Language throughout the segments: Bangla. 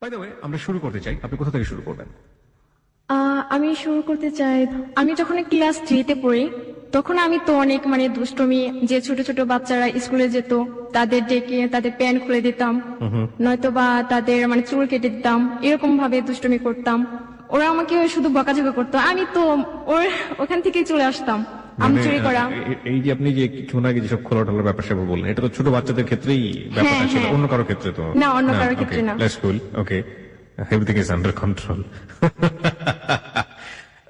বাই দ্য ওয়ে, আমরা শুরু করতে চাই, আপনি কোথা থেকে শুরু করবেন? আমি শুরু করতে চাই। আমি যখন ক্লাস 3-তে পড়ি তখন আমি তো অনেক দুষ্টমি, যে ছোট ছোট বাচ্চারা স্কুলে যেত তাদের ডেকে তাদের প্যান্ট খুলে দিতাম, নয়তো বা তাদের চুল কেটে দিতাম, এরকম ভাবে দুষ্টমি করতাম। ওরা আমাকে শুধু বকাঝকা করতো, আমি তো ওখান থেকে চলে আসতাম আম চুরি করা। এই যে আপনি যে কিছুক্ষণ আগে যেসব খোলাটালার ব্যাপার স্যাপার বললেন, এটা তো ছোট বাচ্চাদের ক্ষেত্রেই ব্যাপারটা ছিল, হ্যাঁ। অন্য কারো ক্ষেত্রে তো না, অন্য কারোর ক্ষেত্রে না। That's cool. Okay, everything is under control.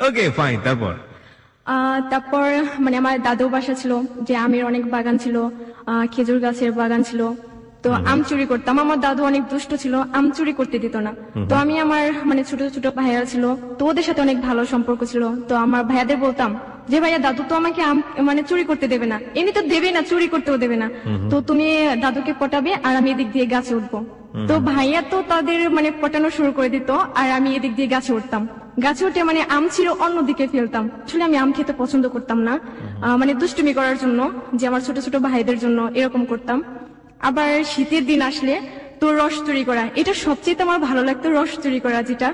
Okay, fine. তারপর তারপর আমার দাদু বাসা ছিল, যে আমের অনেক বাগান ছিল, খেজুর গাছের বাগান ছিল। তো আম চুরি করতাম। আমার দাদু অনেক দুষ্ট ছিল, আম চুরি করতে দিত না। তো আমি আমার ছোট ছোট ভাইয়ারা ছিল, তো ওদের সাথে অনেক ভালো সম্পর্ক ছিল। তো আমার ভাইয়াদের বলতাম যে ভাইয়া, দাদু তো আমাকে আম চুরি করতে দেবে না, এমনি তো দেবে না, চুরি করতেও দেবে না, তো তুমি দাদুকে পটাবে আর আমি এদিক দিয়ে গাছে উঠবো। তো ভাইয়া তো তাদের পটানো শুরু করে দিত, আর আমি এদিক দিয়ে গাছে উঠতাম। গাছে উঠে আম ছিল অন্যদিকে ফেলতাম। আসলে আমি আম খেতে পছন্দ করতাম না, দুষ্টুমি করার জন্য, যে আমার ছোট ছোট ভাইদের জন্য এরকম করতাম। আবার শীতের দিন আসলে তো রস চুরি করা, এটা সবচেয়ে আমার ভালো লাগতো, রস চুরি করা। যেটা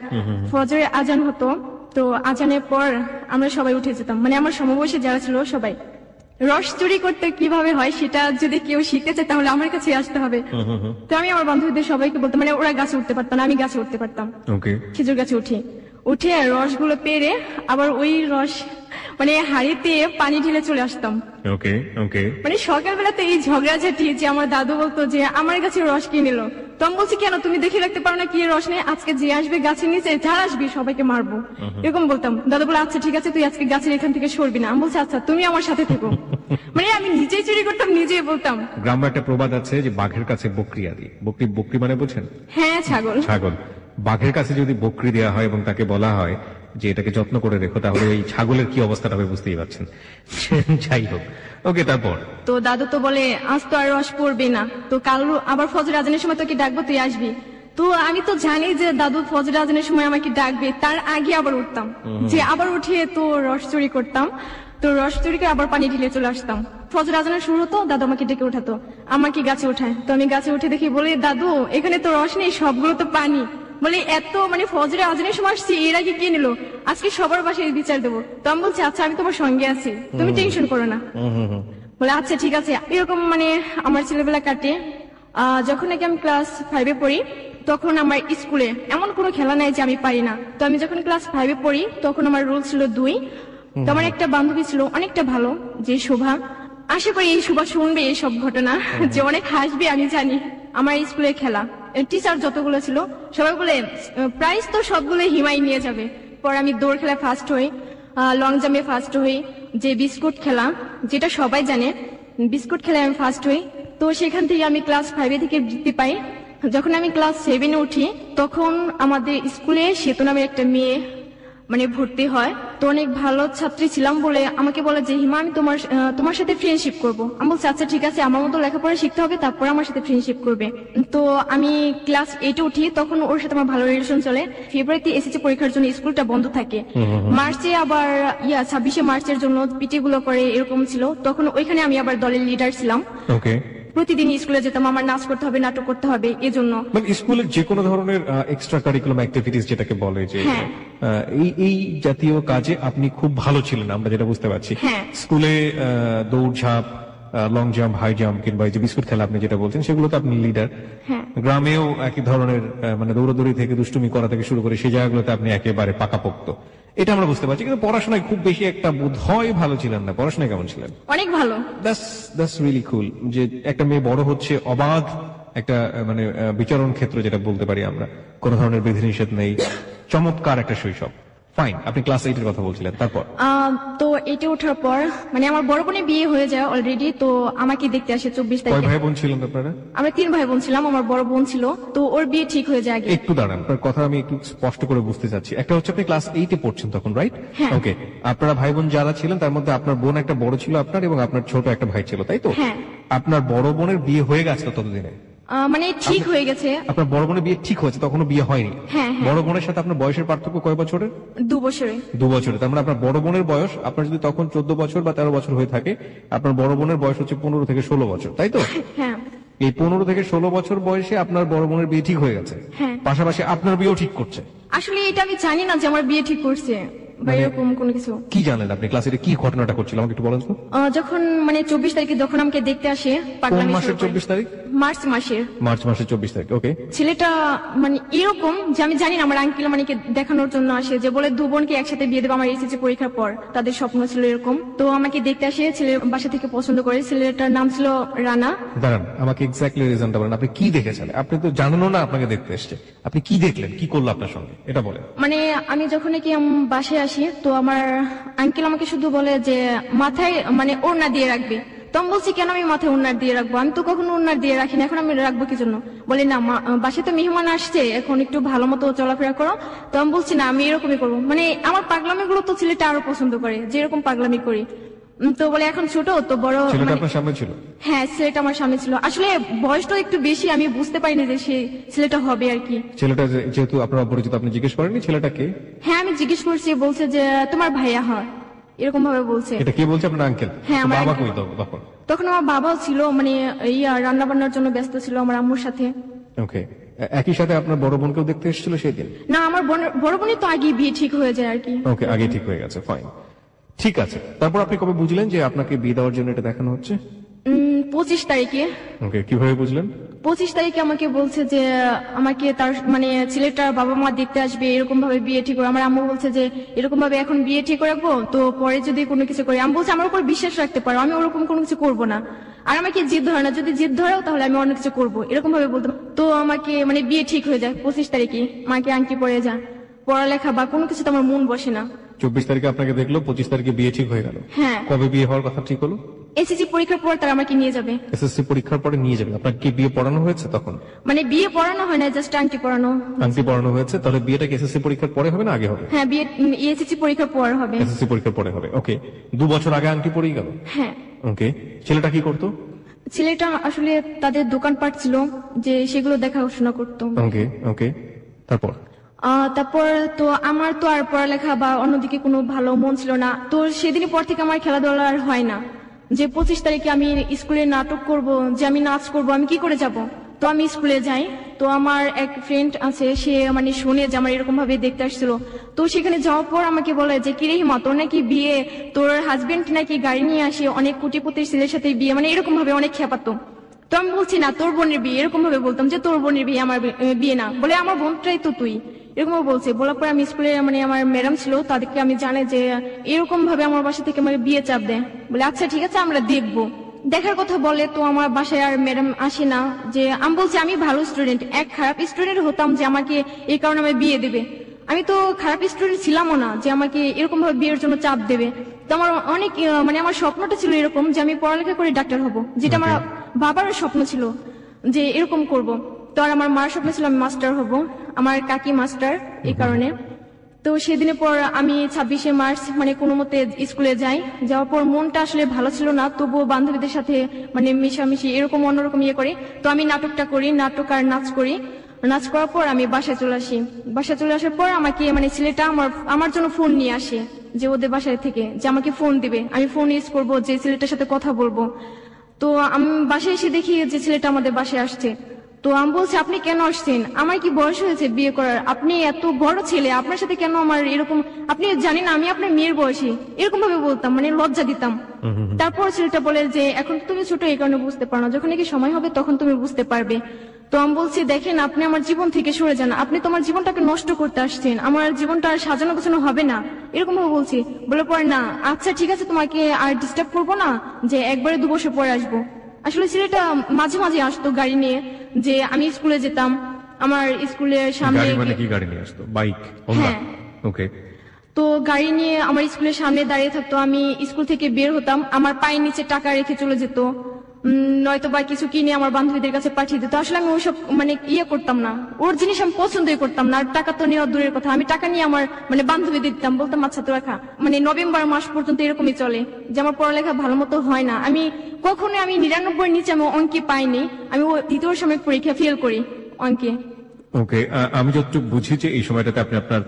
ফজরে আজান হতো, তো আজানের পর আমরা সবাই উঠে যেতাম, আমার সমবয়সী যারা ছিল সবাই। রস চুরি করতে কিভাবে হয় সেটা যদি কেউ শিখতে চায় তাহলে আমার কাছে আসতে হবে। তো আমি আমার বান্ধবীদের সবাইকে বলতাম, ওরা গাছে উঠতে পারতাম না, আমি গাছে উঠতে পারতাম। খেজুর গাছে উঠে রসগুলো পেরে আবার ওই রস হাড়িতে পানি ঢেলে চলে আসতাম। ওকে ওকে, সকালবেলাতে এই ঝগড়াঝাটি, যে আমার দাদু বলতো যে আমার কাছে রস কিনে নিল, তো আমি বলছি কেন, তুমি দেখে রাখতে পারো না কি রস নেই, আজকে যে আসবে গাছের নিচে, যার আসবি সবাইকে মারবো, এরকম বলতাম। দাদু বলে আচ্ছা ঠিক আছে, তুই আজকে গাছের এখান থেকে সরবি না। আমি বলছি আচ্ছা, তুমি আমার সাথে থেকো। আমি নিজেই চুরি করতাম, নিজেই বলতাম। গ্রামে একটা প্রবাদ আছে যে বাঘের কাছে বকরি আদি। বকরি বকরি মানে বোঝেন? হ্যাঁ, ছাগল। ছাগল। বাঘের কাছে যদি বকরি দেওয়া হয় এবং তাকে বলা হয় যে এটাকে যত্ন করে রেখো, তাহলে এই ছাগলের কি অবস্থাটা হবে বুঝতেই পারছেন। যাই হোক, ওকে, তারপর তো দাদু তো বলে আজ তো আর রস পড়বে না, তো কাল আবার ফজর আজানের সময় তোকে ডাকবো, তুই আসবি। তো আমি তো জানি যে দাদু ফজর আজানের সময় আমাকে ডাকবে, তার আগে আবার উঠতাম, যে আবার উঠে তো রস চুরি করতাম। তো রস চুরি করে আবার পানি ঢেলে চলে আসতাম। ফজর আজানের শুরু হতো, দাদু আমাকে ডেকে উঠাতো, আমাকে গাছে উঠায়। তো আমি গাছে উঠে দেখি, বলে দাদু এখানে তো রস নেই, সবগুলো তো পানি। বলে এত ফজরে আজানের সময় আসছি, এর আগে কে নিল, আজকে সবার বাসায় বিচার দেবো। তো আমি বলছি আচ্ছা, আমি তোমার সঙ্গে আছি, তুমি টেনশন করো না। বলে আচ্ছা ঠিক আছে। এরকম আমার ছেলেবেলা কাটে। যখন নাকি আমি ক্লাস 5-এ পড়ি, তখন আমার স্কুলে এমন কোনো খেলা নাই যে আমি পারি না। তো আমি যখন ক্লাস 5-এ পড়ি তখন আমার রোল ছিল 2। তো আমার একটা বান্ধবী ছিল অনেকটা ভালো, যে শোভা। আশা করি এই শোভা শুনবে এইসব ঘটনা, যে অনেক হাসবে আমি জানি। আমার স্কুলের খেলা, টিচার যতগুলো ছিল সবাই বলে প্রাইজ তো সবগুলো হিমাই নিয়ে যাবে। পর আমি দৌড় খেলায় ফার্স্ট হই, লং জাম্পে ফার্স্ট হই, যে বিস্কুট খেলা যেটা সবাই জানে, বিস্কুট খেলায় আমি ফার্স্ট হই। তো সেখান থেকে আমি ক্লাস 5 থেকে বৃত্তি পাই। যখন আমি ক্লাস 7-এ উঠি তখন আমাদের স্কুলে সেতু নামের একটা মেয়ে ভর্তি হয়। তো অনেক ভালো ছাত্রী ছিলাম বলে আমাকে বলে যে হিমা, আমি তোমার সাথে ফ্রেন্ডশিপ করবো। আমি বলছি আচ্ছা ঠিক আছে, আমার মতো লেখাপড়া শিখতে হবে, তারপর আমার সাথে ফ্রেন্ডশিপ করবে। তো আমি ক্লাস 8-এ উঠি, তখন ওর সাথে আমার ভালো রিলেশন চলে। ফেব্রুয়ারিতে এসএসসি পরীক্ষার জন্য স্কুলটা বন্ধ থাকে। মার্চে আবার 26শে মার্চের জন্য পিটি গুলো করে, এরকম ছিল। তখন ওইখানে আমি আবার দলের লিডার ছিলাম। প্রতিদিন স্কুলে যেতাম, আমার নাচ করতে হবে, নাটক করতে হবে, এজন্য স্কুলের যে কোনো ধরনের এক্সট্রা কারিকুলাম অ্যাক্টিভিটিস যেটাকে বলে, যে এই জাতীয় কাজে আপনি খুব ভালো ছিলেন, আমরা যেটা বুঝতে পারছি। স্কুলে দৌড়ঝাঁপ, লং জাম্প, হাই জাম্প, কিংবা এই যে বিস্কুট খেলা আপনি যেটা বলছেন, সেগুলোতে আপনি লিডার। গ্রামেও একই ধরনের দৌড়াদৌড়ি থেকে দুষ্টুমি করা থেকে শুরু করে সেই জায়গাগুলোতে আপনি একেবারে পাকাপোক্ত, এটা আমরা বুঝতে পারছি। কিন্তু পড়াশোনায় খুব বেশি একটা বোধ হয় ভালো ছিলেন না। পড়াশোনায় কেমন ছিলেন? অনেক ভালো। দ্যাটস রিয়েলি কুল, যে একটা মেয়ে বড় হচ্ছে অবাধ একটা বিচরণ ক্ষেত্র, যেটা বলতে পারি আমরা, কোন ধরনের বিধিনিষেধ নেই, চমৎকার একটা শৈশব। ফাইন, আপনি ক্লাস 8-এর কথা বলছিলেন, তারপর? তো 8-এ ওঠার পর আমার বড় বোনের বিয়ে হয়ে যায় অলরেডি। তো আমাকে দেখতে আসে 24 তারিখে। কয় ভাই বোন ছিলেন আপনারা? আমরা 3 ভাই বোন ছিলাম। আমার বড় বোন ছিল, তো ওর বিয়ে ঠিক হয়ে যায় আগে। একটু দাঁড়ান, আপনার কথা আমি একটু স্পষ্ট করে বুঝতে চাচ্ছি। একটা হচ্ছে আপনি ক্লাস 8-এ পড়ছেন তখন, রাইট? ওকে, আপনারা ভাই বোন যারা ছিলেন তার মধ্যে আপনার বোন একটা বড় ছিল আপনার, এবং আপনার ছোট একটা ভাই ছিল, তাই তো? আপনার বড় বোনের বিয়ে হয়ে গেছে ততদিনে? ঠিক হয়ে গেছে। আপনার বড় বোনের বিয়ে ঠিক হয়েছে, তখনও বিয়ে হয়নি? বড় বোনের সাথে আপনার বয়সের পার্থক্য কয় বছরের? 2 বছরে। 2 বছরে। তার মানে আপনার বড় বোনের বয়স, আপনার যদি তখন 14 বছর বা 13 বছর হয়ে থাকে, আপনার বড় বোনের বয়স হচ্ছে 15 থেকে 16 বছর, তাই তো? এই 15 থেকে 16 বছর বয়সে আপনার বড় বোনের বিয়ে ঠিক হয়ে গেছে, হ্যাঁ। পাশাপাশি আপনার বিয়েও ঠিক করছে। আসলে এটা আমি জানি না যে আমার বিয়ে ঠিক করছে বা এরকম কোনো কিছু। কি জানেন আপনি? ক্লাসে কি ঘটনাটা করছিল আমাকে একটু বলেন তো। যখন মানে 24 তারিখে যখন আমাকে দেখতে আসে কোন পাগলামি মাসের শুরু করে। 24 তারিখ? মার্চ মাসের। মার্চ মাসের 24 তারিখ। ওকে। ছেলেটা মানে এরকম যে আমি জানি না, আমার আঙ্কেল মানে দেখানোর জন্য আসে, যে বলে দু বোনকে একসাথে বিয়ে দেবে আমার এসএসসি পরীক্ষার পর, তাদের স্বপ্ন ছিল এরকম। তো আমাকে দেখতে আসে, ছেলের বাসা থেকে পছন্দ করে। ছেলেটার নাম ছিল রানা। দাঁড়ান, আমাকে এক্স্যাক্টলি রিজনটা বলেন, আপনি কি দেখেছেন? আপনি তো জানেনও না আপনাকে দেখতে এসেছে, আপনি কি দেখলেন, কি করলো আপনার সঙ্গে, এটা বলেন। মানে আমি যখন নাকি বাসায় আসি, তো আমার আঙ্কেল আমাকে শুধু বলে যে মাথায় মানে ওড়না দিয়ে রাখবে। তো আমি বলছি কেন আমি মাথায় ওড়না দিয়ে রাখবো, আমি তো কখনো ওড়না দিয়ে রাখি না, এখন আমি রাখবো কি জন্য? বলে না, বাসায় তো মেহমান আসছে, এখন একটু ভালো মতো চলাফেরা করো। তো আমি বলছি না, আমি এরকমই করবো। মানে আমার পাগলামি গুলো তো ছেলেটা আরো পছন্দ করে, যে এরকম পাগলামি করি। তো বলে এখন ছোট তো বড়। ছেলেটা মানে- আপনার সামনে ছিল? হ্যাঁ, ছেলেটা আমার সামনে ছিল। আসলে বয়সটা একটু বেশি, আমি বুঝতে পারিনি যে সে ছেলেটা হবে আর কি। ছেলেটা যেহেতু আপনার অপরিচিত, আপনি জিজ্ঞেস করেননি ছেলেটা কে? হ্যাঁ, আমি জিজ্ঞেস করছি, বলছে যে তোমার ভাইয়া হয়, এরকম ভাবে বলছে। এটা কে বলছে? আপনার আঙ্কেল? হ্যাঁ, আমার বাবা uncle। কই তখন? তখন আমার বাবাও ছিল, মানে রান্না বান্নার জন্য ব্যস্ত ছিল আমার আম্মুর সাথে। ওকে। একই সাথে আপনার বড় বোনকেও দেখতে এসেছিল সেদিন? না, আমার বড় বোনের তো আগে বিয়ে ঠিক হয়ে যায় আর কি। ওকে, আগে ঠিক হয়ে গেছে, ফাইন। ঠিক আছে, তারপর আপনি কবে বুঝলেন যে আপনাকে বিয়ে দেওয়ার জন্য এটা দেখানো হচ্ছে? 25 তারিখে। ওকে, কিভাবে বুঝলেন? 25 তারিখে আমাকে বলছে যে আমাকে তার মানে ছেলেটার বাবা মা দেখতে আসবে, এরকম ভাবে বিয়ে ঠিক করে। আমার আম্মু বলছে যে এরকম ভাবে এখন বিয়ে ঠিক রাখবো, তো পরে যদি কোনো কিছু করি। আমি বলছি আমার উপর বিশ্বাস রাখতে পারো, আমি ওরকম কোনো কিছু করবো না। আর আমাকে জিদ ধরে না, যদি জিদ ধরেও তাহলে আমি অন্য কিছু করবো, এরকম ভাবে বলতাম। তো আমাকে মানে বিয়ে ঠিক হয়ে যায় 25 তারিখে। মাকে আংটি পরে যা, পড়ালেখা বা কোনো কিছুতে আমার মন বসে না। 24 তারিখে আপনাকে দেখলো, 25 তারিখে বিয়ে ঠিক হয়ে গেল। হ্যাঁ। কবে বিয়ে হওয়ার কথা ঠিক হলো? এসএসসি পরীক্ষার পর তারা আমাকে নিয়ে যাবে। এসএসসি পরীক্ষার পরে নিয়ে যাবে। আপনার কি বিয়ে পড়ানো হয়েছে তখন? মানে বিয়ে পড়ানো হয় না, জাস্ট আংটি পড়ানো। আংটি পড়ানো হয়েছে, তাহলে বিয়েটা কি এসএসসি পরীক্ষার পরে হবে না আগে হবে? হ্যাঁ, বিয়ে এসএসসি পরীক্ষার পর হবে। এসএসসি পরীক্ষার পরে হবে। ওকে, 2 বছর আগে আংটি পরেই গেল। হ্যাঁ। ওকে, ছেলেটা কি করতো? ছেলেটা আসলে তাদের দোকানপাট ছিল, যে সেগুলো দেখাশোনা করতো। ওকে ওকে, তারপর? তারপর তো আমার তো আর পড়ালেখা বা অন্যদিকে কোনো ভালো মন ছিল না। তো সেদিনের পর থেকে আমার খেলাধুলা আর হয় না। যে 25 তারিখে আমি স্কুলে নাটক করব, যে আমি নাচ করব, আমি কি করে যাব? তো আমি স্কুলে যাই। তো আমার এক ফ্রেন্ড আছে, সে মানে শুনে যে আমার এরকম ভাবে দেখতে আসছিল। তো সেখানে যাওয়ার পর আমাকে বলে যে কিরে হিমা, তোর নাকি বিয়ে, তোর হাজবেন্ড নাকি গাড়ি নিয়ে আসে, অনেক কোটিপতির ছেলের সাথে বিয়ে, মানে এরকম ভাবে অনেক খেপাতো। তো আমি বলছি না, তোর বোনের বিয়ে, এরকম ভাবে বলতাম যে তোর বোনের বিয়ে, আমার বিয়ে না। বলে আমার বোনটাই তো তুই, এরকম বলছে। বলার পরে আমি স্কুলে মানে আমার ম্যাডাম ছিল, তাদেরকে আমি জানাই যে এরকম ভাবে আমার বাসা থেকে আমাকে বিয়ে চাপ দেয়। বলে আচ্ছা ঠিক আছে, আমরা দেখবো। দেখার কথা বলে, তো আমার বাসায় আর ম্যাডাম আসে না। যে আমি বলছি আমি ভালো স্টুডেন্ট, এক খারাপ স্টুডেন্ট হতাম যে আমাকে এই কারণে আমি বিয়ে দেবে। আমি তো খারাপ স্টুডেন্ট ছিলামও না যে আমাকে এরকম ভাবে বিয়ের জন্য চাপ দেবে। তো আমার অনেক মানে আমার স্বপ্নটা ছিল এরকম যে আমি পড়ালেখা করে ডাক্তার হব, যেটা আমার বাবারও স্বপ্ন ছিল যে এরকম করব। তো আর আমার মার স্বপ্ন ছিল আমি মাস্টার হব, আমার কাকি মাস্টার, এই কারণে। তো সেদিনের পর আমি 26শে মার্চ মানে কোনো মতে স্কুলে যাই। যাওয়ার পর মনটা আসলে ভালো ছিল না, তবুও বান্ধবীদের সাথে মানে মিশামিশি এরকম অন্যরকম ইয়ে করি। তো আমি নাটকটা করি, নাটক আর নাচ করি। নাচ করার পর আমি বাসায় চলে আসি। বাসায় চলে আসার পর আমাকে মানে ছেলেটা আমার জন্য ফোন নিয়ে আসে, যে ওদের বাসায় থেকে, যে আমাকে ফোন দিবে, আমি ফোন ইউজ করবো, যে ছেলেটার সাথে কথা বলবো। তো আমি বাসায় এসে দেখি যে ছেলেটা আমাদের বাসায় আসছে। তো আমি বলছি আপনি কেন আসছেন? আমার কি বয়স হয়েছে বিয়ে করার? আপনি এত বড় ছেলে, আপনার সাথে কেন আমার এরকম, আপনি জানেন আমি আপনার মেয়ের বয়সী, এরকম ভাবে বলতাম, মানে লজ্জা দিতাম। তারপর ছেলেটা বলে যে এখন তো তুমি ছোট, এই কারণে বুঝতে পারো না, যখন নাকি সময় হবে তখন তুমি বুঝতে পারবে। তো আমি বলছি দেখেন, আপনি আমার জীবন থেকে সরে যান, আপনি তো আমার জীবনটাকে নষ্ট করতে আসছেন, আমার জীবনটা আর সাজানো গোছানো হবে না, এরকম ভাবে বলছি। বলে পরে না, আচ্ছা ঠিক আছে, তোমাকে আর ডিস্টার্ব করবো না, যে একবারে 2 বছর পরে আসবো। আসলে ছেলেটা মাঝে মাঝে আসতো গাড়ি নিয়ে, যে আমি স্কুলে যেতাম, আমার স্কুলের সামনে। গাড়ি মানে কি গাড়ি নিয়ে আসতো? বাইক? হ্যাঁ। ওকে। তো গাড়ি নিয়ে আমার স্কুলের সামনে দাঁড়িয়ে থাকতো, আমি স্কুল থেকে বের হতাম, আমার পায়ের নিচে টাকা রেখে চলে যেত, নয়তো বা কিছু কিনে আমার বান্ধবীদের কাছে পাঠিয়ে দিত। আসলে আমি ওইসব মানে ইয়ে করতাম না, ওর জিনিস আমি পছন্দই করতাম না। আর টাকা তো নেওয়া দূরের কথা, আমি টাকা নিয়ে আমার মানে বান্ধবীদের দিতাম, বলতাম আচ্ছা তোরা খা। মানে নভেম্বর মাস পর্যন্ত এরকমই চলে, যে আমার পড়ালেখা ভালো মতো হয় না। আমি কখনো আমি 99 নিচে আমি অঙ্কে পাইনি। আমি ও দ্বিতীয় সময় পরীক্ষা ফেল করি অঙ্কে। ওকে, আমি যতটুকু বুঝি যে এই সময়টাতে আপনি আপনার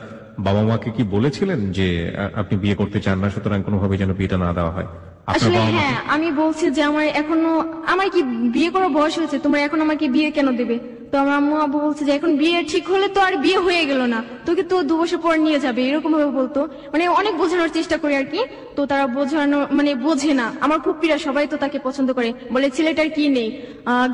বাবা মাকে কি বলেছিলেন যে আপনি বিয়ে করতে চান না, সুতরাং কোনোভাবে যেন বিয়েটা না দেওয়া হয়? আপনার আসলে বাবা মাকে? হ্যাঁ, আমি বলছি যে আমার কি বিয়ে করার বয়স হয়েছে, তোমরা এখন আমাকে বিয়ে কেন দেবে? তো আমার আম্মু আব্বু বলছে যে এখন বিয়ে ঠিক হলে তো আর বিয়ে হয়ে গেল না, তোকে তো 2 বছর পর নিয়ে যাবে, এরকম ভাবে বলতো। মানে অনেক বোঝানোর চেষ্টা করি আর কি, তো তারা বোঝানো মানে বোঝে না। আমার ফুপ্পিরা সবাই তো তাকে পছন্দ করে, বলে ছেলেটার কি নেই,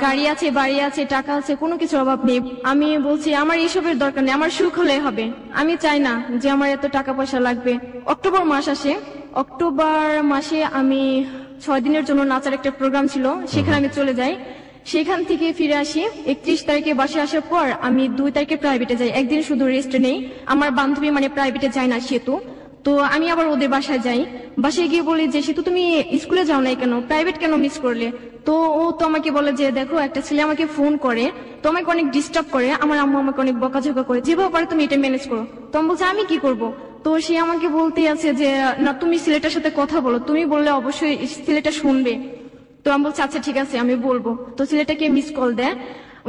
গাড়ি আছে, বাড়ি আছে, টাকা আছে, কোনো কিছুর অভাব নেই। আমি বলছি আমার এসবের দরকার নেই, আমার সুখ হলে হবে। আমি চাই না যে আমার এত টাকা পয়সা লাগবে। অক্টোবর মাস আসে, অক্টোবর মাসে আমি 6 দিনের জন্য নাচার একটা প্রোগ্রাম ছিল, সেখানে আমি চলে যাই। সেখান থেকে ফিরে আসি 31 তারিখে বাসায় আসার পর আমি 2 তারিখে প্রাইভেটে যাই, একদিন শুধু রেস্ট নেই। আমার বান্ধবী মানে প্রাইভেটে যায় না সেতু, তো আমি আবার ওদের বাসায় যাই। বাসায় গিয়ে বলি যে সেতু তুমি স্কুলে যাও নাই কেন, প্রাইভেট কেন মিস করলে? তো ও তো আমাকে বলে যে দেখো একটা ছেলে আমাকে ফোন করে, তো আমাকে অনেক ডিস্টার্ব করে, আমার আম্মু আমাকে অনেক বকাঝকা করে, যেভাবে পারে তুমি এটা ম্যানেজ করো। তো আমি বলছি আমি কি করব? তো সে আমাকে বলতে আছে যে না তুমি ছেলেটার সাথে কথা বলো, তুমি বললে অবশ্যই ছেলেটা শুনবে। তো আমি বলছি আচ্ছা ঠিক আছে আমি বলবো। তো ছেলেটাকে মিস কল দেয়,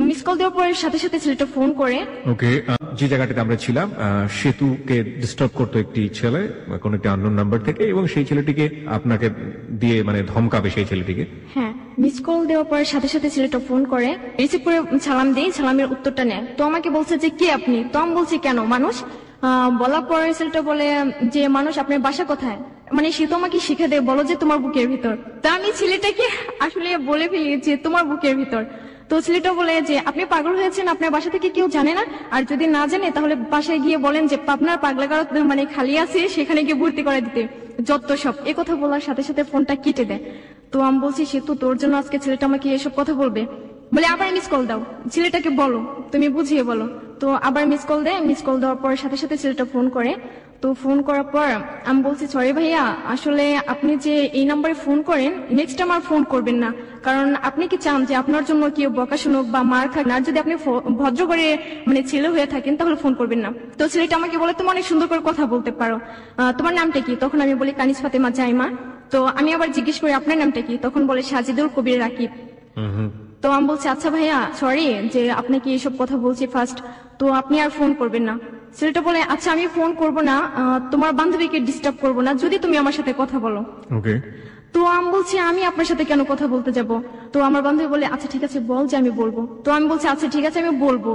মিস কল দেওয়ার পরে সাথে সাথে ছেলেটা ফোন করে। ওকে, যে জায়গাটাতে আমরা ছিলাম, সেতুকে ডিস্টার্ব করতো একটি ছেলে কোন একটি আননোন নাম্বার থেকে, এবং সেই ছেলেটিকে আপনাকে দিয়ে মানে ধমকাবে সেই ছেলেটিকে। হ্যাঁ, মিস কল দেওয়ার পরে সাথে সাথে ছেলেটা ফোন করে, রিসিভ করে সালাম দেই, সালামের উত্তরটা নেয়। তো আমাকে বলছে যে কে আপনি? তো আমি বলছি কেন মানুষ? বলার পরে ছেলেটা বলে যে মানুষ আপনার বাসা কোথায়? মানে সে তো আমাকে শিখে দেয়, বলো যে তোমার বুকের ভিতর। তা আমি ছেলেটাকে আসলে বলে ফেলি যে তোমার বুকের ভিতর। তো ছেলেটা বলে যে আপনি পাগল হয়েছেন, আপনার বাসা থেকে কেউ জানে না? আর যদি না জানে তাহলে বাসায় গিয়ে বলেন যে আপনার পাগলাগার মানে খালি আছে, সেখানে গিয়ে ভর্তি করে দিতে, যত সব। এ কথা বলার সাথে সাথে ফোনটা কেটে দেয়। তো আমি বলছি সেতু তোর জন্য আজকে ছেলেটা আমাকে এসব কথা বলবে? বলে আবার মিস কল দাও, ছেলেটাকে বলো, তুমি বুঝিয়ে বলো। তো আবার মিস কল দেয়, মিস কল দেওয়ার পর সাথে সাথে ছেলেটা ফোন করে। তো ফোন করার পর আমি বলছি সরি ভাইয়া, আসলে আপনি যে এই নাম্বারে ফোন করেন নেক্সট টাইম আর ফোন করবেন না, কারণ আপনি কি চান যে আপনার জন্য কেউ বকা শুনুক বা মার খাক? আর যদি আপনি ভদ্র করে মানে ছেলে হয়ে থাকেন তাহলে ফোন করবেন না। তো ছেলেটা আমাকে বলে তুমি অনেক সুন্দর করে কথা বলতে পারো, তোমার নামটা কি? তখন আমি বলি কানিজ ফাতেমা জাইমা। তো আমি আবার জিজ্ঞেস করি আপনার নামটা কি? তখন বলে সাজিদুল কবির রাকিব। তো আমি বলছি আচ্ছা ভাইয়া সরি যে আপনাকে এইসব কথা বলছি ফার্স্ট, তো আপনি আর ফোন করবেন না। ছেলেটা বলে আচ্ছা আমি ফোন করব না, তোমার বান্ধবীকে ডিস্টার্ব করব না যদি তুমি আমার সাথে কথা বলো। ওকে, তো আমি বলছি আমি আপনার সাথে কেন কথা বলতে যাব? তো আমার বান্ধবী বলে আচ্ছা ঠিক আছে বল যে আমি বলবো। তো আমি বলছি আচ্ছা ঠিক আছে আমি বলবো।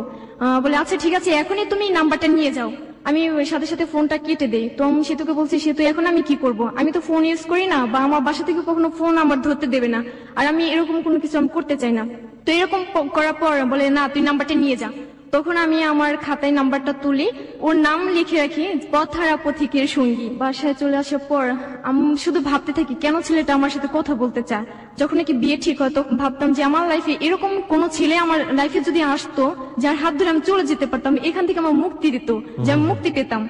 বলে আচ্ছা ঠিক আছে এখনই তুমি নাম্বারটা নিয়ে যাও। আমি ওই সাথে সাথে ফোনটা কেটে দেই। তো আমি সেতুকে বলছি সেতু এখন আমি কি করব? আমি তো ফোন ইউজ করি না, বা আমার বাসা থেকে কখনো ফোন আমার ধরতে দেবে না, আর আমি এরকম কোনো কিছু আমি করতে চাই না। তো এরকম করার পর বলে না তুই নাম্বারটা নিয়ে যা। তখন আমি আমার খাতায় নাম্বারটা তুলি, ওর নাম লিখে রাখি পথহারা পথিকের সঙ্গী। বাসায় চলে আসার পর আমি শুধু ভাবতে থাকি কেন ছেলেটা আমার সাথে কথা বলতে চায়। যখন নাকি বিয়ে ঠিক হয় তখন ভাবতাম যে আমার লাইফে এরকম কোন ছেলে আমার লাইফে যদি আসতো যার হাত ধরে আমি চলে যেতে পারতাম, এখান থেকে আমার মুক্তি দিত, যে আমি মুক্তি পেতাম।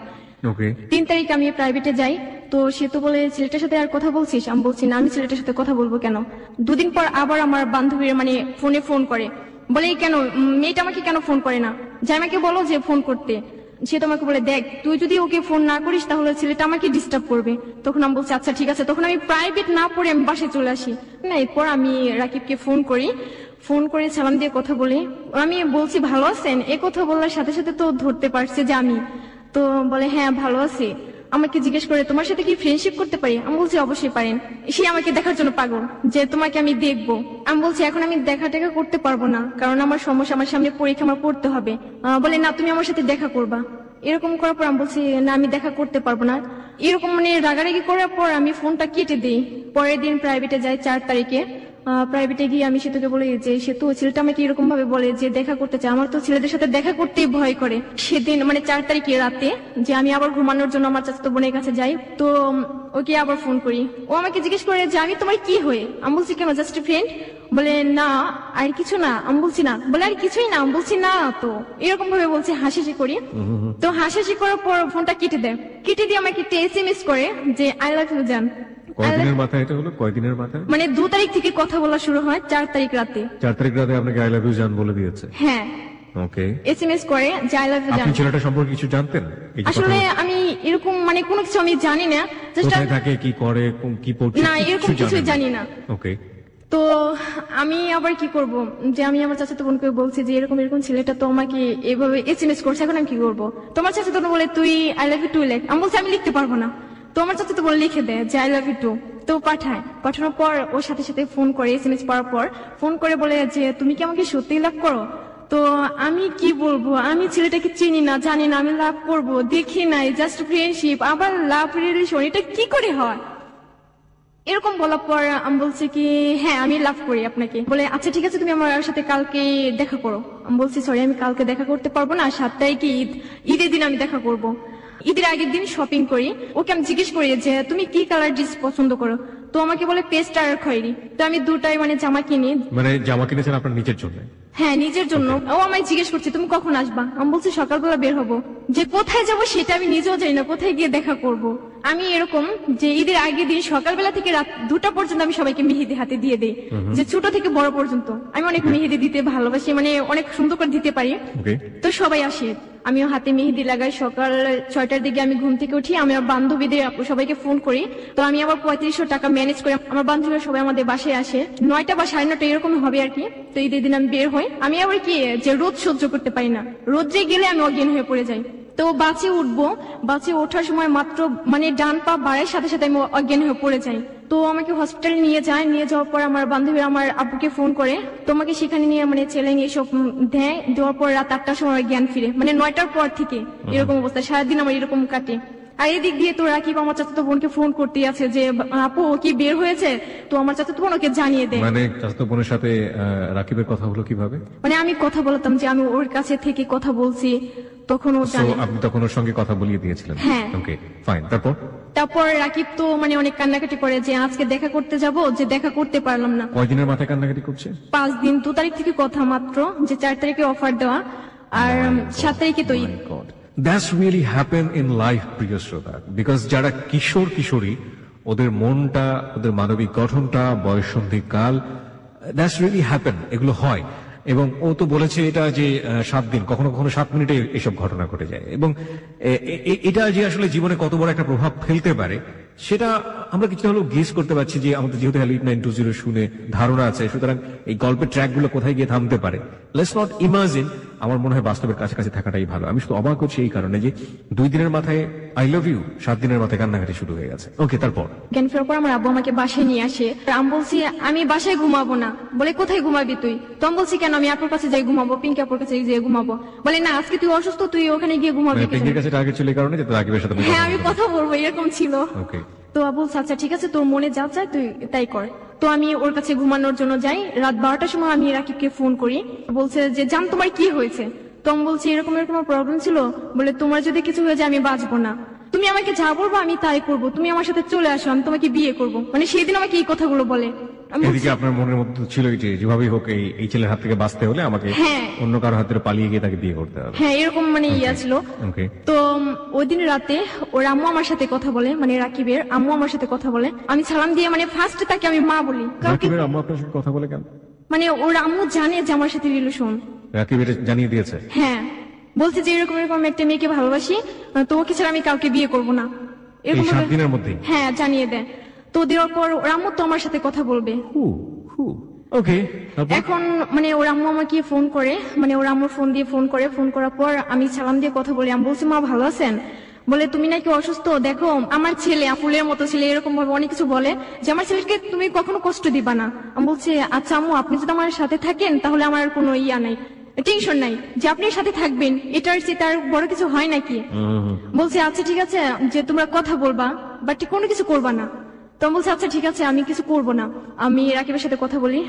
ওকে, 3 তারিখ আমি প্রাইভেটে যাই। তো সে তো বলে ছেলেটার সাথে আর কথা বলছিস? আমি বলছি না আমি ছেলেটার সাথে কথা বলবো কেন। 2 দিন পর আবার আমার বান্ধবীর মানে ফোন করে, বলে কেন মেয়েটা আমাকে কেন ফোন করে না, জামাইকে বলো যে ফোন করতে। সে তোমাকে বলে দেখ তুই যদি ওকে ফোন না করিস তাহলে ছেলেটা আমাকে ডিস্টার্ব করবে। তখন আমি বলছি আচ্ছা ঠিক আছে। তখন আমি প্রাইভেট না পড়ে আমি বাসায় চলে আসি। না এরপর আমি রাকিবকে ফোন করি, ফোন করে সালাম দিয়ে কথা বলি। আমি বলছি ভালো আছেন, এ কথা বলার সাথে সাথে তো ধরতে পারছে যে আমি। তো বলে হ্যাঁ ভালো আছি। আমাকে জিজ্ঞেস করে তোমার সাথে কি ফ্রেন্ডশিপ করতে পারি? আমি বলছি অবশ্যই পারেন। সে আমাকে দেখার জন্য পাগল যে তোমাকে আমি দেখবো। আমি বলছি এখন আমি দেখা টেকা করতে পারবো না, কারণ আমার সমস্যা, আমার সামনে পরীক্ষা, আমার পড়তে হবে। বলে না তুমি আমার সাথে দেখা করবা। এরকম করার পর আমি বলছি না আমি দেখা করতে পারবো না। এরকম মানে রাগারাগি করার পর আমি ফোনটা কেটে দিই। পরের দিন প্রাইভেটে যাই 4 তারিখে। প্রাইভেটে গিয়ে আমি সেতুকে বলি যে সেতু ছেলেটা আমাকে এরকম ভাবে বলে যে দেখা করতে চায়, আমার তো ছেলেদের সাথে দেখা করতেই ভয় করে। সেদিন মানে 4 তারিখে রাতে যে আমি আবার ঘুমানোর জন্য আমার চাচাতো বোনের কাছে যাই। তো ওকে আবার ফোন করি, ও আমাকে জিজ্ঞেস করে যে আমি তোমার কি হয়ে? আমি বলছি কেন জাস্ট ফ্রেন্ড। বলে না আর কিছু না। আমি বলছি না। বলে আর কিছুই না। আমি বলছি না। তো এরকম ভাবে বলছে, হাসাহাসি করি। তো হাসাহাসি করার পর ফোনটা কেটে দেয়। কেটে দিয়ে আমাকে একটা SMS করে যে আই লাভ ইউ জান। কয়দিনের মাথায় এটা হলো? কয়দিনের মাথায়? মানে 2 তারিখ থেকে কথা বলা শুরু হয়, 4 তারিখ রাতে। 4 তারিখ রাতে আপনাকে আই লাভ ইউ জান বলে দিয়েছে? হ্যাঁ, ওকে। SMS করে যে আই লাভ ইউ জান। আপনি ছেলেটা সম্পর্কে কিছু জানতেন? এই যে আসলে কথা- আমি এরকম মানে কোনো কিছু আমি জানি না, জাস্ট কোথায় থাকে, কি করে, কি পড়ছে, না এরকম কিছু জানি না। ওকে। তো আমি আবার কি করব, যে আমি আমার চাচাতো বোনকে বলছি যে এরকম এরকম ছেলেটা তো আমাকে এভাবে SMS করছে, এখন আমি কি করব? তোমার চাচাতো বোন বলে তুই আই লাভ ইউ টু লেখ। আমি বলছি আমি লিখতে পারবো না। তো আমার চাচাতো বোন লিখে দেয় যে আই লাভ ইউ টু। তো পাঠানোর পর ওর সাথে সাথে ফোন করে, SMS পড়ার পর ফোন করে বলে যে তুমি কি আমাকে সত্যিই লাভ করো? তো আমি কি বলবো, আমি ছেলেটাকে চিনি না, জানি না, আমি লাভ করব দেখি নাই, জাস্ট ফ্রেন্ডশিপ, আবার লাভ রিলেশন, এটা কি করে হয়? এরকম বলার পর আমি বলছি কি হ্যাঁ আমি লাভ করি আপনাকে। বলে আচ্ছা ঠিক আছে তুমি আমার সাথে কালকে দেখা করো। আমি বলছি সরি আমি কালকে দেখা করতে পারবো না, 7 তারিখে ঈদের দিন আমি দেখা করব। ঈদের আগের দিন শপিং করি। ওকে আমি জিজ্ঞেস করি যে তুমি কি কালার ড্রেস পছন্দ করো? তো আমাকে বলে পেস্ট আর খয়েরি। তো আমি দুটাই জামা কিনি। মানে জামা কিনেছেন আপনার নিজের জন্য? হ্যাঁ নিজের জন্য। ও আমায় জিজ্ঞেস করছে তুমি কখন আসবা? আমি বলছি সকালবেলা বের হবো। যে কোথায় যাবো সেটা আমি নিজেও জানি না, কোথায় গিয়ে দেখা করব। আমি এরকম যে ঈদের আগের দিন সকালবেলা থেকে রাত 2টা পর্যন্ত আমি সবাইকে মেহেদি হাতে দিয়ে দিই, যে ছোট থেকে বড় পর্যন্ত। আমি অনেক মেহেদি দিতে ভালোবাসি, অনেক সুন্দর করে দিতে পারি। তো সবাই আসে, আমিও হাতে মেহেদি লাগাই। সকাল 6টার দিকে আমি ঘুম থেকে উঠি, আমি আমার বান্ধবীদের সবাইকে ফোন করি। তো আমি আবার 3500 টাকা ম্যানেজ করে আমার বান্ধবীরা সবাই আমাদের বাসায় আসে। 9টা বা 9:30 এরকম হবে আর কি। তো ঈদের দিন আমি বের হই। আমি আবার কি যে রোদ সহ্য করতে পারি না, রোদ্রে গেলে আমি অজ্ঞান হয়ে পড়ে যাই। তো বাসে উঠবো, বাসে ওঠার সময় মাত্র ডান পা বাড়ার সাথে সাথে আমি অজ্ঞান হয়ে পড়ে যাই। তো আমাকে হসপিটালে নিয়ে যাওয়ার পর আমার বান্ধবীরা আমার আব্বুকে ফোন করে, তোমাকে সেখানে নিয়ে ছেলে নিয়ে সব দেওয়ার পর রাত 8টার সময় জ্ঞান ফিরে। 9টার পর থেকে এরকম অবস্থা, সারাদিন আমার এরকম কাটে। আর এদিক দিয়ে তো রাকিব আমার চাচাতো বোনকে ফোন করতে আছে যে আপু ও কি বের হয়েছে, তো আমার চাচাতো বোন ওকে জানিয়ে দেয়। চাচাতো বোনের সাথে রাকিবের কথা হলো কিভাবে? আমি কথা বলতাম যে আমি ওর কাছে থেকে কথা বলছি, তখন ও জানে। আপনি তখন ওর সঙ্গে কথা বলিয়ে দিয়েছিলেন? হ্যাঁ। Okay fine. তারপর রাকিব তো অনেক কান্নাকাটি করে যে আজকে দেখা করতে যাব, যে দেখা করতে পারলাম না। কয়দিনের মাথায় কান্নাকাটি করছে? 5 দিন। 2 তারিখ থেকে কথা মাত্র, যে 4 তারিখে অফার দেওয়া আর 7 তারিখে তো Eid. That's really happen in life, প্রিয় শ্রোতা, বিকজ যারা কিশোরী ওদের মনটা, ওদের মানবিক গঠনটা, বয়ঃসন্ধি কাল, দ্যাটস রিয়েলি হ্যাপেন, এগুলো হয়। এবং ও তো বলেছে এটা যে 7 দিন, কখনো কখনো 7 মিনিটে এসব ঘটনা ঘটে যায়। এবং এটা যে আসলে জীবনে কত বড় একটা প্রভাব ফেলতে পারে সেটা আমরা কিছুটা হলেও গেস করতে পারছি, যে আমাদের যেহেতু হ্যালিড 920 শুনে ধারণা আছে, সুতরাং এই গল্পের ট্র্যাক গুলো কোথায় গিয়ে থামতে পারে। Let's not imagine. আমার মনে হয় বাস্তবের কাছাকাছি থাকাটাই ভালো। আমি শুধু অবাক হচ্ছি এই কারণে যে 2 দিনের মাথায় আই লাভ ইউ, 7 দিনের মাথায় কান্নাকাটি শুরু হয়ে গেছে। ওকে, তারপর জ্ঞান ফেরার পর আমার আব্বু আমাকে বাসায় নিয়ে আসে। আমি বলছি আমি বাসায় ঘুমাবো না। বলে কোথায় ঘুমাবি তুই? তো আমি বলছি কেন, আমি আপুর কাছে যাই ঘুমাবো, পিঙ্কি আপুর কাছে যাই ঘুমাবো। বলে না আজকে তুই অসুস্থ, তুই ওখানে গিয়ে ঘুমাবি। পিঙ্কির কাছে টার্গেট ছিল এই কারণে যে রাকিবের সাথে হ্যাঁ আমি কথা বলবো, এরকম ছিল। ওকে। তো আবু আচ্ছা ঠিক আছে, তোর মনে যা চায় তুই তাই কর। তো আমি ওর কাছে ঘুমানোর জন্য যাই। রাত 12টার সময় আমি রাকিবকে ফোন করি, বলছে যে জান তোমার কি হয়েছে? তো আমি বলছি এরকম প্রবলেম ছিল। বলে তোমার যদি কিছু হয়ে যায় আমি বাঁচবো না, তুমি আমাকে যা বলবো আমি তাই করবো, তুমি আমার সাথে চলে আসো, আমি তোমাকে বিয়ে করবো। সেদিন আমাকে এই কথাগুলো বলে। এদিকে আপনার মনের মধ্যে ছিল যে যেভাবেই হোক এই ছেলের হাত থেকে বাঁচতে হলে আমাকে অন্য কারো হাতে পালিয়ে গিয়ে তাকে বিয়ে করতে হবে। হ্যাঁ এরকম ইয়া ছিল। তো ওই দিন রাতে ওর আম্মু আমার সাথে কথা বলে, রাকিবের আম্মু আমার সাথে কথা বলে। আমি সালাম দিয়ে ফার্স্ট তাকে আমি মা বলি। রাকিবের আম্মু আপনার সাথে কথা বলে কেন? ওর আম্মু জানে যে আমার সাথে রিলেশন। রাকিব এটা জানিয়ে দিয়েছে? হ্যাঁ, বলছে যে এরকম একটা মেয়েকে ভালোবাসি, তো ওকে ছাড়া আমি কাউকে বিয়ে করবো না। এরকম 7 দিনের মধ্যে? হ্যাঁ জানিয়ে দেয়। তো দেওয়ার পর ওর আম্মু তো আমার সাথে কথা বলবে। ওকে। এখন ওর আম্মু আমাকে ফোন করে, ওর আম্মুর ফোন দিয়ে ফোন করার পর আমি সালাম দিয়ে কথা বলি। আমি বলছি মা ভালো আছেন? বলে তুমি নাকি অসুস্থ, দেখো আমার ছেলে ফুলের মতো ছেলে, এরকম ভাবে অনেক কিছু বলে যে আমার ছেলেকে তুমি কখনো কষ্ট দিবা না। আমি বলছি আচ্ছা আম্মু আপনি যদি আমার সাথে থাকেন তাহলে আমার কোনো ইয়া নাই, টেনশন নাই, যে আপনি সাথে থাকবেন, এটার চেয়ে তার বড় কিছু হয় নাকি। বলছে আচ্ছা ঠিক আছে, যে তোমরা কথা বলবা বাট কোনো কিছু করবা না। তো বলছে আচ্ছা ঠিক আছে আমি কিছু করবো না। আমি রাকিবের সাথে কথা বলি,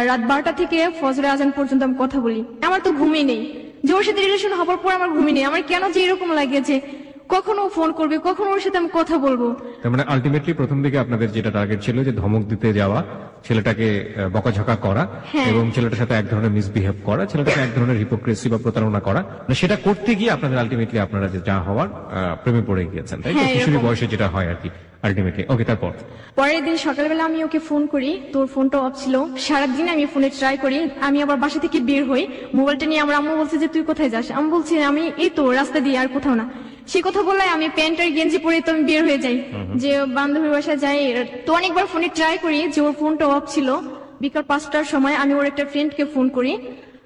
রাত 12টা থেকে ফজরের আজান পর্যন্ত আমি কথা বলি। আমার তো ঘুমই নেই, যে ওর সাথে রিলেশন হবার পর আমার ঘুমই নেই। আমার কেন যে এরকম লাগে যে কখনো ফোন করবে, কখনো ওর সাথে আমি কথা বলবো। তার আলটিমেটলি প্রথম দিকে আপনাদের যেটা টার্গেট ছিল যে ধমক দিতে যাওয়া, ছেলেটাকে বকাঝকা করা এবং ছেলেটার সাথে এক ধরনের মিসবিহেভ করা, ছেলেটাকে এক ধরনের হিপোক্রেসি বা প্রতারণা করা, সেটা করতে গিয়ে আপনাদের আলটিমেটলি আপনারা যে যা হওয়ার প্রেমে পড়ে গিয়েছেন, তাই তো? কিশোরী বয়সে যেটা হয় আর কি আলটিমেটলি। ওকে, তারপর পরের দিন সকালবেলা আমি ওকে ফোন করি, তোর ফোনটা অফ ছিল। সারাদিন আমি ফোনে ট্রাই করি। আমি আবার বাসা থেকে বের হই, মোবাইলটা নিয়ে আমার আম্মু বলছে যে তুই কোথায় যাস? আমি বলছি আমি এই তো রাস্তা দিয়ে, আর কোথাও না। সে কথা বললে আমি প্যান্ট আর গেঞ্জি পরে তো আমি বের হয়ে যাই, যে বান্ধবীর বাসায় যাই। তো অনেকবার ফোনে ট্রাই করি, যে ওর ফোনটা অফ ছিল। বিকাল 5টার সময় আমি ওর একটা ফ্রেন্ডকে ফোন করি,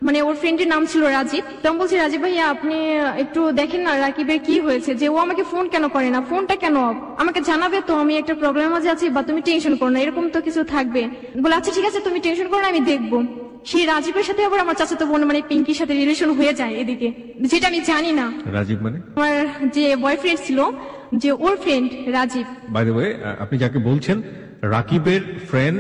মানে ওর ফ্রেন্ডের নাম ছিল রাজীব। তো আমি বলছি রাজীব ভাইয়া আপনি একটু দেখেন না রাকিবের কি হয়েছে, যে ও আমাকে ফোন কেন করে না, ফোনটা কেন অফ, আমাকে জানাবে তো, আমি একটা প্রবলেম মাঝে আছি, বা তুমি টেনশন করো না, এরকম তো কিছু থাকবে। বলে আচ্ছা ঠিক আছে তুমি টেনশন করো না, আমি দেখবো। সেই রাজীবের সাথে আবার আমার চাচাতো বোন মানে পিঙ্কির সাথে রিলেশন হয়ে যায় এদিকে, যেটা আমি জানি না। রাজীব মানে? আমার যে বয়ফ্রেন্ড ছিল, যে ওর friend Rajib. By the way, আপনি যাকে বলছেন রাকিবের ফ্রেন্ড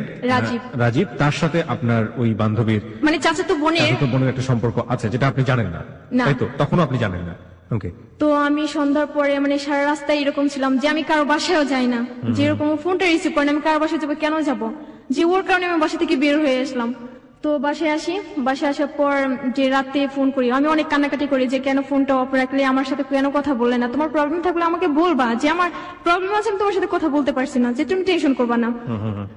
রাজীব, তার সাথে আপনার ওই বান্ধবীর মানে চাচাতো বোনের একটা সম্পর্ক আছে যেটা আপনি জানেন না, তাই তো? তখনও আপনি জানেন না? ওকে। তো আমি সন্ধ্যার পরে মানে সারা রাস্তায় এরকম ছিলাম যে আমি কারো বাসায়ও যাই না, যেরকম ফোনটা রিসিভ করেন, আমি কারো বাসায় যাবো কেন যাব, যে ওর কারণে আমি বাসা থেকে বের হয়ে আসলাম। তো বাসায় আসি, বাসায় আসার পর যে রাতে ফোন করি, আমি অনেক কান্নাকাটি করি যে কেন ফোনটা অফ রাখলে, আমার সাথে কেন কথা বললে না, তোমার প্রবলেম থাকলে আমাকে বলবা, যে আমার প্রবলেম আছে আমি তোমার সাথে কথা বলতে পারছি না, যে তুমি টেনশন করবা না।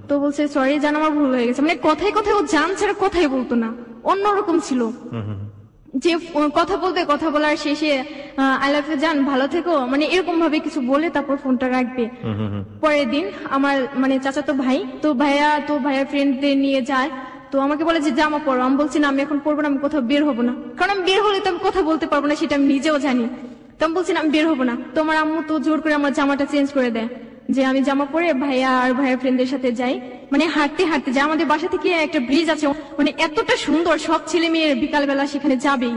তো বলছে সরি জান আমার ভুল হয়ে গেছে, মানে কথায় কথায় ও জান ছাড়া কথাই বলতো না, অন্যরকম ছিল। যে কথা বলবে, কথা বলার শেষে আই লাভ ইউ জান ভালো থেকো, মানে এরকম ভাবে কিছু বলে তারপর ফোনটা রাখবে। পরের দিন আমার মানে চাচাতো ভাই, তো ভাইয়ার ফ্রেন্ডদের নিয়ে যায়, তো আমাকে বলে যে জামা পরো। আমি বলছি না আমি এখন পরবো না, আমি কোথাও বের হবো না, কারণ আমি বের হলে তো আমি কথা বলতে পারবো না, সেটা আমি নিজেও জানি। তো আমি বলছি না আমি বের হবো না। তো আমার আম্মু তো জোর করে আমার জামাটা চেঞ্জ করে দেয়, যে আমি জামা পরে ভাইয়ার ফ্রেন্ডদের সাথে যাই, মানে হাঁটতে হাঁটতে যাই। আমাদের বাসা থেকে একটা ব্রিজ আছে, মানে এতটা সুন্দর, সব ছেলে মেয়ে বিকালবেলা সেখানে যাবেই।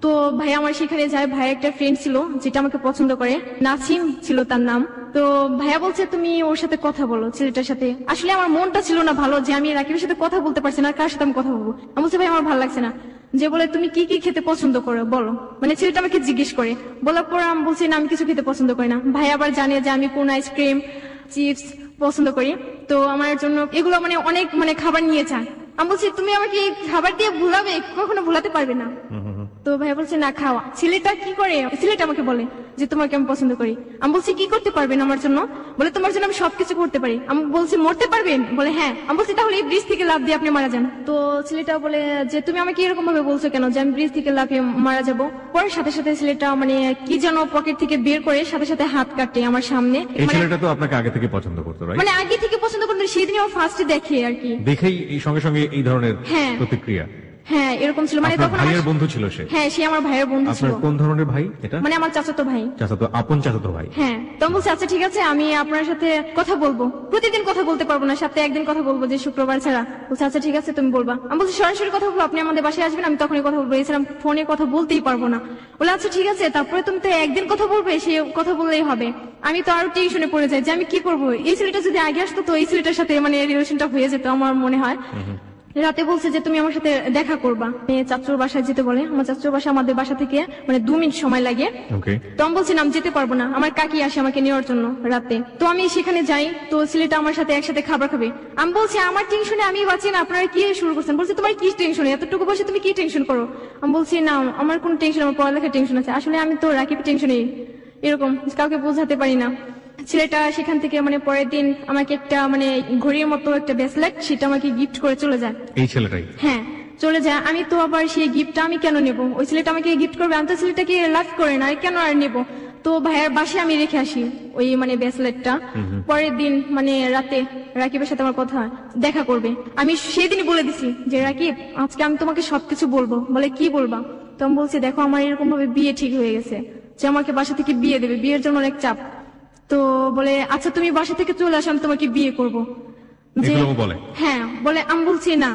তো ভাই আমার সেখানে যায়, ভাই একটা ফ্রেন্ড ছিল যেটা আমাকে পছন্দ করে, নাসিম ছিল তার নাম। তো ভাইয়া বলছে তুমি ওর সাথে কথা বলো, ছেলেটার সাথে। আসলে আমার মনটা ছিল না ভালো, যে আমি রাকিবের সাথে কথা বলতে পারছি না, কার সাথে আমি কথা বলবো। আমি বলছি ভাই আমার ভালো লাগছে না। যে বলে তুমি কি কি খেতে পছন্দ করো বলো, মানে ছেলেটা আমাকে জিজ্ঞেস করে। বলার পর আমি বলছি না আমি কিছু খেতে পছন্দ করি না। ভাই আবার জানে যে আমি কোন আইসক্রিম চিপস পছন্দ করি, তো আমার জন্য এগুলো মানে অনেক মানে খাবার নিয়ে যায়। আমি বলছি তুমি আমাকে খাবার দিয়ে ভুলাবে, কখনো ভুলাতে পারবে না। তো ভাই বলছে না খাওয়া। ছেলেটা কি করে, ছেলেটা আমাকে বলে যে তোমাকে আমি পছন্দ করি। আমি বলছি কি করতে পারবেন আমার জন্য, বলে তোমার জন্য আমি সবকিছু করতে পারি। আমি বলছি মরতে পারবেন, বলে হ্যাঁ। আমি বলছি তাহলে এই ব্রিজ থেকে লাফ দিয়ে আপনি মারা যান। তো ছেলেটা বলে যে তুমি আমাকে এরকম ভাবে বলছো কেন, যে আমি ব্রিজ থেকে লাফিয়ে মারা যাব। পরে সাথে সাথে ছেলেটা মানে কি যেন পকেট থেকে বের করে সাথে সাথে হাত কাটে আমার সামনে। এই ছেলেটা তো আপনাকে আগে থেকে পছন্দ করতো, রাইট? মানে আগে থেকে পছন্দ করতো, সেদিনই আমার ফার্স্টে দেখে আর কি, দেখেই এই সঙ্গে সঙ্গে এই ধরনের প্রতিক্রিয়া। হ্যাঁ এরকম ছিল। মানে তখন ভাইয়ের বন্ধু ছিল সে? হ্যাঁ সে আমার ভাইয়ের বন্ধু ছিল। আপনার কোন ধরনের ভাই এটা? মানে আমার চাচাতো ভাই। চাচাতো, আপন চাচাতো ভাই। হ্যাঁ। তো বলছে আচ্ছা ঠিক আছে আমি আপনার সাথে কথা বলবো, প্রতিদিন কথা বলতে পারবো না, সপ্তাহে একদিন কথা বলবো, যে শুক্রবার ছাড়া। বলছে আচ্ছা ঠিক আছে তুমি বলবা। আমি বলছি সরাসরি কথা বলবো, আপনি আমাদের বাসায় আসবেন, আমি তখনই কথা বলবো, এছাড়া ফোনে কথা বলতেই পারবো না। বলে আচ্ছা ঠিক আছে, তারপরে তুমি তো একদিন কথা বলবে, সে কথা বললেই হবে। আমি তো আরো টেনশনে পড়ে যাই যে আমি কি করবো, এই ছেলেটা যদি আগে আসতো তো এই ছেলেটার সাথে মানে রিলেশনটা হয়ে যেত আমার মনে হয়। রাতে বলছে যে তুমি আমার সাথে দেখা করবা, চাচুর বাসায় যেতে বলে। আমার চাচুর বাসা আমাদের বাসা থেকে মানে 2 মিনিট সময় লাগে। তো আমি বলছি না আমি যেতে পারবো না, আমার কাকি আসে আমাকে নেওয়ার জন্য রাতে। তো আমি সেখানে যাই, তো ছেলেটা আমার সাথে একসাথে খাবার খাবে। আমি বলছি আমার টেনশনে আমি বাঁচি না, আপনারা কি শুরু করছেন। বলছে তোমার কি টেনশন, এতটুকু বসে তুমি কি টেনশন করো। আমি বলছি না আমার কোন টেনশন, আমার পড়ালেখার টেনশন আছে। আসলে আমি তো রাকিব টেনশনে এরকম কাউকে বোঝাতে পারি না। ছেলেটা সেখান থেকে মানে পরের দিন আমাকে একটা মানে ঘড়ির মতো একটা ব্রেসলেট, সেটা আমাকে গিফট করে চলে যায়। এই ছেলেটাই? হ্যাঁ চলে যায়। আমি তো আবার সেই গিফটটা আমি কেন নেব, ওই ছেলেটা আমাকে গিফট করবে, আমি তো ছেলেটাকে লাভ করে না, কেন আর নেব। তো ভাইয়ের বাসায় আমি রেখে আসি ওই মানে ব্রেসলেটটা। পরের দিন মানে রাতে রাকিবের সাথে আমার কথা দেখা করবে। আমি সেদিনই বলে দিছি যে রাকিব আজকে আমি তোমাকে সবকিছু বলবো। বলে কি বলবা। তো আমি বলছি দেখো আমার এরকম ভাবে বিয়ে ঠিক হয়ে গেছে, যে আমাকে বাসা থেকে বিয়ে দেবে, বিয়ের জন্য অনেক চাপ। তো বলে আচ্ছা তুমি বাসা থেকে চলে আসো, আমি তোমাকে বিয়ে করবো। হ্যাঁ বলে। আমি বলছি না,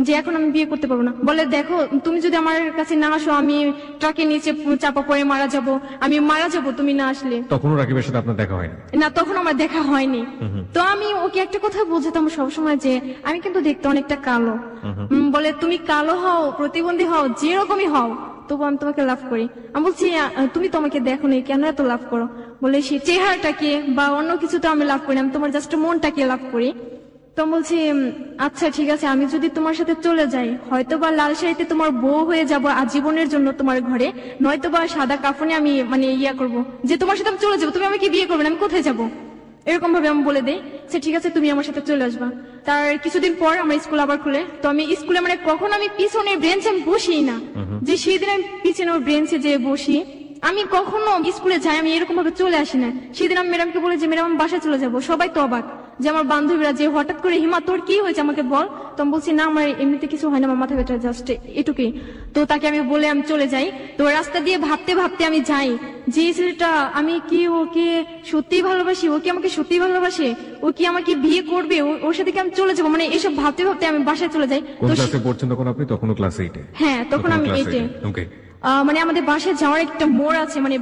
যে এখন আমি বিয়ে করতে পারবো না। বলে দেখো তুমি যদি আমার কাছে না আসো, আমি ট্রাকের নিচে চাপা পড়ে মারা যাব, আমি মারা যাব তুমি না আসলে। তখনও রাকিবের সাথে আপনার দেখা হয়নি? না তখন আমার দেখা হয়নি। তো আমি ওকে একটা কথা বোঝাতাম সবসময় যে আমি কিন্তু দেখতে অনেকটা কালো। বলে তুমি কালো হও, প্রতিবন্ধী হও, যেরকমই হও, তবু আমি তোমাকে লাভ করি। আমি বলছি তুমি তো আমাকে দেখো নি, কেন এত লাভ করো। বলে সে চেহারাটাকে বা অন্য কিছু তো আমি লাভ করি, আমি তোমার জাস্ট মনটাকে লাভ করি। তো বলছি আচ্ছা ঠিক আছে, আমি যদি তোমার সাথে চলে যাই, হয়তো বা লাল শাড়িতে তোমার বউ হয়ে যাব আজীবনের জন্য তোমার ঘরে, নয়তো বা সাদা কাফনে আমি মানে করব, যে তোমার সাথে আমি চলে যাবো, তুমি আমাকে বিয়ে করবে না, আমি কোথায় যাব, এরকম ভাবে আমি বলে দেই। সে ঠিক আছে তুমি আমার সাথে চলে আসবা। তার কিছুদিন পর আমার স্কুল আবার খুলে। তো আমি স্কুলে মানে কখন আমি পিছনে বেঞ্চে আমি বসি না, যে সেদিন আমি পিছনে বেঞ্চে যে বসি, আমি কখনো স্কুলে যাই আমি এরকম ভাবে চলে আসি না। সেদিন আমি ম্যাডামকে বলে যে ম্যাডাম আমি বাসায় চলে যাবো, সবাই তো অবাক যে আমার বান্ধবীরা যে হঠাৎ করে হিমা তোর কি হয়েছে আমাকে বল। তো আমি বলছি না আমার এমনিতে কিছু হয় না, আমার মাথা ব্যথা জাস্ট এটুকুই। তো তাকে আমি বলে আমি চলে যাই। তো রাস্তা দিয়ে ভাবতে ভাবতে আমি যাই যে এই ছেলেটা আমি কি ওকে সত্যিই ভালোবাসি, ও কি আমাকে সত্যিই ভালোবাসে, ও কি আমাকে বিয়ে করবে, ওর সাথে কি আমি চলে যাবো, মানে এসব ভাবতে ভাবতে আমি বাসায় চলে যাই। কোন তো ক্লাসে পড়ছেন তখন আপনি? তখনও ক্লাস 8 এ? হ্যাঁ তখন আমি ক্লাস 8 এ। 8 ওকে। মানে আমাদের বাসায় যাওয়ার একটা মোড় আছে, মানে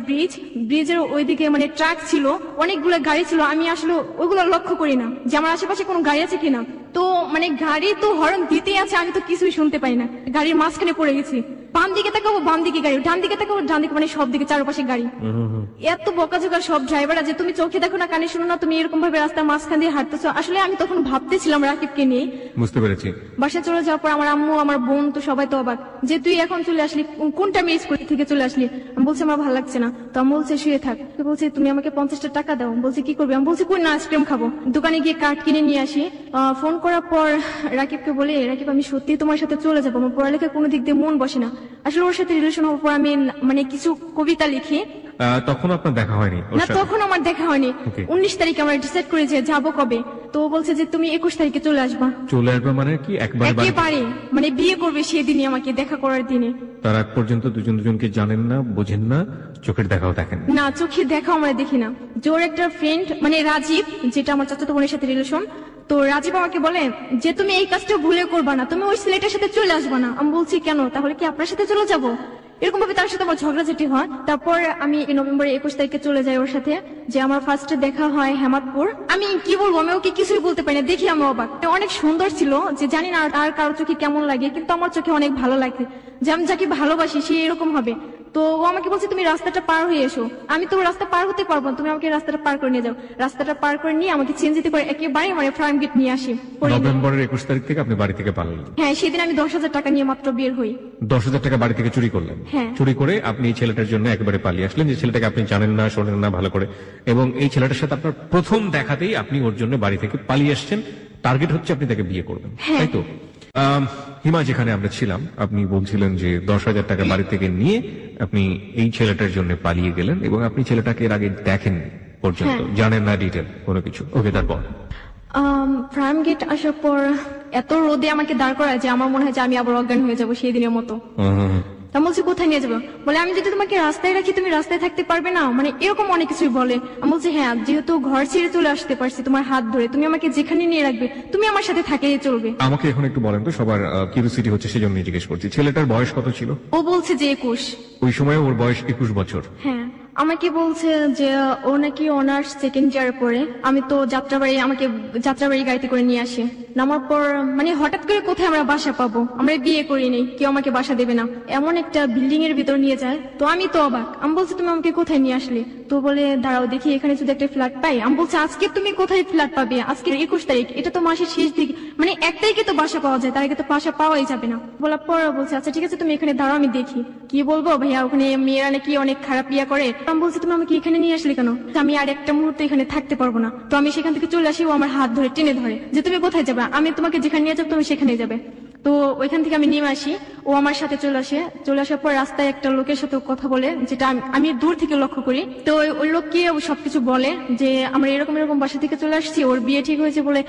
ব্রিজের ওইদিকে মানে ট্রাক ছিল, অনেকগুলো গাড়ি ছিল। আমি আসলে ওইগুলো লক্ষ্য করি না যে আমার আশেপাশে কোনো গাড়ি আছে কিনা। তো মানে গাড়ি তো হর্ন দিতেই আছে, আমি তো কিছুই শুনতে পাই না, গাড়ির মাঝখানে পড়ে গেছি। বাম দিকে তাকাবো বাম দিকে গাড়ি, ডান দিকে তাকাবো ডান দিকে, মানে সব দিকে চারপাশে গাড়ি। এত বকাঝকা সব ড্রাইভাররা যে তুমি চোখে দেখো না কানে শুনো না, তুমি এরকম ভাবে রাস্তার মাঝখান দিয়ে হাঁটতেছো। আসলে আমি তখন ভাবতেছিলাম রাকিবকে নিয়ে। বুঝতে পেরেছি। বাসায় চলে যাওয়ার পর আমার আম্মু আমার বোন তো সবাই তো অবাক যে তুই এখন চলে আসলি, কোনটা আমি স্কুল থেকে চলে আসলি। আমি বলছি আমার ভালো লাগছে না। তো আমি বলছে শুয়ে থাক। তো বলছে তুমি আমাকে 50টা টাকা দাও। বলছে কি করবি? আমি বলছি কই না আইসক্রিম খাবো। দোকানে গিয়ে কার্ড কিনে নিয়ে আসি। ফোন করার পর রাকিবকে বলি রাকিব আমি সত্যি তোমার সাথে চলে যাবো, আমার পড়ালেখা কোনো দিক দিয়ে মন বসে না। আসলে ওর সাথে রিলেশন হওয়ার পর আমি মানে কিছু কবিতা লিখি। তখন আপনার দেখা হয়নি ওর না সাথে? তখন আমার দেখা হয়নি। 19 তারিখে আমরা ডিসাইড করি যে যাবো কবে। তো ও বলছে যে তুমি 21 তারিখে চলে আসবা। চলে আসবে মানে কি একবারে বাড়ি? একেবারে মানে বিয়ে করবে সেদিনই, আমাকে দেখা করার দিনে। তার আগ পর্যন্ত দুজন দুজনকে জানেন না, বোঝেন না, চোখের দেখাও দেখেন না? না চোখে দেখা আমরা দেখি না। জোর একটা ফ্রেন্ড মানে রাজীব, যেটা আমার চাচাতো বোনের সাথে রিলেশন, তো রাজীব আমাকে বলে যে তুমি এই কাজটা ভুলে করবা না, তুমি ওই ছেলেটার সাথে চলে আসবা না। আমি বলছি কেন? তাহলে কি আপনার সাথে চলে যাবো? এরকম ভাবে তার সাথে আমার ঝগড়াঝাটি হয়। তারপর আমি নভেম্বরের 21 তারিখে চলে যাই ওর সাথে। যে আমার ফার্স্টে দেখা হয় হেমাদপুর। আমি কি বলবো, আমি ওকে কিছুই বলতে পারি না, দেখি আমি অবাক। অনেক সুন্দর ছিল, যে জানি না আর কারো চোখে কেমন লাগে, কিন্তু আমার চোখে অনেক ভালো লাগে, যে আমি যাকে ভালোবাসি সে এরকম হবে। তো ও আমাকে বলছে তুমি রাস্তাটা পার হয়ে এসো। আমি তো রাস্তা পার হতে পারবো না, তুমি আমাকে রাস্তাটা পার করে নিয়ে যাও। রাস্তাটা পার করে নিয়ে আমাকে চেঞ্জ দিতে করে একেবারে মানে ফার্ম গেট নিয়ে আসি। নভেম্বরের 21 তারিখ থেকে আপনি বাড়ি থেকে পালালেন? হ্যাঁ সেদিন আমি 10,000 টাকা নিয়ে মাত্র বের হই। 10,000 টাকা বাড়ি থেকে চুরি করলেন? হ্যাঁ। চুরি করে আপনি এই ছেলেটার জন্য একেবারে পালিয়ে আসলেন, যে ছেলেটাকে আপনি জানেন না, শোনেন না ভালো করে, এবং এই ছেলেটার সাথে আপনার প্রথম দেখাতেই আপনি ওর জন্য বাড়ি থেকে পালিয়ে আসছেন। টার্গেট হচ্ছে আপনি তাকে বিয়ে করবেন, তাই তো? হিমা, যেখানে আমরা ছিলাম আপনি বলছিলেন যে 10,000 টাকা বাড়ি থেকে নিয়ে আপনি এই ছেলেটার জন্য পালিয়ে গেলেন, এবং আপনি ছেলেটাকে এর আগে দেখেন পর্যন্ত, জানেন না ডিটেল কোনো কিছু। ওকে, তারপর? ফার্ম গেট আসার পর এত রোদে আমাকে দাঁড় করায় যে আমার মনে হয় যে আমি আবার অজ্ঞান হয়ে যাবো সেই দিনের মতো। তা বলছি কোথায় নিয়ে যাবো? বলে আমি যদি তোমাকে রাস্তায় রাখি তুমি রাস্তায় থাকতে পারবে না, মানে এরকম অনেক কিছুই বলে। আমি বলছি হ্যাঁ, যেহেতু ঘর ছেড়ে চলে আসতে পারছি তোমার হাত ধরে, তুমি আমাকে যেখানে নিয়ে রাখবে তুমি আমার সাথে থাকলেই চলবে। আমাকে এখন একটু বলেন তো, সবার কিউরিওসিটি হচ্ছে সেজন্য জিজ্ঞেস করছি, ছেলেটার বয়স কত ছিল? ও বলছে যে 21। ওই সময় ওর বয়স 21 বছর? হ্যাঁ, আমাকে বলছে যে ও নাকি অনার্স সেকেন্ড ইয়ারে পড়ে। আমি তো আমাকে যাত্রাবাড়ি গাড়িতে করে নিয়ে আসে। নামার পর মানে হঠাৎ করে কোথায় আমরা বাসা পাবো, আমরা বিয়ে করিনি, কেউ আমাকে বাসা দেবে না, এমন একটা বিল্ডিং এর ভিতর নিয়ে যায়। তো আমি তো অবাক, আমি বলছি তুমি আমাকে কোথায় নিয়ে আসলে? তো বলে দাঁড়াও দেখি এখানে যদি একটা ফ্ল্যাট পাই। আমি বলছি আজকে তুমি কোথায় ফ্ল্যাট পাবে? আজকে 21 তারিখ, এটা তো মাসের শেষ দিক, মানে 1 তারিখে তো বাসা পাওয়া যায়, তার আগে তো বাসা পাওয়াই যাবে না। বলার পর বলছে আচ্ছা ঠিক আছে তুমি এখানে দাঁড়াও আমি দেখি। কি বলবো ভাইয়া, ওখানে মেয়েরা নাকি অনেক খারাপ ইয়া করে। আমি বলছি তুমি আমাকে এখানে নিয়ে আসলে কেন? আমি আর একটা মুহূর্তে এখানে থাকতে পারবো না। তো আমি সেখান থেকে চলে আসি, ও আমার হাত ধরে টেনে ধরে যে তুমি কোথায় যাবে? আমি তোমাকে যেখানে নিয়ে যাবো তুমি সেখানে যাবে। তো ওইখান থেকে আমি নেমে আসি, ও আমার সাথে চলে আসার পর রাস্তায় একটা লোকের সাথে কথা বলে, যেটা আমি দূর থেকে লক্ষ্য করি। তো ওই লোককে সবকিছু বলে যে আমরা এরকম এরকম বাসা থেকে চলে আসছি, ওর বিয়ে ঠিক হয়েছে বলে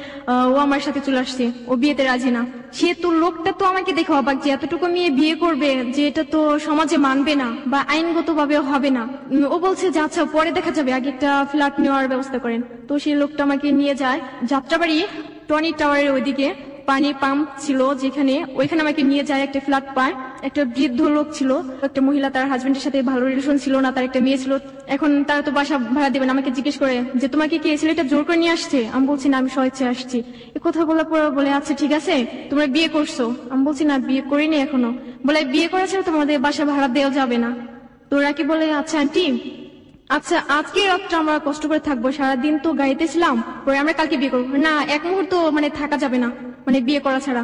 ও আমার সাথে চলে আসছে, ও বিয়েতে রাজি না। সে তো লোকটা তো আমাকে দেখে অবাক যে এতটুকু মেয়ে বিয়ে করবে, যে এটা তো সমাজে মানবে না বা আইনগত ভাবে হবে না। ও বলছে যে আচ্ছা পরে দেখা যাবে, আগে একটা ফ্ল্যাট নেওয়ার ব্যবস্থা করেন। তো সেই লোকটা আমাকে নিয়ে যায় যাত্রাবাড়ি টনি টাওয়ারের ওইদিকে, পানি পাম্প ছিল যেখানে, ওইখানে আমাকে নিয়ে যায়, একটা ফ্ল্যাট পায়। একটা বৃদ্ধ লোক ছিল, একটা মহিলা, তার হাজবেন্ডের সাথে ভালো রিলেশন ছিল না, তার একটা মেয়ে ছিল। এখন তারা তো বাসা ভাড়া দেবেন, আমাকে জিজ্ঞেস করে যে তোমাকে কি ছেলেটা জোর করে নিয়ে আসছে? আমি বলছি না, আমি স্বেচ্ছায় আসছি। এ কথা বলার পর বলে আচ্ছা ঠিক আছে তোমরা বিয়ে করছো? আমি বলছি না বিয়ে করিনি এখনো। বলে বিয়ে করা ছাড়া তোমাদের বাসা ভাড়া দেওয়া যাবে না। তো ওরা কি বলে আচ্ছা আন্টি, আচ্ছা আজকে রাতটা আমরা কষ্ট করে থাকবো, সারাদিন তো গাড়িতে ছিলাম, পরে আমরা কালকে বিয়ে করবো। না, এক মুহূর্ত মানে থাকা যাবে না, মানে বিয়ে করা ছাড়া।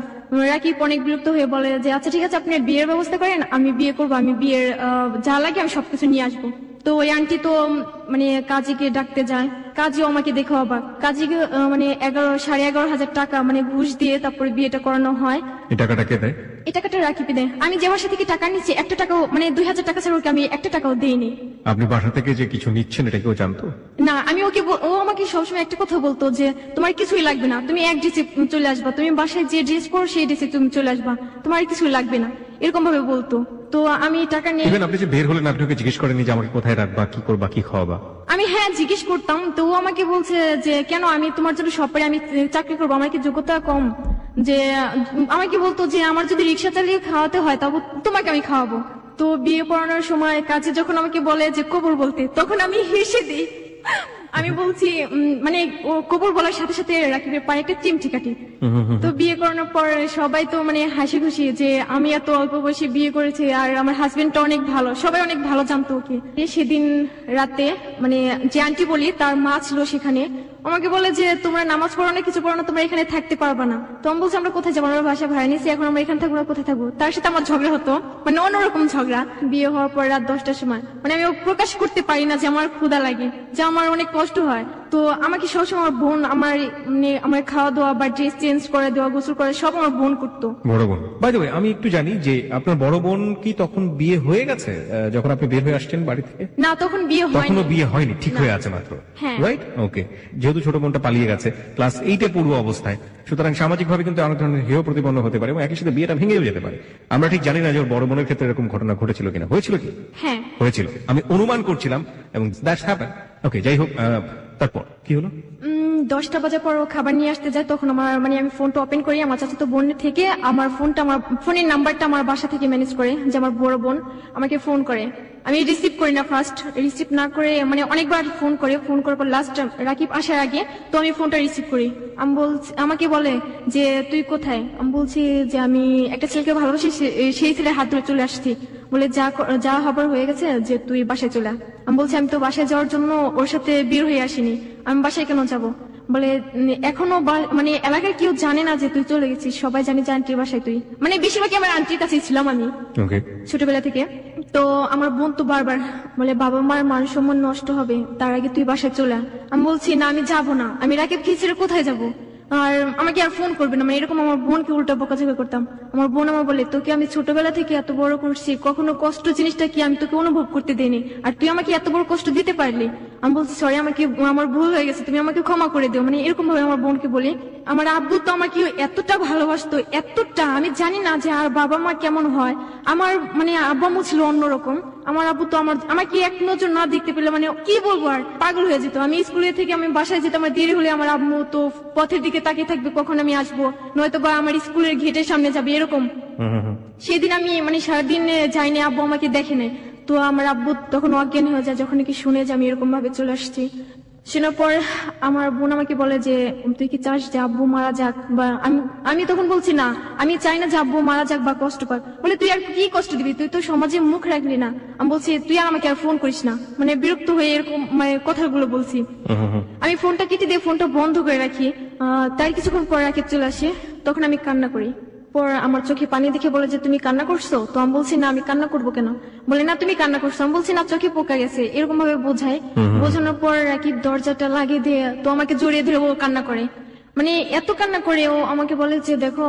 রাকিব অনেক বিরক্ত হয়ে বলে যে আচ্ছা ঠিক আছে আপনি বিয়ের ব্যবস্থা করেন, আমি বিয়ে করবো, আমি বিয়ের যা লাগে আমি সবকিছু নিয়ে আসবো। তো ওই আন্টি তো মানে কাজীকে ডাকতে যায়, কাজীও আমাকে দেখে অবাক। কাজীকে মানে 11,500 টাকা মানে ঘুষ দিয়ে তারপরে বিয়েটা করানো হয়। এই টাকাটা কে দেয়? এই টাকাটা রাকিব দেয়। আমি যে বাসা থেকে টাকা নিচ্ছি একটা টাকাও, মানে 2,000 টাকা ছাড়া ওকে আমি একটা টাকাও দেইনি। আপনি বাসা থেকে যে কিছু নিচ্ছেন এটা কেউ জানতো? না, আমি ওকে ও আমাকে সবসময় একটা কথা বলতো যে তোমার কিছুই লাগবে না, তুমি এক ড্রেসে চলে আসবা, তুমি বাসায় যে ড্রেস পরো সেই ড্রেসে তুমি চলে আসবা, তোমার কিছুই লাগবে না, এরকম ভাবে বলতো। তো আমি টাকা নিয়ে ইভেন আপনি যে বের হলেন আপনি ওকে জিজ্ঞেস করেননি যে আমাকে কোথায় রাখবা, কি করবা, কি খাওয়াবা? আমি হ্যাঁ জিজ্ঞেস করতাম, তো ও আমাকে বলছে যে কেন, আমি তোমার জন্য সব পারি, আমি চাকরি করবো, আমার কি যোগ্যতা কম? যে আমাকে বলতো যে আমার যদি রিক্সা চালিয়ে খাওয়াতে হয় তবে তোমাকে আমি খাওয়াবো। তো বিয়ে পড়ানোর সময় কাজে যখন আমাকে বলে যে কবর বলতে, তখন আমি হেসে দিই। আমি বলছি মানে ও কবর বলার সাথে সাথে রাকিবের পায়ে একটা চিমটি কাটি। তো বিয়ে করানোর পর সবাই তো মানে হাসি খুশি যে আমি এত অল্প বয়সে বিয়ে করেছি, আর আমার হাজবেন্ডটা অনেক ভালো, সবাই অনেক ভালো জানতো ওকে। সেদিন রাতে মানে যে আন্টি বলি তার মা ছিল সেখানে, আমাকে বলে যে তোমরা নামাজ পড়ো না, কিছু পড়ো না, তোমরা এখানে থাকতে পারবা না। তো আমি বলছি আমরা কোথায় যাবো, আমরা বাসা ভাড়া নিয়েছি, এখন আমরা এখানে থাকবো না, কোথায় থাকবো? তার সাথে আমার ঝগড়া হতো, মানে অন্যরকম ঝগড়া। বিয়ে হওয়ার পর রাত 10টার সময় মানে আমি প্রকাশ করতে পারি না যে আমার ক্ষুধা লাগে, যে আমার অনেক কষ্ট হয়। তো আমাকে সবসময় আমার বোন আমার খাওয়া দাওয়া বা ড্রেস চেঞ্জ করে দেওয়া, গোসল করে সব আমার বোন করতো। বড় বোন, বাই দ্য ওয়ে আমি একটু জানি যে আপনার বড় বোন কি তখন বিয়ে হয়ে গেছে যখন আপনি বের হয়ে আসছেন বাড়ি থেকে? না, তখন বিয়ে হয়নি। তখনও বিয়ে হয়নি, ঠিক না। হয়ে আছে মাত্র, হ্যাঁ। রাইট? ওকে। যেহেতু ছোট বোনটা পালিয়ে গেছে ক্লাস 8-এ পড়ুয়া অবস্থায়, সুতরাং সামাজিক ভাবে কিন্তু অনেক ধরনের হেয় প্রতিপন্ন হতে পারে এবং একই সাথে বিয়েটা ভেঙেও যেতে পারে। আমরা ঠিক জানি না যে ওর বড় বোনের ক্ষেত্রে এরকম ঘটনা ঘটেছিল কিনা। হয়েছিল কি? হ্যাঁ হয়েছিল, আমি অনুমান করছিলাম এবং দ্যাটস হ্যাপেন। ওকে, যাই হোক, তারপর কি হলো? 10টা বাজার পর ও খাবার নিয়ে আসতে যায়, তখন আমার মানে আমি ফোনটা ওপেন করি, আমার চাচাতো বোন থেকে আমার ফোনের নাম্বারটা আমার বাসা থেকে ম্যানেজ করে যে আমার বড় বোন আমাকে ফোন করে। আমি রিসিভ করি না, ফার্স্ট রিসিভ না করে মানে অনেকবার ফোন করার পর লাস্ট রাকিব আসার আগে তো আমি ফোনটা রিসিভ করি। আমাকে বলে যে তুই কোথায়? আমি বলছি যে আমি একটা ছেলেকে ভালোবাসি, সেই ছেলের হাত ধরে চলে আসছি। বলে যা হবার হয়ে গেছে, যে তুই বাসায় চলে। আমি বলছি আমি তো বাসায় যাওয়ার জন্য ওর সাথে বের হয়ে আসিনি, আমি বাসায় কেন যাব? বলে এখনো মানে এলাকার কেউ জানে না যে তুই চলে গেছিস, সবাই জানে যে আন্টির বাসায় তুই, মানে বেশিরভাগই আমার আন্টির কাছেই ছিলাম আমি ছোটবেলা থেকে। তো আমার বোন তো বারবার বলে বাবা মার মান সম্মান নষ্ট হবে, তার আগে তুই বাসায় চলে আয়। আমি বলছি না, আমি যাবো না, আমি রাকিবকে ছেড়ে কোথায় যাবো, আর আমাকে আর ফোন করবে না, মানে এরকম আমার বোনকে উল্টা বকাঝকা করতাম। আমার বোন আমার বলে তোকে আমি ছোটবেলা থেকে এত বড় করছি, কখনো কষ্ট জিনিসটা কি আমি তোকে অনুভব করতে দেইনি, আর তুই আমাকে এত বড় কষ্ট দিতে পারলি। আমি বলছি সরি, আমার ভুল হয়ে গেছে, তুমি আমাকে ক্ষমা করে দিও, মানে এরকম ভাবে আমার বোনকে বলি। আমার আব্বু তো আমাকে এতটা ভালোবাসতো, এতটা, আমি জানি না যে আর বাবা মা কেমন হয়। আমার মানে আব্বু আম্মু ছিল অন্যরকম। আমার আব্বু তো আমাকে এক নজর না দেখতে পেলে মানে কি বলবো, আর পাগল হয়ে যেত। আমি স্কুলে থেকে আমি বাসায় যেতাম, আমার দেরি হলে আমার আম্মু তো পথের দিকে তাকিয়ে থাকবে কখন আমি আসবো, নয়তো বা আমার স্কুলের গেটের সামনে যাবে এরকম। সেদিন আমি মানে সারাদিন যাইনি, আব্বু আমাকে দেখে নেয়। তো আমার আব্বু তখন অজ্ঞান হয়ে যায় যখন নাকি শুনে যে আমি এরকম ভাবে চলে আসছি। শোনার পর আমার বোন আমাকে বলে যে তুই কি চাস যে আব্বু মারা যাক? বা আমি তখন বলছি না, আমি চাই না যে আব্বু মারা যাক বা কষ্ট পাক। বলে তুই আর কি কষ্ট দিবি, তুই তো সমাজে মুখ রাখলি না। আমি বলছি তুই আর আমাকে আর ফোন করিস না, মানে বিরক্ত হয়ে এরকম মানে কথাগুলো বলছি। আমি ফোনটা কেটে দিয়ে ফোনটা বন্ধ করে রাখি। তার কিছুক্ষণ পর রাকিব চলে আসে, তখন আমি কান্না করি। পর আমার চোখে পানি দেখে বলে যে তুমি কান্না করছো? তো আমি বলছি না, আমি কান্না করবো কেন? বলে না তুমি কান্না করছো। আমি বলছি না, চোখে পোকা গেছে, এরকম ভাবে বোঝায়। বোঝানোর পর রাকিব দরজাটা লাগিয়ে দিয়ে তো আমাকে জড়িয়ে ধরে ও কান্না করে, মানে এত কান্না করে ও আমাকে বলে যে দেখো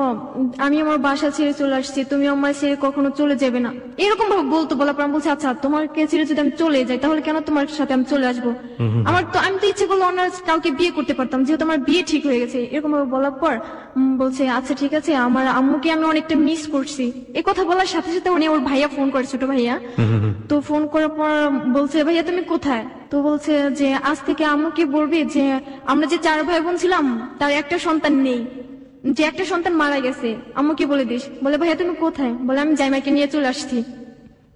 আমি আমার বাসা ছেড়ে চলে আসছি, তুমি আমার ছেড়ে কখনো চলে যাবে না, এরকম ভাবে বলতো। বলার পর আমি বলছি আচ্ছা তোমাকে ছেড়ে যদি আমি চলে যাই তাহলে কেন তোমার সাথে আমি চলে আসবো? আমি তো ইচ্ছে করলে অন্য কাউকে বিয়ে করতে পারতাম, যেহেতু আমার বিয়ে ঠিক হয়ে গেছে। এরকম ভাবে বলার পর বলছে আচ্ছা ঠিক আছে, আমার আম্মুকে আমি অনেকটা মিস করছি। এই কথা বলার সাথে সাথে উনি ওর ভাইয়া ফোন করে, ছোট ভাইয়া। তো ফোন করার পর বলছে ভাইয়া তুমি কোথায়? তো বলছে যে আজ থেকে আম্মুকে বলবি যে আমরা যে 4 ভাই বোন ছিলাম তার একটা সন্তান নেই, যে একটা সন্তান মারা গেছে, আম্মুকে বলে দিস। বলে ভাইয়া তুমি কোথায়? বলে আমি জামাইকে নিয়ে চলে আসছি।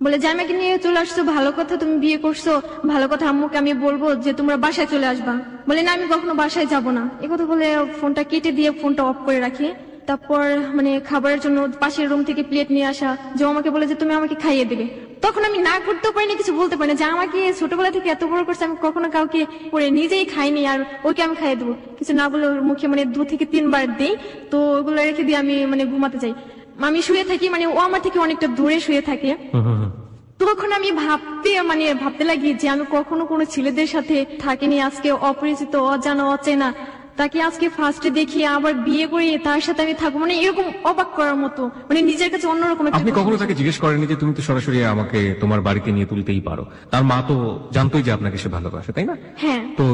বলে জামাইকে নিয়ে চলে আসছো, ভালো কথা, তুমি বিয়ে করছো, ভালো কথা, আম্মুকে আমি বলবো যে তোমরা বাসায় চলে আসবা। বলে না আমি কখনো বাসায় যাব না। এ কথা বলে ফোনটা কেটে দিয়ে ফোনটা অফ করে রাখি। তারপর মানে খাবারের জন্য পাশের রুম থেকে প্লেট নিয়ে আসা, যে আমাকে বলে যে তুমি আমাকে খাইয়ে দেবে। তখন আমি না করতেও পারি না, কিছু বলতে পারি না, যে আমাকে ছোটবেলা থেকে এত বড় করছে, আমি কখনো কাউকে করে নিজেই খাইনি, আর ওকে আমি খাইয়ে দেবো। কিছু না বলে ওর মুখে মানে 2 থেকে 3 বার দিই। তো ওগুলো রেখে দিয়ে আমি মানে ঘুমাতে যাই। আমি শুয়ে থাকি, মানে ও আমার থেকে অনেকটা দূরে শুয়ে থাকে। তখন আমি ভাবতে লাগি যে আমি কখনো কোনো ছেলেদের সাথে থাকিনি, আজকে অপরিচিত, অজানা, অচেনা তাকে আজকে ফার্স্টে দেখি আবার বিয়ে করে তার সাথে আমি থাকবো, মানে এরকম অবাক করার মতো, মানে নিজের কাছে অন্যরকম একটা আপনি কথা। কখনো তাকে জিজ্ঞেস করেননি যে তুমি তো সরাসরি আমাকে তোমার বাড়িতে নিয়ে তুলতেই পারো? তার মা তো জানতোই যে আপনাকে সে ভালোবাসে, তাই না? হ্যাঁ, তো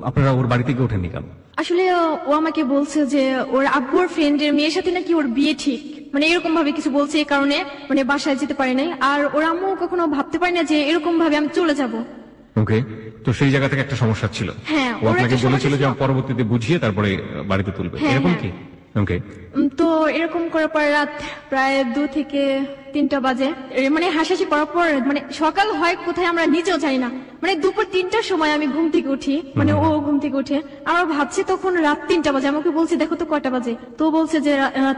আপনারা ওর বাড়ি থেকে ওঠেননি কেন? আসলে ও আমাকে বলছে যে ওর আব্বুর ফ্রেন্ডের মেয়ের সাথে নাকি ওর বিয়ে ঠিক, মানে এরকম ভাবে কিছু বলছে, এই কারণে মানে বাসায় যেতে পারে নাই। আর ওর আম্মু কখনো ভাবতে পারে না যে এরকম ভাবে আমি চলে যাব। ওকে, তো সেই জায়গা থেকে একটা সমস্যা ছিল। হ্যাঁ, ও ওর আপনাকে একটা বলেছিল সমস্যা যে ছিল। পরবর্তীতে বুঝিয়ে তারপরে বাড়িতে তুলবে, হ্যাঁ, এরকম হ্যাঁ। কি? ওকে, তো এরকম করার পর রাত প্রায় 2 থেকে 3টা বাজে, মানে হাসাহাসি করার পর মানে সকাল হয় কোথায় আমরা নিজেও জানি না, মানে দুপুর 3টার সময় আমি ঘুম থেকে উঠি, মানে ও ঘুম থেকে উঠে, আমরা ভাবছি তখন রাত 3টা বাজে, আমাকে বলছে দেখো তো কয়টা বাজে, তো বলছে যে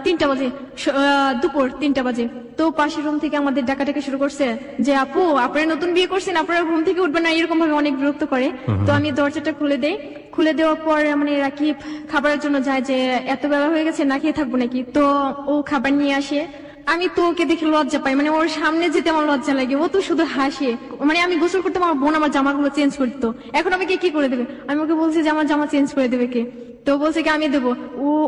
3টা বাজে, দুপুর 3টা বাজে। তো পাশের রুম থেকে আমাদের ডাকাডাকি শুরু করছে যে আপু আপনারা নতুন বিয়ে করছেন, আপনারা ঘুম থেকে উঠবেন না, এরকম ভাবে অনেক বিরক্ত করে। তো আমি দরজাটা খুলে দেই, খুলে দেওয়ার পর মানে রাকিব খাবারের জন্য যায় যে এত বেলা হয়ে গেছে না খেয়ে থাকবো নাকি, তো ও খাবার নিয়ে আসে। আমি তো ওকে দেখে লজ্জা পাই, মানে ওর সামনে যেতে আমার লজ্জা লাগে, ও তো শুধু হাসে, মানে আমি গোসল করতে আমার বোন আমার জামাগুলো চেঞ্জ করে দিত, এখন আমাকে কি করে দেবে? আমি ওকে বলছি যে আমার জামা চেঞ্জ করে দেবে কে, তো বলছে কি আমি দেবো।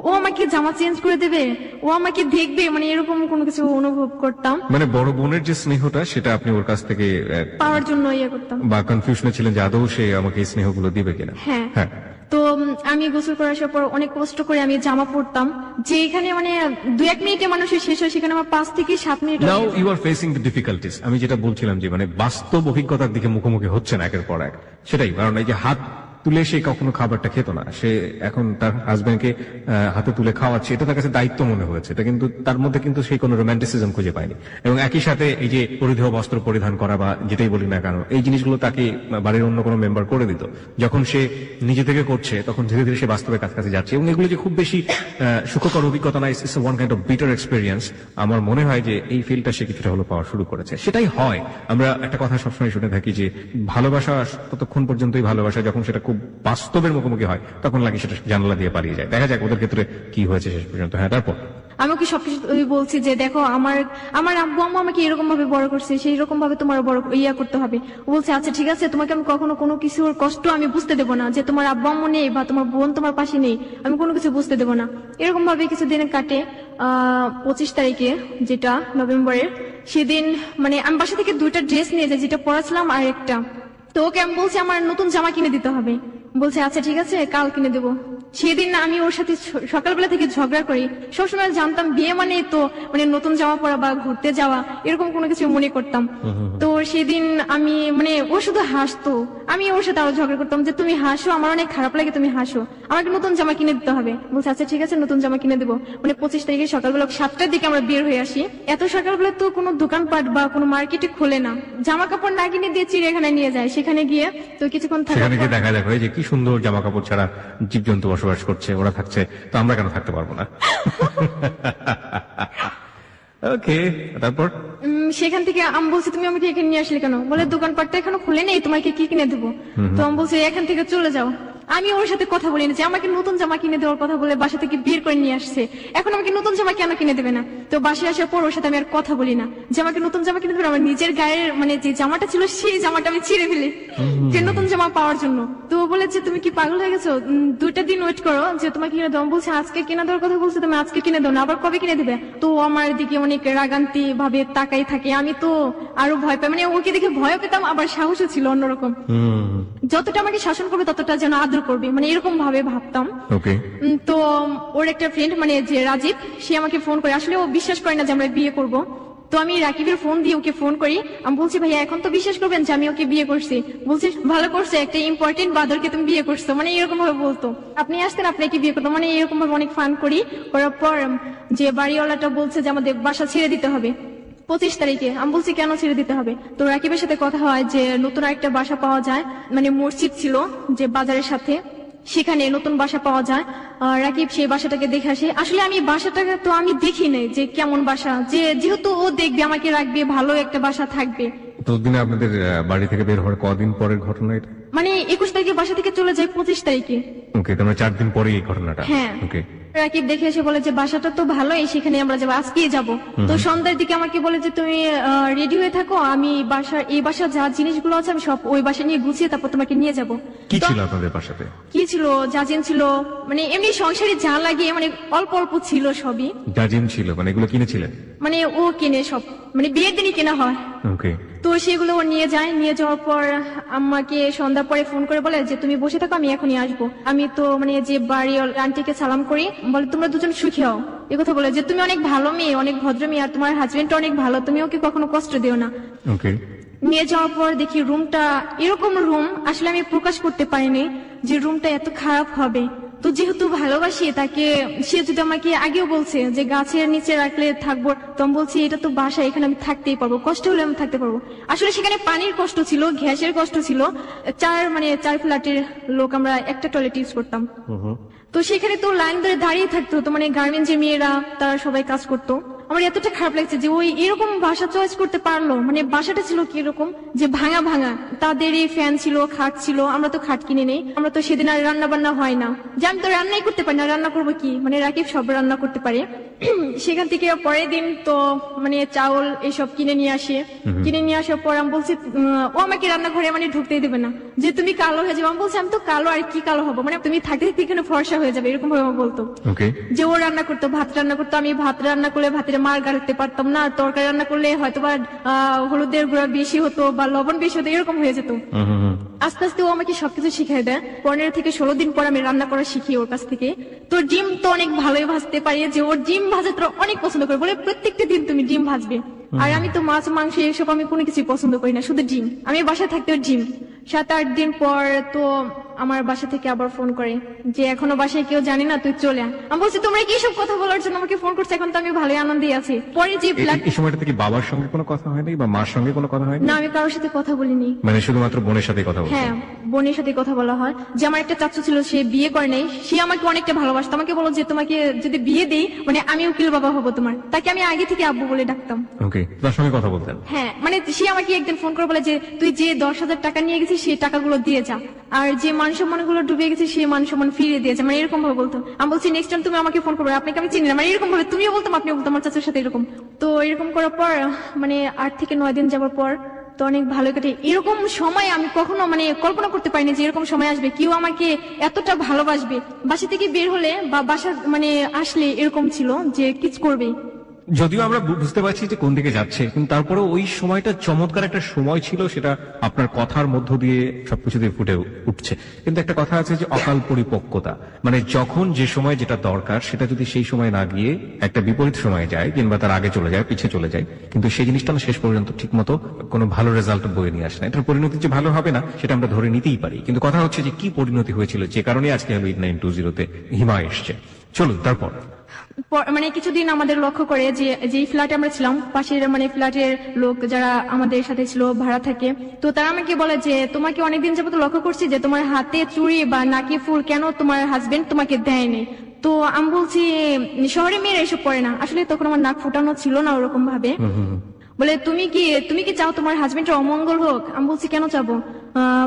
ও আমাকে জামা চেঞ্জ করে দেবে, ও আমাকে দেখবে, মানে এরকম কোনো কিছু অনুভব করতাম, মানে বড় বোনের যে স্নেহটা সেটা আপনি ওর কাছ থেকে পাওয়ার জন্য ইয়ে করতাম। বা কনফিউশনে ছিলেন যে আদৌ সে আমাকে এই স্নেহগুলো দিবে কিনা। হ্যাঁ। হ্যাঁ, তো আমি গোসল করে আসার পর অনেক কষ্ট করে আমি জামা পরতাম, যে এখানে মানে 2-1 মিনিটে মানুষের শেষ হয়, সেখানে আমার 5 থেকে 7 minute now you are facing the difficulties. আমি যেটা বলছিলাম যে মানে বাস্তব অভিজ্ঞতার দিকে মুখোমুখি হচ্ছে না একের পর এক, সেটাই। কারণ এই যে হাত তুলে সে কখনো খাবারটা খেত না, সে এখন তার হাজবেন্ডকে হাতে তুলে খাওয়াচ্ছে, এটা তার কাছে দায়িত্ব মনে হয়েছে, এটা কিন্তু তার মধ্যে কিন্তু সেই কোনো রোমান্টিসিজম খুঁজে পায়নি। এবং একই সাথে এই যে পরিধেয় বস্ত্র পরিধান করা বা যেটাই বলি না কেন, এই জিনিসগুলো তাকে বাড়ির অন্য কোনো মেম্বার করে দিত। যখন সে নিজে থেকে করছে তখন ধীরে ধীরে সে বাস্তবের কাছাকাছি যাচ্ছে, এবং এগুলো যে খুব বেশি সুখকর অভিজ্ঞতা না, it's one kind of bitter experience. আমার মনে হয় যে এই ফিলটা সে কিছুটা হলো পাওয়া শুরু করেছে। সেটাই হয়, আমরা একটা কথা সবসময় শুনে থাকি যে ভালোবাসা ততক্ষণ পর্যন্তই ভালোবাসা, যখন সেটা খুব বাস্তবের মুখোমুখি হয় তখন লাগে সেটা জানালা দিয়ে পালিয়ে যায়। দেখা যাক ওদের ক্ষেত্রে কি হয়েছে শেষ পর্যন্ত। হ্যাঁ, তারপর আমি ওকে সবকিছু বলছি যে দেখো আমার আব্বু আম্মু আমাকে এরকম ভাবে বড় করছে, সেই রকম ভাবে তোমার বড় ইয়া করতে হবে। ও বলছে আচ্ছা ঠিক আছে, তোমাকে আমি কখনো কোনো কিছুর কষ্ট আমি বুঝতে দেবো না, যে তোমার আব্বু আম্মু নেই বা তোমার বোন তোমার পাশে নেই, আমি কোনো কিছু বুঝতে দেবো না। এরকম ভাবে কিছুদিন কাটে। 25 তারিখে, যেটা নভেম্বরের, সেদিন মানে আমি বাসা থেকে 2টা ড্রেস নিয়ে যাই, যেটা পরাছিলাম আর একটা। তো ওকে আমি বলছি আমার নতুন জামা কিনে দিতে হবে, বলছে আচ্ছা ঠিক আছে কাল কিনে দেবো। সেদিন আমি ওর সাথে সকালবেলা থেকে ঝগড়া করি। সবসময় জানতাম বিয়ে মানে তো মানে নতুন জামা পরা বা ঘুরতে যাওয়া, এরকম কোনো কিছু মনে করতাম। তো সেদিন আমি মানে ও শুধু হাসতো, আমি ওর সাথে আরো ঝগড়া করতাম যে তুমি হাসো, আমার অনেক খারাপ লাগে তুমি হাসো, আমাকে নতুন জামা কিনে দিতে হবে। বলছে আচ্ছা ঠিক আছে নতুন জামা কিনে দেবো। মানে 25 তারিখে সকালবেলা 7টার দিকে আমরা বের হয়ে আসি। এত সকালবেলা তো কোনো দোকানপাট বা কোনো মার্কেটে খোলে না, জামা কাপড় না কিনে দিয়ে চিড়িয়াখানায় নিয়ে যায়। সেখানে গিয়ে তো কিছুক্ষণ থাকার সেখানে পর- গিয়ে দেখা যাবে যে কি সুন্দর জামা কাপড় ছাড়া জীবজন্তু বসবাস করছে, ওরা থাকছে, তো আমরা কেন থাকতে পারবো না? ওকে, তারপর সেখান থেকে আমি বলছি তুমি আমাকে এখানে নিয়ে আসলে কেন? বলে দোকানপাটটা এখনো খুলে নেই, তোমাকে কি কিনে দেবো? তো আমি বলছি এখান থেকে চলে যাও। আমি ওর সাথে কথা বলি না যে আমাকে নতুন জামা কিনে দেওয়ার কথা বলে বাসা থেকে বের করে নিয়ে আসছে, এখন আমাকে নতুন জামা কেন কিনে দেবে না? তো বাসায় আসার পর ওর সাথে আমি আর কথা বলি না যে আমাকে নতুন জামা কিনে দেবে না। আমার নিজের গায়ের মানে যে জামাটা ছিল সেই জামাটা আমি ছিঁড়ে ফেলি যে নতুন জামা পাওয়ার জন্য। তো ও বলেছে তুমি কি পাগল হয়ে গেছো, 2টা দিন ওয়েট করো যে তোমাকে কিনে দেবো। আমি বলছি আজকে কিনে দেওয়ার কথা বলছে, তুমি আজকে কিনে দাও না, আবার কবে কিনে দেবে? তো ও আমার দিকে অনেক রাগান্তি ভাবে তাকাই থাকে। আমি তো আরো ভয় পাই, মানে ওকে দেখে ভয় পেতাম, আবার সাহসও ছিল অন্যরকম। যতটা আমাকে শাসন করবে ততটা যেন আদর করবে, মানে এরকম ভাবে ভাবতাম। ওকে, তো ওর একটা ফ্রেন্ড মানে যে রাজীব, সে আমাকে ফোন করে, আসলে ও বিশ্বাস করে না যে আমরা বিয়ে করব। তো আমি রাকিবের ফোন দিয়ে ওকে ফোন করি, আমি বলছি ভাইয়া এখন তো বিশ্বাস করবেন যে আমি ওকে বিয়ে করছি? বলছি ভালো করছে, একটা ইম্পর্টেন্ট বাদরকে তুমি বিয়ে করছো, মানে এরকম ভাবে বলতো। আপনি আসতেন আপনাকে বিয়ে করতো, মানে এরকম ভাবে অনেক ফান করি। করার পর যে বাড়িওয়ালাটা বলছে যে আমাদের বাসা ছেড়ে দিতে হবে 25 তারিখে। আমি বলছি কেন ছেড়ে দিতে হবে? তো রাকিবের সাথে কথা হয় যে নতুন একটা বাসা পাওয়া যায়, মানে মসজিদ ছিল যে বাজারের সাথে, সেখানে নতুন বাসা পাওয়া যায়। রাকিব সেই বাসাটাকে দেখে আসে। আসলে আমি বাসাটাকে তো আমি দেখি নাই যে কেমন বাসা, যে যেহেতু ও দেখবে আমাকে রাখবে, ভালো একটা বাসা থাকবে। তো দিনে আপনাদের বাড়ি থেকে বের হওয়ার কদিন পরের ঘটনা এটা? মানে 21 তারিখে বাসা থেকে চলে যায় 25 তারিখে। ওকে, তোমরা 4 দিন পরে এই ঘটনাটা। হ্যাঁ। ওকে, রাকিব দেখে এসে বলে যে বাসাটা তো ভালোই, সেখানে আমরা যাবো, আজকেই যাবো। তো সন্ধ্যার দিকে আমাকে বলে যে তুমি রেডি হয়ে থাকো, আমি এই বাসা যা জিনিসগুলো আছে আমি সব ওই বাসা নিয়ে গুছিয়ে তারপর তোমাকে নিয়ে যাবো। কি ছিল আপনাদের বাসাতে? কি ছিল, জাজিম ছিল, মানে এমনি সংসারে যা লাগে মানে অল্প অল্প ছিল সবই। জাজিম ছিল মানে এগুলো কিনেছিলেন? মানে ও কিনে সব, মানে বিয়ের দিনই কেনা হয়। ওকে, তো সেগুলো ও নিয়ে যায়, নিয়ে যাওয়ার পর আমাকে সন্ধ্যার পরে ফোন করে বলে যে তুমি বসে থাকো, আমি এখনই আসবো। আমি তো মানে যে বাড়ি আন্টিকে সালাম করি, বলে তোমরা দুজন সুখী হও, এ কথা বলে যে তুমি অনেক ভালো মেয়ে, অনেক ভদ্র মেয়ে, আর তোমার হাজবেন্ড অনেক ভালো, তুমি ওকে কখনো কষ্ট দিও না। ওকে। নিয়ে যাওয়ার পর দেখি রুমটা এরকম রুম, আসলে আমি প্রকাশ করতে পারিনি যে রুমটা এত খারাপ হবে। তো যেহেতু ভালোবাসি তাকে, সে যদি আমাকে আগেও বলছে যে গাছের নিচে রাখলে থাকবো, তো আমি বলছি এটা তো বাসা, এখানে আমি থাকতেই পারবো, কষ্ট হলে আমি থাকতে পারবো। আসলে সেখানে পানির কষ্ট ছিল, গ্যাসের কষ্ট ছিল, 4 ফ্ল্যাটের লোক আমরা একটা টয়লেট ইউজ করতাম। তো সেখানে তো লাইন ধরে দাঁড়িয়ে থাকতো, তো মানে গার্মেন্টসের মেয়েরা তারা সবাই কাজ করতো। আমার এতটা খারাপ লাগছে যে ওই এরকম বাসা চয়েস করতে পারলো, মানে বাসাটা ছিল কি এরকম যে ভাঙা ভাঙা, তাদেরই ফ্যান ছিল, খাট ছিল, আমরা তো খাট কিনে নেই, আমরা তো সেদিন আর রান্না বান্না হয় না, যে আমি তো রান্নাই করতে পারি না, রান্না করবো কি, মানে রাকিব সব রান্না করতে পারে। সেখান থেকে পরের দিন তো মানে চাউল এসব কিনে নিয়ে আসে, কিনে নিয়ে আসার পর আমি বলছি ও আমাকে রান্নাঘরে মানে ঢুকতেই দেবে না, যে তুমি কালো হয়ে যাবে। আমি বলছি আমি তো কালো, আর কি কালো হবো, মানে তুমি থাকতে থাকতে এখানে ফর্সা হয়ে যাবে, এরকম ভাবে বলতো। যে ও রান্না করতো, ভাত রান্না করতো, আমি ভাত রান্না করলে ভাতের মার গাড়তে পারতাম না, তরকারি রান্না করলে হয়তো বা হলুদের গুঁড়া বেশি হতো বা লবণ বেশি হতো, এরকম হয়ে যেত। আস্তে আস্তে ও আমাকে সবকিছু শিখাই দেয়। 15 থেকে 16 দিন পর আমি রান্না করা শিখি ওর কাছ থেকে। তো ডিম তো অনেক ভালোই ভাজতে পারি, যে ওর ডিম ভাজা তো অনেক পছন্দ করে, বলে প্রত্যেকটা দিন তুমি ডিম ভাজবে। আর আমি তো মাছ মাংস এসব আমি কোনো কিছু পছন্দ করি না, শুধু ডিম। আমি বাসায় থাকতেও ডিম। 7-8 দিন পর তো আমার বাসা থেকে আবার ফোন করে যে এখনো বাসায় কেউ জানি না, তুই চলে আয়। আমি বলছি তোমরা কি সব কথা বলার জন্য আমাকে ফোন করছো, এখন তো আমি ভালোই আনন্দে আছি। পরে যে এই সময়টা থেকে বাবার সঙ্গে কোনো কথা হয়নি বা মার সঙ্গে কোনো কথা হয়নি? না, আমি কারোর সাথে কথা বলিনি, মানে শুধুমাত্র বোনের সাথে কথা বলছো? হ্যাঁ, বোনের সাথে কথা বলা হয়। যে আমার একটা চাচু ছিল, সে বিয়ে করে নাই, সে আমাকে অনেকটা ভালোবাসতো, আমাকে বলো যে তোমাকে যদি বিয়ে দেই মানে আমি উকিল বাবা হবো তোমার, তাকে আমি আগে থেকে আব্বু বলে ডাকতাম। ওকে, তার সঙ্গে কথা বলতেন? হ্যাঁ, মানে সে আমাকে একদিন ফোন করে বলে যে তুই যে 10,000 টাকা নিয়ে গেছিস সেই টাকাগুলো দিয়ে যা, আর যে মান সম্মান গুলো ডুবে গেছে সেই মান সম্মান ফিরিয়ে দিয়েছে, মানে এরকম ভাবে বলতো। আমি বলছি নেক্সট টাইম তুমি আমাকে ফোন করবে, আপনাকে আমি চিনি না, মানে এরকম ভাবে তুমিও বলতাম, আপনিও বলতাম আমার চাচার সাথে এরকম। তো এরকম করার পর মানে 8 থেকে 9 দিন যাওয়ার পর তো অনেক ভালো কাটে। এরকম সময় আমি কখনো মানে কল্পনা করতে পারিনি যে এরকম সময় আসবে, কেউ আমাকে এতটা ভালোবাসবে। বাসা থেকে বের হলে বা বাসা মানে আসলে এরকম ছিল যে কিছু করবে। যদিও আমরা বুঝতে পারছি যে কোন দিকে যাচ্ছে, কিন্তু তারপরে ওই সময়টা চমৎকার একটা সময় ছিল, সেটা আপনার কথার মধ্য দিয়ে সবকিছু দিয়ে ফুটে উঠছে। কিন্তু একটা কথা আছে যে অকাল পরিপক্কতা, মানে যখন যে সময় যেটা দরকার সেটা যদি সেই সময় না গিয়ে একটা বিপরীত সময় যায়, কিংবা তার আগে চলে যায়, পিছিয়ে চলে যায়, কিন্তু সেই জিনিসটা না শেষ পর্যন্ত ঠিক মতো কোনো ভালো রেজাল্ট বয়ে নিয়ে আসে না। এটার পরিণতি যে ভালো হবে না সেটা আমরা ধরে নিতেই পারি, কিন্তু কথা হচ্ছে যে কি পরিণতি হয়েছিল, যে কারণে আজকে 8920-তে হিমা এসছে। চলুন তারপর। মানে কিছুদিন আমাদের লক্ষ্য করে যে ফ্ল্যাটে আমরা ছিলাম, পাশের মানে ফ্ল্যাটের লোক যারা আমাদের সাথে ছিল ভাড়া থাকে, তো তারা আমাকে বলে যে তোমাকে অনেকদিন যাবত লক্ষ্য করছি যে তোমার হাতে চুড়ি বা নাকে ফুল কেন তোমার হাজবেন্ড তোমাকে দেয়নি। তো আমি বলছি শহরে মেয়েরা এসব করে না, আসলে তখন আমার নাক ফুটানো ছিল না ওরকম ভাবে। বলে তুমি কি চাও তোমার হাজবেন্ডের অমঙ্গল হোক? আমি বলছি কেন চাবো?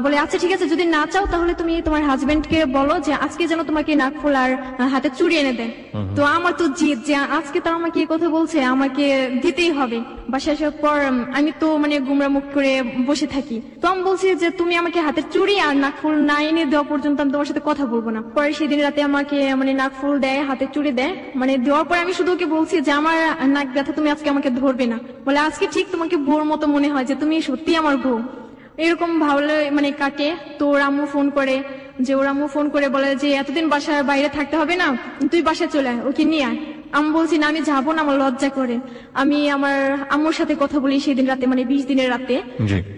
বলে আচ্ছা ঠিক আছে, যদি না চাও তাহলে তুমি তোমার হাজবেন্ডকে বলো যে আজকে যেন তোমাকে নাকফুল আর হাতে চুড়ি এনে দেয়। তো আমার তো জিদ যে আজকে তারা আমাকে এই কথা বলছে, আমাকে দিতেই হবে। বাসায় আসার পর আমি তো মানে গুমরা মুখ করে বসে থাকি। তো আমি বলছি যে তুমি আমাকে হাতের চুড়ি আর নাকফুল না এনে দেওয়া পর্যন্ত আমি তোমার সাথে কথা বলবো না। পরে সেদিন রাতে আমাকে মানে নাকফুল দেয়, হাতের চুড়ি দেয়, মানে দেওয়ার পরে আমি শুধু ওকে বলছি যে আমার নাক ব্যথা, তুমি আজকে আমাকে ধরবে না। বলে আজকে ঠিক তোমাকে বউর মতো মনে হয়, যে তুমি সত্যি আমার বউ। এরকম ভাবলে মানে কাটে। তো ওর আম্মু ফোন করে বলে যে এতদিন বাসার বাইরে থাকতে হবে না, তুই বাসায় চলে আয়, ওকে নিয়ে আয়। আমি বলছি না, আমি যাবো না, আমার লজ্জা করে। আমি আমার আম্মুর সাথে কথা বলি সেদিন রাতে, মানে 20 দিনের রাতে।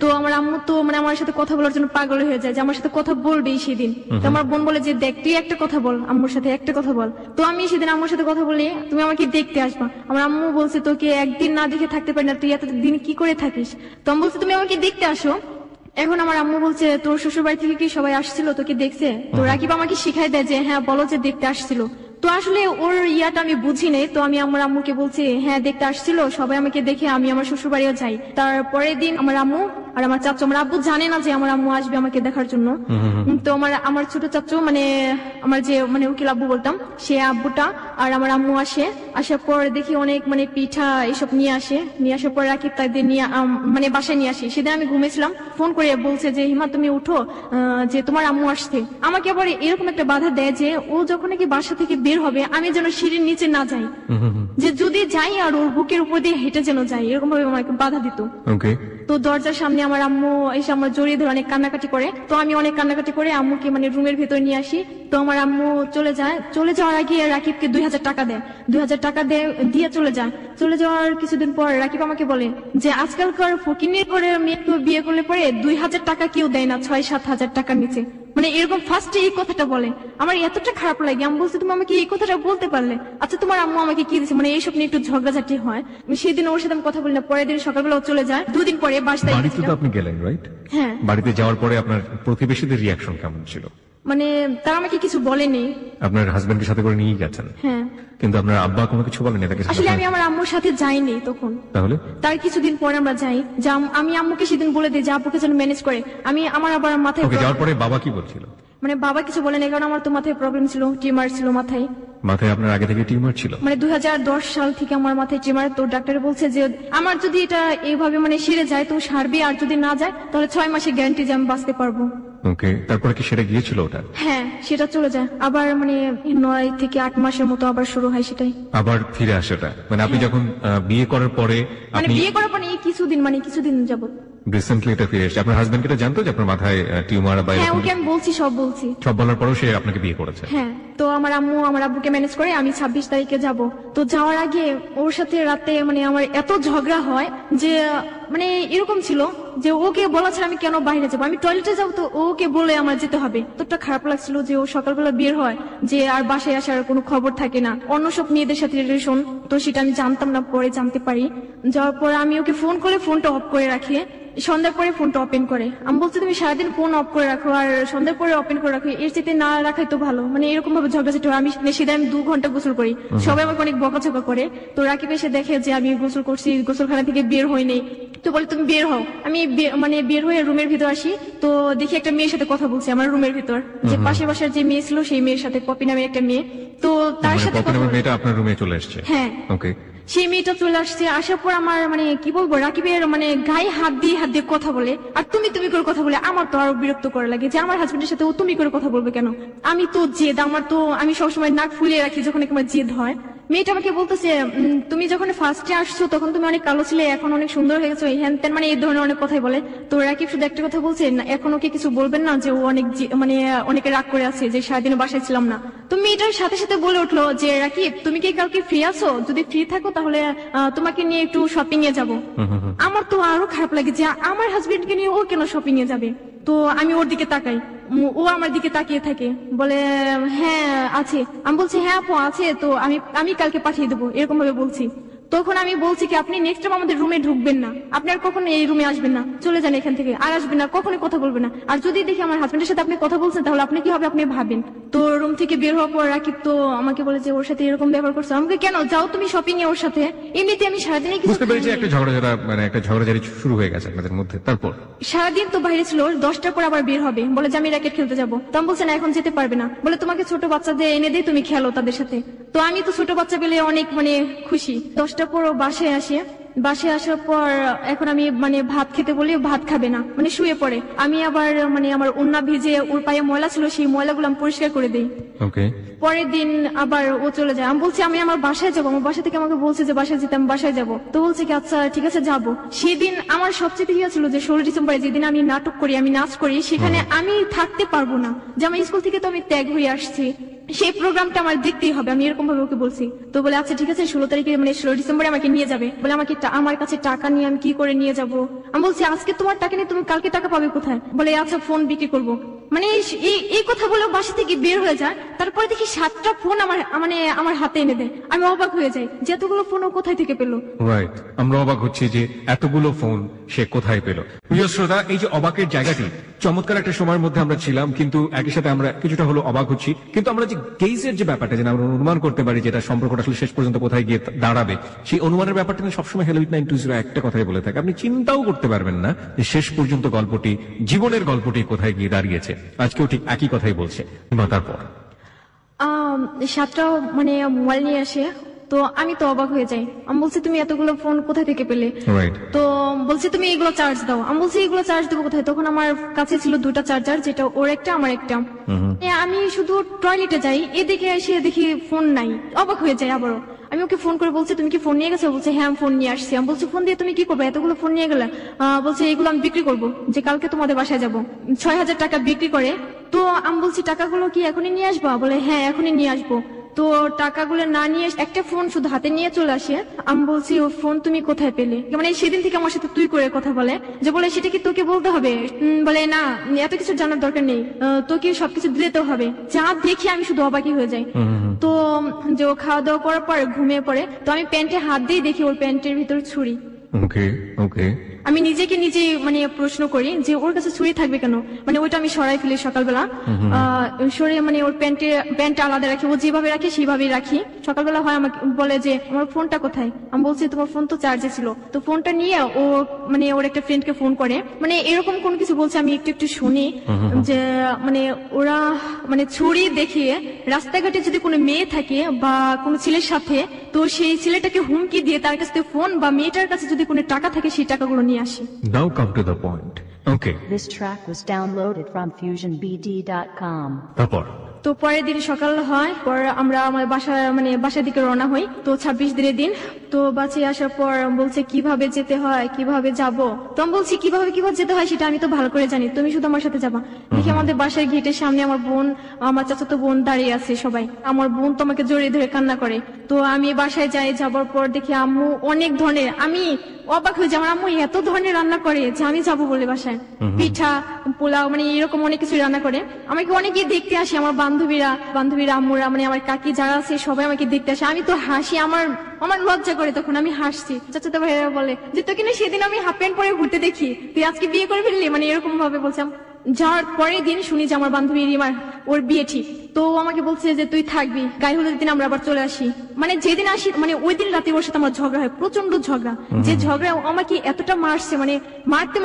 তো আমার আম্মু তো মানে আমার সাথে কথা বলার জন্য পাগল হয়ে যায় যে আমার সাথে কথা বলবেই সেদিন। তো আমার বোন বলে যে দেখ তুই একটা কথা বল, আম্মুর সাথে একটা কথা বল। তো আমি সেদিন আম্মুর সাথে কথা বলি, তুমি আমাকে দেখতে আসবা। আমার আম্মু বলছে তোকে একদিন না দেখে থাকতে পারি না, তুই এতদিন কি করে থাকিস? তো আমি বলছি তুমি আমাকে দেখতে আসো। এখন আমার আম্মু বলছে তোর শ্বশুর বাড়ি থেকে কি সবাই আসছিল, তোকে দেখছে? তো রাকিব আমাকে শিখাই দেয় যে হ্যাঁ বলো যে দেখতে আসছিল। তো আসলে ওর ইয়াটা আমি বুঝি নেই। তো আমি আমার আম্মুকে বলছি হ্যাঁ দেখতে আসছিল, সবাই আমাকে দেখে আমি আমার শ্বশুর বাড়িও যাই। তারপরের দিন আমার আম্মু আর আমার চাচু, আমার আব্বু জানে না যে আমার আম্মু আসবে আমাকে দেখার জন্য। তো আমার ছোট চাচু মানে আমার যে মানে উকিল আব্বু বলতাম, সে আব্বুটা আর আমার আম্মু আসার পর দেখি অনেক মানে পিঠা এসব নিয়ে আসার পর রাকিব তাদের নিয়ে মানে বাসায় নিয়ে আসি। সেদিন আমি ঘুমেছিলাম, ফোন করে বলছে যে হিমা তুমি উঠো, যে তোমার আম্মু আসছে। আমাকে আবার এরকম একটা বাধা দেয় যে ও যখন নাকি বাসা থেকে বের হবে আমি যেন সিঁড়ির নিচে না যাই, যে যদি যাই আর ওর বুকের উপর দিয়ে হেঁটে যেন যাই, এরকম ভাবে আমাকে বাধা দিত। তো দরজার সামনে আমার আম্মু এসে আমার জড়িয়ে ধরে অনেক কান্নাকাটি করে। তো আমি অনেক কান্নাকাটি করে আম্মুকে মানে রুমের ভেতর নিয়ে আসি। তো আমার আম্মু চলে যাওয়ার আগে রাকিবকে 2000 টাকা দেয়। 2000 টাকা দিয়ে চলে যায়। চলে যাওয়ার কিছুদিন পর রাকিব আমাকে বলে যে আজকালকার ফকিনের ঘরে মেয়ে তো বিয়ে করলে পরে 2000 টাকা কেউ দেয় না, 6-7 হাজার টাকার নিচে। মানে এরকম ফার্স্টে এই কথাটা বলে, আমার এতটা খারাপ লাগে। আমি বলছি তুমি আমাকে এই কথাটা বলতে পারলে? আচ্ছা তোমার আম্মু আমাকে কি দিচ্ছে? মানে এইসব নিয়ে একটু ঝগড়াঝাটি হয়। সেদিন ওর সাথে আমি কথা বলি না। পরের দিন সকালবেলা ও চলে যায়। 2 দিন পরে বাড়িতে তো আপনি গেলেন, রাইট? হ্যাঁ। বাড়িতে যাওয়ার পরে আপনার প্রতিবেশীদের রিয়াকশন কেমন ছিল? মানে তারা আমাকে কিছু বলেনি। আপনার হাজবেন্ডকে সাথে করে নিয়ে গেছেন? হ্যাঁ। কিন্তু আপনার আব্বা কোনো কিছু বলেনি? আসলে আমি আমার আম্মুর সাথে যাইনি তখন। তাহলে তার কিছুদিন পরে আমরা যাই। আমি আম্মুকে সেদিন বলে দিই যে আব্বুকে যেন ম্যানেজ করে। আমার আবার মাথায় যাওয়ার পরে বাবা কি বলছিল? মানে বাবা কিছু বলেনি, কারণ আমার তো মাথায় প্রবলেম ছিল, টিউমার ছিল মাথায়। আপনার আগে থেকে টিউমার ছিল? মানে 2010 সাল থেকে আমার মাথায় টিউমার। তো ডাক্তার বলছে যে আমার যদি এটা এইভাবে মানে সেরে যায় তো সারবে, আর যদি না যায় তাহলে 6 মাসের গ্যারান্টি যে আমি বাঁচতে পারবো। ওকে, তারপরে কি সেটা গিয়েছিল ওটা? হ্যাঁ, সেটা চলে যায়। আবার মানে 9 থেকে 8 মাসের মতো আবার শুরু হয়, সেটাই আবার ফিরে আসে ওটা। মানে আপনি যখন বিয়ে করার পরে কিছুদিন যাবত রিসেন্টলি এটা ফিরে এসেছে। আপনার হাজবেন্ড এটা জানতো যে আপনার মাথায় টিউমার বা হ্যাঁ, ওকে আমি বলছি, সব বলার পরেও সে আপনাকে বিয়ে করেছে? হ্যাঁ। তো আমার আম্মু আমার আব্বুকে ম্যানেজ করে আমি 26 তারিখে যাব। তো যাওয়ার আগে ওর সাথে রাতে মানে আমার এত ঝগড়া হয় যে মানে এরকম ছিল যে ওকে বলা ছিল আমি কেন বাইরে যাবো, আমি টয়লেটে যাবো তো ওকে বলে আমার যেতে হবে। তোরটা খারাপ লাগছিল যে ও সকালবেলা বের হয়, যে আর বাসায় আসার কোনো খবর থাকে না, অন্য সব মেয়েদের সাথে রিলেশন। তো সেটা আমি জানতাম না, পরে জানতে পারি। যাওয়ার পরে আমি ওকে ফোন করে ফোনটা অফ করে রাখি। সন্ধ্যার পরে ফোনটা ওপেন করে। আমি বলছি তুমি সারাদিন ফোন অফ করে রাখো আর সন্ধ্যার পরে ওপেন করে রাখো, এর চেয়ে না রাখাই তো ভালো। মানে এরকম ভাবে ঝগড়াঝাটি হয়। আমি সেদিন 2 ঘন্টা গোসল করি, সবাই আমাকে অনেক বকাঝকা করে। তো রাকিব এসে দেখে যে আমি গোসল করছি, গোসলখানা থেকে বের হইনি। তো বলে তুমি বের হও। আমি বের হয়ে রুমের ভিতর আসি। তো দেখি একটা মেয়ের সাথে কথা বলছি আমার রুমের ভিতর, যে পাশে বাসার যে মেয়ে ছিল সেই মেয়ের সাথে, পপি নামে একটা মেয়ে। তো তার সাথে মেয়েটা আপনার রুমে চলে এসেছে? হ্যাঁ। ওকে। সেই মেয়েটা চলে আসছে। আসার পর আমার মানে কি বলবো, রাকিবের মানে গায়ে হাত দিয়ে কথা বলে আর তুমি করে কথা বলে। আমার তো আরো বিরক্ত করা লাগে যে আমার হাজবেন্ডের সাথে ও তুমি করে কথা বলবে কেন? আমি তো জেদ, আমি সবসময় নাক ফুলিয়ে রাখি যখন আমার জেদ হয়। মেয়েটা আমাকে বলতেছে তুমি যখন ফার্স্টে আসছো তখন তুমি অনেক কালো ছিলে, এখন অনেক সুন্দর হয়ে গেছো, হ্যান ত্যান, মানে এই ধরনের অনেক কথাই বলে। তো রাকিব শুধু একটা কথা বলছে, এখন ওকে কিছু বলবেন না যে ও অনেকে রাগ করে আছে যে সারাদিন বাসায় ছিলাম না। তো মেয়েটার সাথে সাথে বলে উঠলো যে রাকিব তুমি কি কালকে ফ্রি আছো? যদি ফ্রি থাকো তাহলে তোমাকে নিয়ে একটু শপিং এ যাবো। আমার তো আরো খারাপ লাগে যে আমার হাজবেন্ডকে নিয়ে ও কেন শপিং এ যাবে। তো আমি ওর দিকে তাকাই, ও আমার দিকে তাকিয়ে থাকে, বলে হ্যাঁ আছে। আমি বলছি হ্যাঁ আপু আছে, তো আমি কালকে পাঠিয়ে দেবো, এরকম ভাবে বলছি। তখন আমি বলছি কি আপনি নেক্সট টাইম আমাদের রুমে ঢুকবেন না, আপনি আর কখনো এই রুমে আসবেন না, চলে যান এখান থেকে, আর আসবেন না, কখনো কথা বলবেন না। আর যদি দেখি আমার হাজবেন্ডের সাথে আপনি কথা বলছেন তাহলে আপনি কি হবে আপনি ভাবেন। তো রুম থেকে বের হওয়ার পর রাকিব তো আমাকে বলে যে ওর সাথে এরকম ব্যবহার করছো। আমাকে কেন, যাও তুমি শপিং এ ওর সাথে। এমনিতে আমি সারাদিনে বুঝতে পেরেছি একটা ঝগড়াঝাড়ি শুরু হয়ে গেছে আপনাদের মধ্যে। তারপর সারাদিন তো বাইরে ছিল, 10টার পর আবার বের হবে, বলে যে আমি র্যাকেট খেলতে যাবো। তো আমি বলছি না এখন যেতে পারবে না, বলে তোমাকে ছোট বাচ্চাদের এনে দিয়ে তুমি খেলো তাদের সাথে। তো আমি তো ছোট বাচ্চা পেলে অনেক খুশি। 10টার পর বাসায় আসে। বাসায় আসার পর এখন আমি ভাত খেতে বলি, ভাত খাবে না, শুয়ে পড়ে। আমি আবার আমার ওন্না ভিজে ওর পায়ে ময়লা ছিল, সেই ময়লাগুলো আমি পরিষ্কার করে দিই। পরের দিন আবার ও চলে যায়। আমি বলছি আমি আমার বাসায় যাবো, আমার বাসা থেকে আমাকে বলছে যে বাসায় যেতে, আমি বাসায় যাবো। তো বলছে কি আচ্ছা ঠিক আছে যাবো। সেদিন আমার সবচেয়ে ইয়ে ছিল যে 16 ডিসেম্বরে যেদিন আমি নাটক করি, আমি নাচ করি, সেখানে আমি থাকতে পারবো না, যে আমার স্কুল থেকে তো আমি ত্যাগ হয়ে আসছি, সেই প্রোগ্রামটা আমার দেখতেই হবে, আমি এরকম ভাবে ওকে বলছি। তো বলে আচ্ছা ঠিক আছে 16 তারিখে 16 ডিসেম্বরে আমাকে নিয়ে যাবে। বলে আমার কাছে টাকা নিয়ে আমি কি করে নিয়ে যাবো। আমি বলছি আজকে তোমার টাকা নিয়ে তুমি কালকে টাকা পাবে কোথায়? বলে আচ্ছা ফোন বিক্রি করবো। মানে এই কথা বলে বাসা থেকে বের হয়ে যায়, তারপরে দেখি 7টা ফোন আমার হাতে এনে দেয়। আমি অবাক হয়ে যাই যে এতগুলো ফোন ও কোথায় থেকে পেলো। রাইট, আমরা অবাক হচ্ছি যে এতগুলো ফোন সে কোথায় পেল। প্রিয় শ্রোতা, এই যে অবাকের জায়গাটি চমৎকার একটা সময়ের মধ্যে আমরা ছিলাম, কিন্তু একই সাথে আমরা কিছুটা হলো অবাক হচ্ছি। কিন্তু আমরা যে গেজের যে ব্যাপারটা, যেটা আমরা অনুমান করতে পারি যেটা সম্পর্কটা আসলে শেষ পর্যন্ত কোথায় গিয়ে দাঁড়াবে, সেই অনুমানের ব্যাপারটা নিয়ে সবসময় হ্যালো 920 একটা কথাই বলে থাকে। আপনি চিন্তাও করতে পারবেন না যে শেষ পর্যন্ত গল্পটি, জীবনের গল্পটি কোথায় গিয়ে দাঁড়িয়েছে। আজকেও ঠিক একই কথাই বলছে। তারপর 7টা মানে মোবাইল নিয়ে আসে, তো আমি তো অবাক হয়ে যাই। আমি বলছি তুমি এতগুলো ফোন কোথায় থেকে পেলে? রাইট। তো বলছি তুমি এগুলো চার্জ দাও। আমি বলছি এগুলো চার্জ দেবো কোথায়? তখন আমার কাছে ছিল 2টা চার্জার, যেটা ওর একটা আমার একটা। আমি শুধু টয়লেটে যাই, এদিকে এসে দেখি ফোন নাই, অবাক হয়ে যাই আবারও। আমি ওকে ফোন করে বলছি তুমি কি ফোন নিয়ে গেছো? বলছে হ্যাঁ আমি ফোন নিয়ে আসছি। আমি বলছি ফোন দিয়ে তুমি কি করবে? এতগুলো ফোন নিয়ে গেলে? বলছে এগুলো আমি বিক্রি করবো, যে কালকে তোমাদের বাসায় যাবো। 6000 টাকা বিক্রি করে। তো আমি বলছি টাকাগুলো কি এখনই নিয়ে আসবো? বলে হ্যাঁ এখনই নিয়ে আসবো। তো টাকাগুলো না নিয়ে একটা ফোন শুধু হাতে নিয়ে চলে আসে। আমি বলছি ও ফোন তুমি কোথায় পেলে? মানে সেদিন থেকে আমার সাথে তুই করে কথা বলে, যে বলে সেটা কি তোকে বলতে হবে? বলে না এত কিছু জানার দরকার নেই, তোকে সবকিছু দিতে হবে। যা দেখি আমি শুধু অবাকই হয়ে যাই। তো যে ও খাওয়া দাওয়া করার পর ঘুমিয়ে পড়ে, তো আমি প্যান্টে হাত দিয়ে দেখি ওর প্যান্টের ভিতরে ছুরি। ওকে ওকে। আমি নিজেকে নিজে মানে প্রশ্ন করি যে ওর কাছে ছুরি থাকবে কেন? মানে ওইটা আমি সরাই ফেলি সকালবেলা, সরিয়ে মানে ওর প্যান্ট আলাদা রাখি, ও যেভাবে রাখি সেভাবেই রাখি। সকালবেলা হয় আমাকে বলে যে আমার ফোনটা কোথায়? আমি বলছি তোমার ফোন তো চার্জে ছিল। তো ফোনটা নিয়ে ও মানে ওর একটা ফ্রেন্ডকে ফোন করে, মানে এরকম কোন কিছু বলছে আমি একটু একটু শুনি যে মানে ওরা মানে ছুরি দেখিয়ে রাস্তাঘাটে যদি কোনো মেয়ে থাকে বা কোনো ছেলের সাথে, তো সেই ছেলেটাকে হুমকি দিয়ে তার কাছে ফোন বা মেয়েটার কাছে যদি কোনো টাকা থাকে সেই টাকাগুলো নিয়ে আসে। Now come to the point. Okay. This track was downloaded from FusionBD.com. তারপর তো পরের দিন সকাল হয়, পর আমরা আমার বাসার দিকে রওনা হই। তো 26 দিনের দিন। তো বাঁচে আসার পর বলছে কিভাবে যেতে হয়, কিভাবে যাব। তো আমি বলছি কিভাবে যেতে হয় সেটা আমি তো ভালো করে জানি, তুমি শুধু আমার সাথে যাবা। দেখি আমাদের বাসার গেটের সামনে আমার বোন, আমার চাচাতো বোন দাঁড়িয়ে আছে সবাই। আমার বোন তো আমাকে জড়িয়ে ধরে কান্না করে। তো আমি বাসায় যাই, যাবার পর দেখি আম্মু অনেক ধরনের, আমি অবাক হয়ে যাই, আমার আম্মু এত ধরনের রান্না করে যে আমি যাবো বলে বাসায়। পিঠা, পোলাও, মানে এরকম অনেক কিছু রান্না করে। আমাকে অনেকে দেখতে আসে, আমার বান্ধবীরা আম্মুরা, মানে আমার কাকি যারা আছে সবাই আমাকে দেখতে আসে। আমি তো হাসি, আমার লজ্জা করে, তখন আমি হাসছি। চাচাতো ভাইয়েরা বলে যে তোকে না সেদিন আমি হাফ প্যান্ট পরে ঘুরতে দেখি, তুই আজকে বিয়ে করে ফেললি, মানে এরকম ভাবে বলছিলাম। যাওয়ার পরের দিন শুনি যে আমার বান্ধবী রিমার ওর বিয়ে ঠিক। তো আমাকে বলছে যে তুই থাকবি, গায়ে হলুদের দিন আমরা আবার চলে আসি। মানে যেদিন আসি মানে ওই দিন রাতে ওর সাথে আমার ঝগড়া হয়, প্রচন্ড ঝগড়া। যে ঝগড়া আমাকে এতটা মারছে, মানে মারতে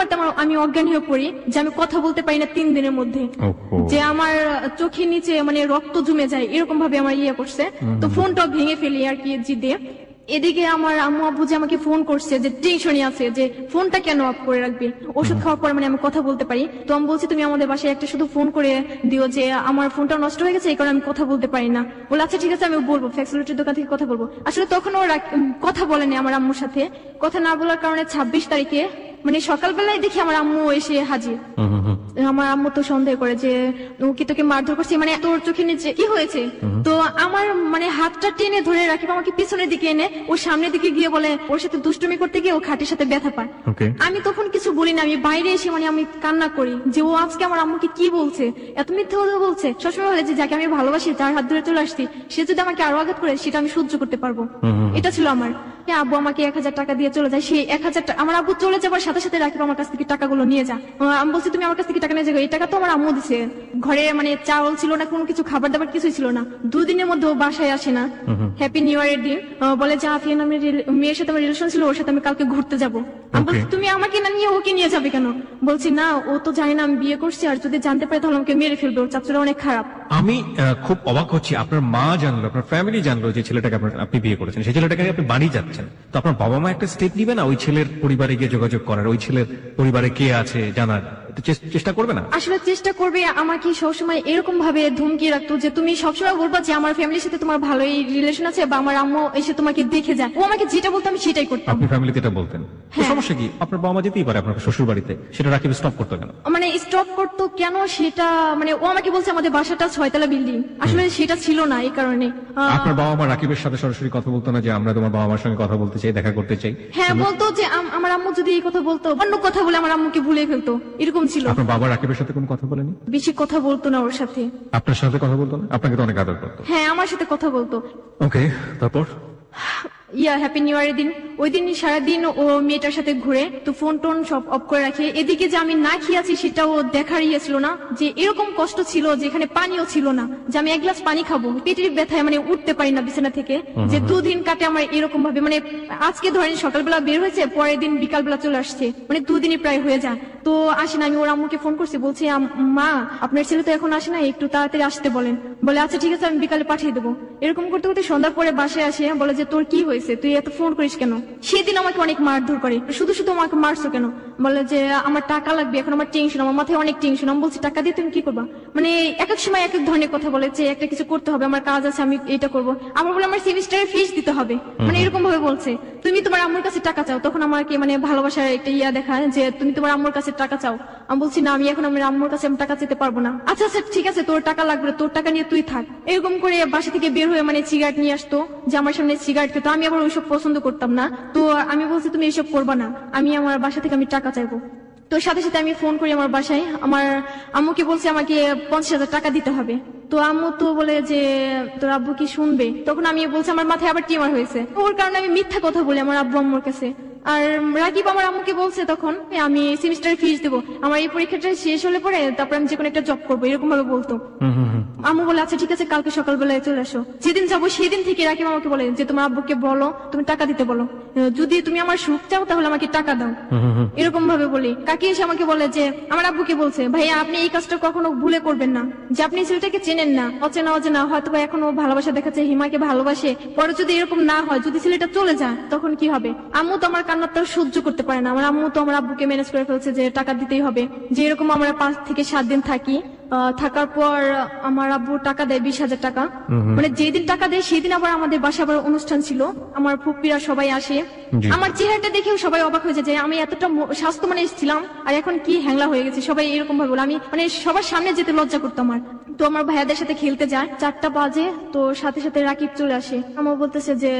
আমি অজ্ঞান হয়ে পড়ি, যে আমি কথা বলতে পারি না 3 দিনের মধ্যে, যে আমার চোখের নিচে মানে রক্ত জমে যায়, এরকম ভাবে আমার ইয়ে করছে। তো ফোনটাও ভেঙে ফেলি আর কি জিদে। এদিকে আমার আম্মু আব্বু যে আমাকে ফোন করছে, যে টেনশনই আছে যে ফোনটা কেন অফ করে রাখবে, ওষুধ খাওয়ার পর মানে আমি কথা বলতে পারি। তো আমি বলছি তুমি আমাদের বাসায় একটা শুধু ফোন করে দিও, যে আমার ফোনটা নষ্ট হয়ে গেছে এই কারণে আমি কথা বলতে পারি না। বলে আচ্ছা ঠিক আছে আমি বলবো, ফ্যাক্সিলিটির দোকান থেকে কথা বলবো। আসলে তখন ওরা কথা বলেনি আমার আম্মুর সাথে। কথা না বলার কারণে 26 তারিখে মানে সকালবেলায় দেখি আমার আম্মু এসে হাজির। আমার আম্মু তো সন্দেহ করে যে ও কি তোকে মারধর করছে, মানে তোর চোখে নিচে কি হয়েছে। তো আমার মানে হাতটা টেনে ধরে রাখি, আমাকে পিছনের দিকে এনে ওর সামনের দিকে গিয়ে বলে ওর সাথে দুষ্টুমি করতে গিয়ে ও খাটের সাথে ব্যথা পায়। আমি তখন কিছু বলি না, আমি বাইরে এসে মানে আমি কান্না করি যে ও আজকে আমার আম্মুকে কি বলছে, এত মিথ্যে কথা বলছে। সবসময় বলে যে যাকে আমি ভালোবাসি তার হাত ধরে চলে আসছি, সে যদি আমাকে আরো আঘাত করে সেটা আমি সহ্য করতে পারবো। এটা ছিল আমার। আব্বু আমাকে 1000 টাকা দিয়ে চলে যায়। সেই 1000 টাকা আমার আব্বু চলে যাবার সাথে সাথে রাকিব আমার কাছ থেকে টাকাগুলো নিয়ে যা। আমি বলছি তুমি আমার কাছ থেকে টাকা নিয়ে যাবে, এই টাকা তো আমার আম্মু দিছে। ঘরে মানে চাউল ছিল না, কোনো কিছু খাবার দাবার কিছুই ছিল না। 2 দিনের মধ্যে ও বাসায় আসে না। হ্যাপি নিউ ইয়ারের দিন বলে যে আফিয়া নামের মেয়ের সাথে আমার রিলেশন ছিল, ওর সাথে আমি কালকে ঘুরতে যাবো। আমি বলছি তুমি আমাকে না নিয়ে ওকে নিয়ে যাবে কেন? বলছি না ও তো জানে না আমি বিয়ে করছি, আর যদি জানতে পারে তাহলে আমাকে মেরে ফেলবে, ওর চাচুরা অনেক খারাপ। আমি খুব অবাক হচ্ছি, আপনার মা জানলো, আপনার ফ্যামিলি জানলো যে ছেলেটাকে আপনি বিয়ে করেছেন, সেই ছেলেটাকে আপনি বাড়ি যাচ্ছেন, তো আপনার বাবা মা একটা স্টেপ নিবে না ওই ছেলের পরিবারে গিয়ে যোগাযোগ করার, ওই ছেলের পরিবারে কে আছে জানার? চেষ্টা করবে না? আসলে চেষ্টা করবে। আমাকে সবসময় এরকম ভাবে ধমকি রাখতো যে তুমি সবসময় বলবা যে আমার ফ্যামিলির সাথে তোমার ভালোই রিলেশন আছে, বা আমার আম্মু এসে তোমাকে দেখে যায়। ও আমাকে যেটা বলতো আমি সেটাই করতাম। আপনি ফ্যামিলিতে এটা বলতেন? সমস্যা কি? আপনার বাবা মা যেতেই পারে আপনার শ্বশুর বাড়িতে, সেটা রাকিব স্টপ করতো কেন? মানে স্টপ করতো কেন সেটা মানে ও আমাকে বলছে আমাদের বাসাটা 6 তলা বিল্ডিং, আসলে সেটা ছিল না, এই কারণে। আপনার বাবা মা রাকিবের সাথে সরাসরি কথা বলতো না যে আমরা তোমার বাবা মার সঙ্গে কথা বলতে চাই, দেখা করতে চাই? হ্যাঁ বলতো, যে আমার আম্মু যদি এই কথা বলতো, অন্য কথা বলে আমার আম্মুকে ভুলে ফেলতো, এরকম শুনছিল। আপনার বাবা রাকিবের সাথে কোনো কথা বলেনি? বেশি কথা বলতো না ওর সাথে। আপনার সাথে কথা বলতো না? আপনাকে তো অনেক আদর করতো। হ্যাঁ, আমার সাথে কথা বলতো। ওকে, তারপর? হ্যাপি নিউ ইয়ারের দিন, ওই দিন সারাদিন ও মেয়েটার সাথে ঘুরে, তো ফোন টোন সব অফ করে রাখে। এদিকে যে আমি না খেয়ে আছি সেটাও দেখার ছিল না, যে এরকম কষ্ট ছিল যে এখানে পানিও ছিল না, যে আমি এক গ্লাস পানি খাবো, পেটের ব্যথায় মানে উঠতে পারি না বিছানা থেকে, যে দুদিন কাটে আমার এরকম ভাবে। মানে আজকে ধরেন সকালবেলা বের হয়েছে, পরের দিন বিকালবেলা চলে আসছে, মানে দুদিনই প্রায় হয়ে যায়। তো আসে না, আমি ওর আম্মুকে ফোন করছি, বলছি মা আপনার ছেলে তো এখন আসে না, একটু তাড়াতাড়ি আসতে বলেন। বলে আচ্ছা ঠিক আছে, আমি বিকালে পাঠিয়ে দেবো। এরকম করতে করতে সন্ধ্যার পরে বাসায় আসে, বলে যে তোর কি হয়েছে, তুই এত ফোন করিস কেন? সেদিন আমাকে অনেক মারধর করে, শুধু শুধু আমাকে মারছো কেন? বলে যে আমার টাকা লাগবে, এখন আমার টেনশন, আমার মাথায় অনেক টেনশন। আমি বলছি টাকা দিয়ে তুমি কি করবা? মানে এক এক সময় এক এক ধরনের কথা বলে, যে একটা কিছু করতে হবে, আমার কাজ আছে, আমি এটা করবো। আমার বলে আমার সেমিস্টারের ফিস দিতে হবে, মানে এরকম ভাবে বলছে। তুমি তোমার আম্মুর কাছে টাকা চাও, তখন আমাকে মানে ভালোবাসার একটা দেখায় যে তুমি তোমার আম্মুর কাছে টাকা চাও। আমি বলছি না, আমি এখন আমার আম্মুর কাছে আমি টাকা চেতে পারবো না। আচ্ছা আচ্ছা ঠিক আছে, তোর টাকা লাগবে, তোর টাকা নিয়ে তুই থাক। এরকম করে বাসা থেকে বের হয়ে মানে সিগারেট নিয়ে আসতো, যে আমার সামনে সিগারেট খেতো। আমি আবার ওইসব পছন্দ করতাম না, তো আমি বলছি তুমি এসব করবা না, আমি আমার বাসা থেকে আমি টাকা চাইবো। তো সাথে সাথে আমি ফোন করি আমার বাসায়, আমার আম্মুকে বলছি আমাকে 50,000 টাকা দিতে হবে। তো আম্মু তো বলে যে তোর আব্বু কি শুনবে? তখন আমি বলছি আমার মাথায় আবার টিউমার হয়েছে, ওর কারণে আমি মিথ্যা কথা বলি আমার আব্বু আম্মুর কাছে। আর রাকিব আমার আম্মুকে বলছে তখন আমি সেমিস্টার ফিস দেবো, আমার এই পরীক্ষাটা শেষ হলে পরে তারপর আমি যে কোনো একটা জব করবো, এরকম ভাবে বলতো। আম্মু বলে আচ্ছা ঠিক আছে, কালকে সকালবেলায় চলে আসো। যেদিন যাবো সেদিন থেকে রাকিব আমাকে বলে যে তোমার আব্বুকে বলো তুমি টাকা দিতে বলো, যদি তুমি আমার সুখ চাও তাহলে আমাকে টাকা দাও, এরকম ভাবে বলি। কাকি এসে আমাকে বলে যে আমার আব্বুকে বলছে ভাইয়া আপনি এই কাজটা কখনো ভুলে করবেন না, যে আপনি ছেলেটাকে চেনেন না, অচেনা অচেনা হয়তো বা এখনো ভালোবাসা দেখাচ্ছে, হিমাকে ভালোবাসে, পরে যদি এরকম না হয়, যদি ছেলেটা চলে যায় তখন কি হবে? আম্মু তো আমার কান্না তো সহ্য করতে পারে না, আমার আম্মু তো আমার আব্বুকে ম্যানেজ করে ফেলছে যে টাকা দিতেই হবে। যে এরকম আমরা 5 থেকে 7 দিন থাকি, থাকার পর আমার আব্বু টাকা দেয় 20,000 টাকা। মানে যেদিন টাকা দেয় সেদিন আবার আমাদের বাসা আবার অনুষ্ঠান ছিল, আমার ফুপ্পিরা সবাই আসে। আমার চেহারাটা দেখেও সবাই অবাক হয়ে যায় যে আমি এতটা স্বাস্থ্য মানে ছিলাম আর এখন কি হ্যাংলা হয়ে গেছে, সবাই এরকম ভাবে বলে। আমি মানে সবার সামনে যেতে লজ্জা করতাম। আমার তো আমার ভাইয়াদের সাথে খেলতে যায়, 4টা বাজে, তো সাথে সাথে রাকিব চলে আসে। আমার বলতেছে যে